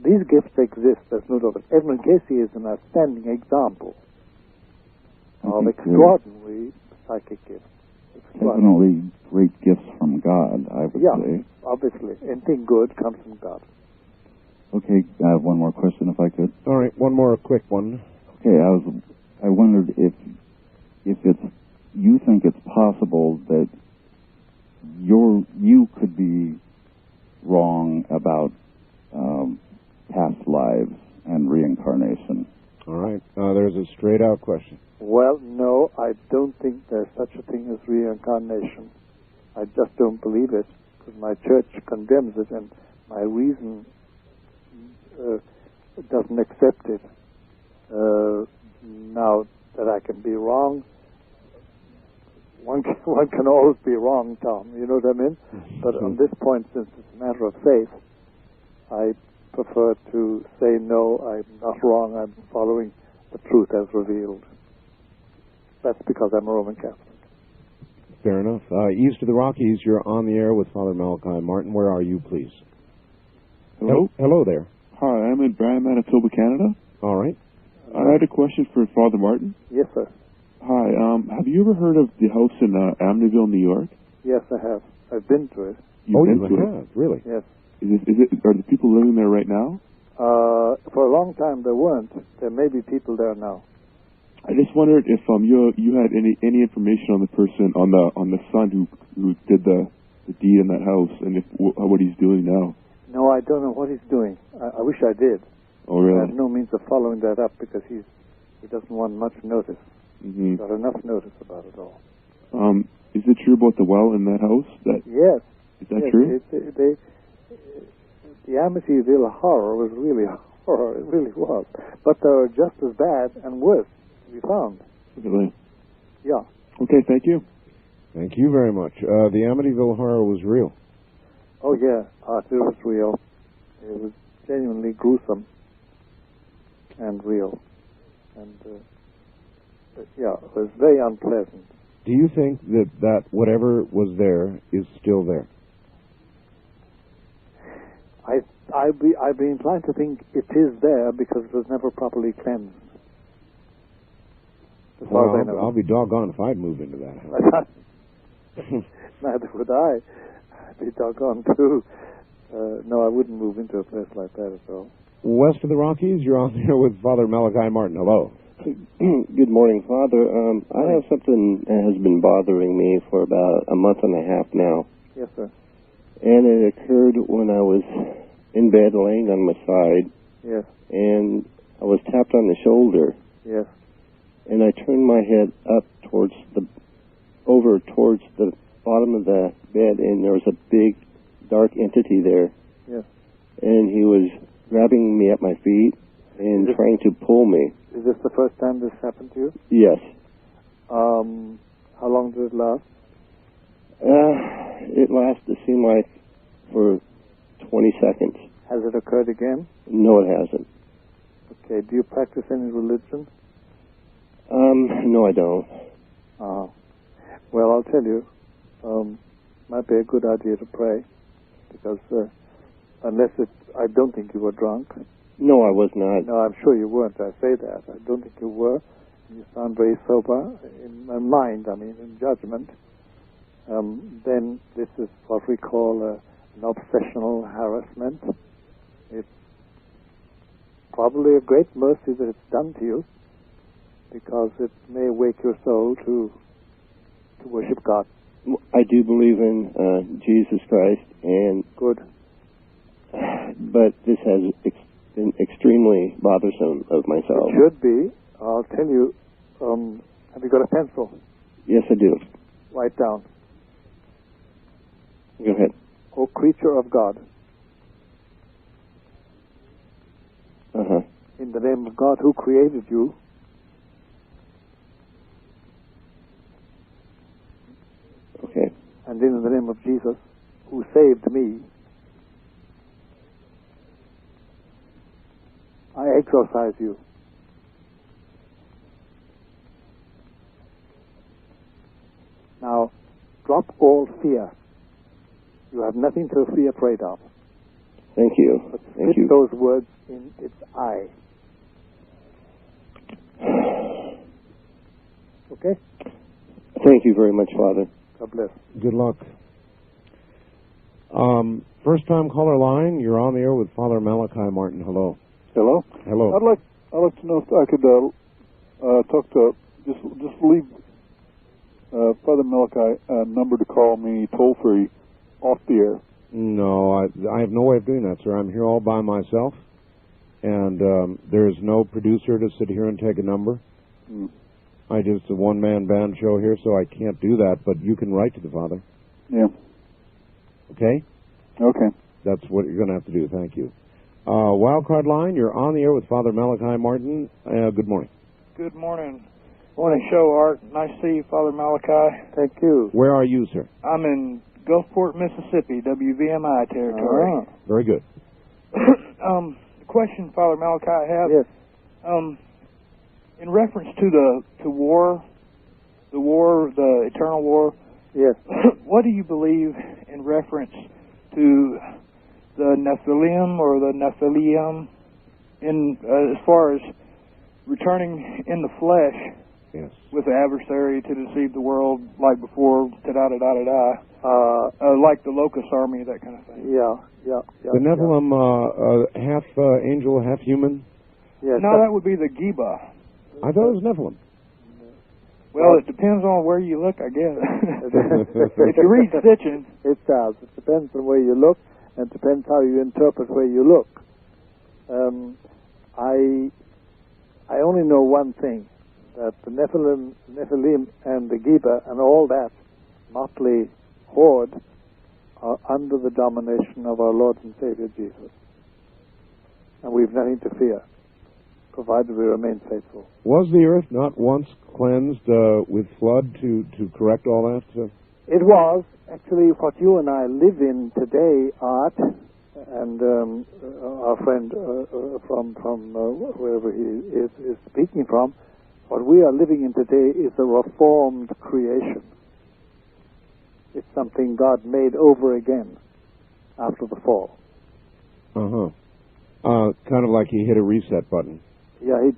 These gifts exist, there's no doubt. Edmund Casey is an outstanding example of extraordinary psychic gifts. Definitely great gifts from God, I would say. Obviously. Anything good comes from God. Okay, I have one more question if I could. All right, one more quick one. Okay, I wondered if you think it's possible that you could be wrong about past lives and reincarnation. All right, there's a straight-out question. Well, no, I don't think there's such a thing as reincarnation. I just don't believe it, because my church condemns it, and my reason doesn't accept it. Now that I can be wrong, one can always be wrong, Tom. You know what I mean? But on this point, since it's a matter of faith, I prefer to say no. I'm not wrong. I'm following the truth as revealed. That's because I'm a Roman Catholic. Fair enough. East of the Rockies, you're on the air with Father Malachi Martin. Where are you, please? Hello? Hello there. Hi, I'm in Brand, Manitoba, Canada. All right. I had a question for Father Martin. Yes, sir. Hi, have you ever heard of the house in Amityville, New York? Yes, I have. I've been to it. You have? Really? Yes. Are the people living there right now? For a long time there weren't. There may be people there now. I just wondered if you had any information on the person, on the son who did the deed in that house, and what he's doing now. No, I don't know what he's doing. I wish I did. Oh, really? I have no means of following that up because he doesn't want much notice. Mm-hmm. Not enough notice about it all. Is it true about the well in that house? Yes. Is that true? The Amityville horror was really a horror. It really was. But there are just as bad and worse to be found. Really? Yeah. Okay, thank you. Thank you very much. The Amityville horror was real. Oh, yeah. It was real. It was genuinely gruesome and real. And, yeah, it was very unpleasant. Do you think that whatever was there is still there? I'd be inclined to think it is there because it was never properly cleansed. As far as I know. I'll be doggone if I'd move into that house. Neither would I. I'd be doggone too. No, I wouldn't move into a place like that at all. West of the Rockies, you're on there with Father Malachi Martin. Hello. Good morning, Father. I have something that has been bothering me for about a month and a half now. Yes, sir. And it occurred when I was in bed laying on my side. Yes. And I was tapped on the shoulder. Yes. And I turned my head up towards the bottom of the bed, and there was a big, dark entity there. Yes. And he was grabbing me at my feet and trying to pull me. Is this the first time this happened to you? Yes. How long did it last? It lasted, it seemed like, for 20 seconds. Has it occurred again? No, it hasn't. Okay. Do you practice any religion? No, I don't. Well, I'll tell you, might be a good idea to pray, because I don't think you were drunk. No, I was not. No, I'm sure you weren't. I say that. I don't think you were. You sound very sober in mind, in judgment. Then this is what we call an obsessional harassment. It's probably a great mercy that it's done to you, because it may wake your soul to worship God. I do believe in Jesus Christ, and good. But this has been extremely bothersome of myself. It should be. I'll tell you. Have you got a pencil? Yes, I do. Write down. Go ahead. O creature of God. In the name of God who created you, okay, and in the name of Jesus who saved me, I exorcise you. Now, drop all fear. You have nothing to be afraid of. Thank you. But Thank you. those words in its eye. Okay? Thank you very much, Father. God bless. Good luck. First time caller line, you're on the air with Father Malachi Martin. Hello. Hello. Hello. I'd like to know if I could talk to just leave Father Malachi a number to call me toll free off the air. No, I have no way of doing that, sir. I'm here all by myself, and there is no producer to sit here and take a number. I just a one-man band show here, so I can't do that, but you can write to the Father. Yeah. Okay? Okay. That's what you're going to have to do. Thank you. Wildcard line, you're on the air with Father Malachi Martin. Good morning. Good morning. Morning show, Art. Nice to see you, Father Malachi. Thank you. Where are you, sir? I'm in Gulfport, Mississippi, WVMI territory. Very good. Question, Father Malachi, I have. Yes. In reference to the war, the eternal war. Yes. What do you believe in reference to the Nephilim or the Nephilim as far as returning in the flesh? Yes. With the adversary to deceive the world, like before, like the locust army, that kind of thing. Yeah. The Nephilim, half angel, half human? Yes. No, that would be the Geba. I thought it was Nephilim. Well, it depends on where you look, I guess. If you read Stitching... It does. It depends on where you look, and it depends how you interpret where you look. I only know one thing, that the Nephilim and the Geba and all that motley horde are under the domination of our Lord and Savior Jesus. And we've nothing to fear, provided we remain faithful. Was the earth not once cleansed with flood to correct all that? It was. Actually, what you and I live in today, Art, and our friend from wherever he is speaking from, what we are living in today is a reformed creation. It's something God made over again after the fall. Kind of like he hit a reset button. Yeah, he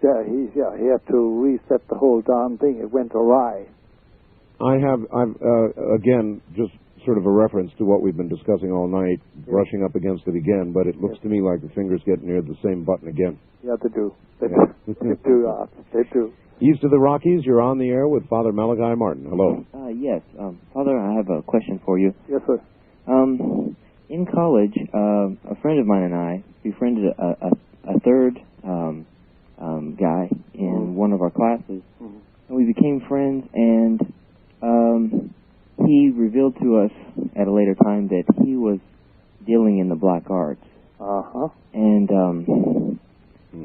had to reset the whole darn thing. It went awry. I've again, just sort of a reference to what we've been discussing all night, brushing up against it again, but it looks to me like the fingers get near the same button again. Yeah, they do. They do, Art. They do. East of the Rockies, you're on the air with Father Malachi Martin. Hello. Yes. Father, I have a question for you. Yes, sir. In college, a friend of mine and I befriended a third guy in one of our classes, and we became friends, and he revealed to us at a later time that he was dealing in the black arts. Uh-huh. And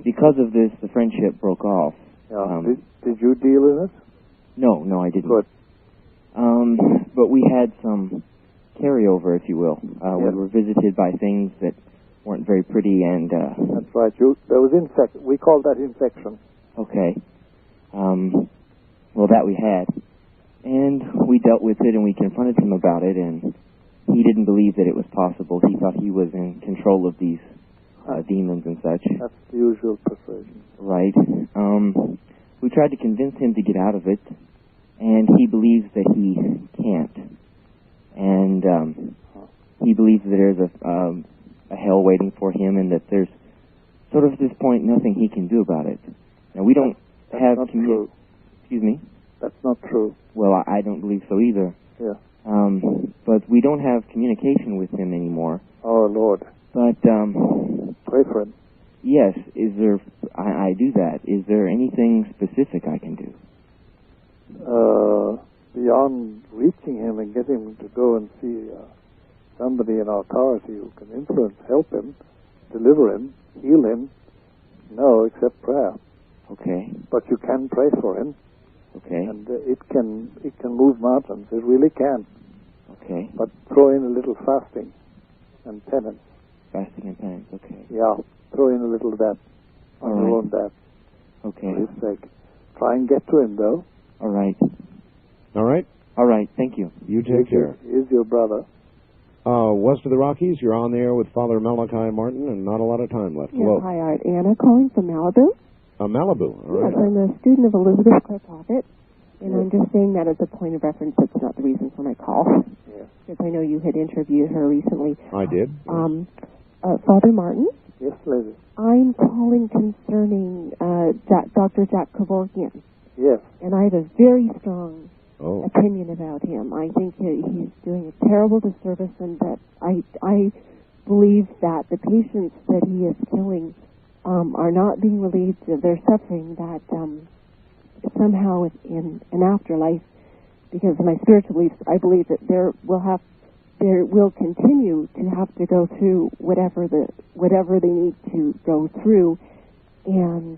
Because of this, the friendship broke off. Yeah. Did you deal in it? No, I didn't. Good. But we had some carryover, if you will. We were visited by things that weren't very pretty, and that's right. There was we call that infection. Okay. Well, that we had, and we dealt with it, and we confronted him about it, and he didn't believe that it was possible. He thought he was in control of these demons and such. That's the usual persuasion. Right. We tried to convince him to get out of it, and he believes that he can't. And he believes that there's a hell waiting for him, and that there's sort of at this point nothing he can do about it. Now, we don't have... That's not true. Excuse me? That's not true. Well, I don't believe so either. Yeah. But we don't have communication with him anymore. Oh, Lord. But, pray for him. Yes. Is there... I do that. Is there anything specific I can do? Beyond reaching him and getting him to go and see somebody in authority who can influence, help him, deliver him, heal him, no, except prayer. Okay. But you can pray for him. Okay. And it can move mountains. It really can. Okay. But throw in a little fasting and penance. Fasting and penance. Okay. Yeah. Throw in a little of that on your own bat. Okay. For his sake. Try and get to him, though. All right. All right. All right. Thank you. You take care. He is your brother. West of the Rockies, you're on there with Father Malachi Martin, and not a lot of time left. Hello. Hi, Art. Anna calling from Malibu. Malibu. All right. Yes, I'm a student of Elizabeth Clare Prophet, and I'm just saying that as a point of reference. That's not the reason for my call. Yes. Because I know you had interviewed her recently. I did. Father Martin? Yes, lady. I'm calling concerning Dr. Jack Kevorkian. Yes. And I have a very strong opinion about him. I think he's doing a terrible disservice, and that I believe that the patients that he is killing are not being relieved of their suffering, that somehow in an afterlife, because in my spiritual beliefs, I believe that there will continue to have to go through whatever they need to go through. And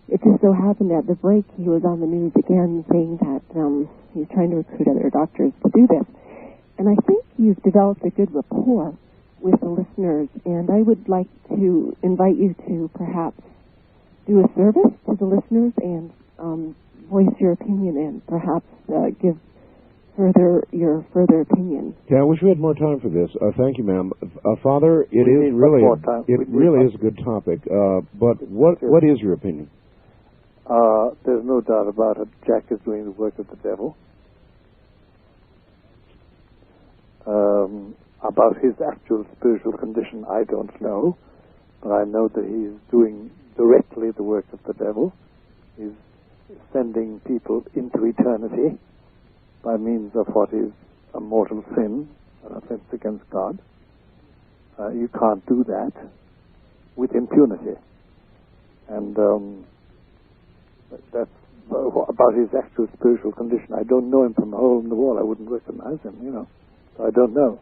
it just so happened at the break he was on the news again saying that he's trying to recruit other doctors to do this. And I think you've developed a good rapport with the listeners, and I would like to invite you to perhaps do a service to the listeners and voice your opinion and perhaps give your further opinion. Yeah, I wish we had more time for this. Thank you, ma'am. Father, it really is a good topic. But what is your opinion? There's no doubt about it. Jack is doing the work of the devil. About his actual spiritual condition, I don't know. But I know that he is doing directly the work of the devil. He's sending people into eternity by means of what is a mortal sin, an offense against God. You can't do that with impunity. And that's about his actual spiritual condition. I don't know him from a hole in the wall. I wouldn't recognize him, So I don't know.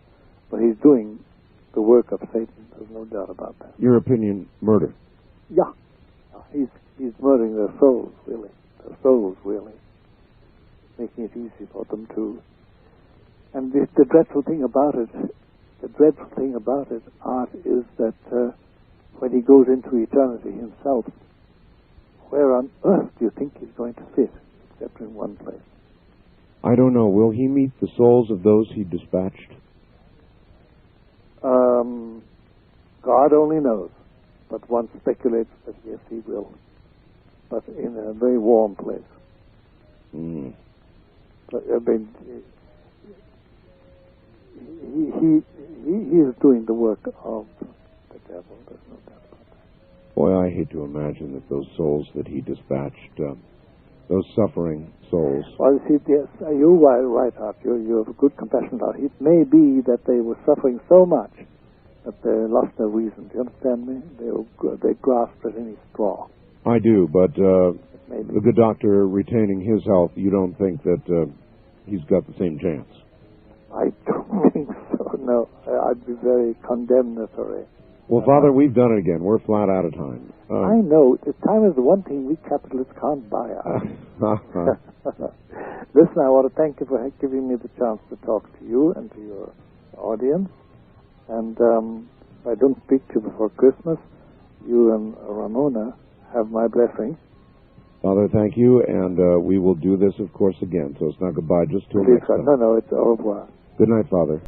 But he's doing the work of Satan. There's no doubt about that. Your opinion, murder. Yeah. He's murdering their souls, really. Their souls, really. Making it easy for them to... And the dreadful thing about it, Art, is that when he goes into eternity himself, where on earth do you think he's going to fit, except in one place? I don't know. Will he meet the souls of those he dispatched? God only knows. But one speculates that yes, he will. But in a very warm place. But, he is doing the work of the devil. There's no doubt about that. Boy, I hate to imagine that those souls that he dispatched, those suffering souls. Well, you see, yes, you're right, Art. You have a good compassion, Art. It may be that they were suffering so much that they lost their reason. Do you understand me? They grasped at any straw. I do, but the good doctor retaining his health, you don't think that he's got the same chance? I don't think so, no. I'd be very condemnatory Well, Father, we've done it again. We're flat out of time. I know. Time is the one thing we capitalists can't buy us. Listen, I want to thank you for giving me the chance to talk to you and to your audience. And if I don't speak to you before Christmas, you and Ramona have my blessing. Father, thank you, and we will do this, of course, again. So it's not goodbye, just till next time. No, it's au revoir. Good night, Father.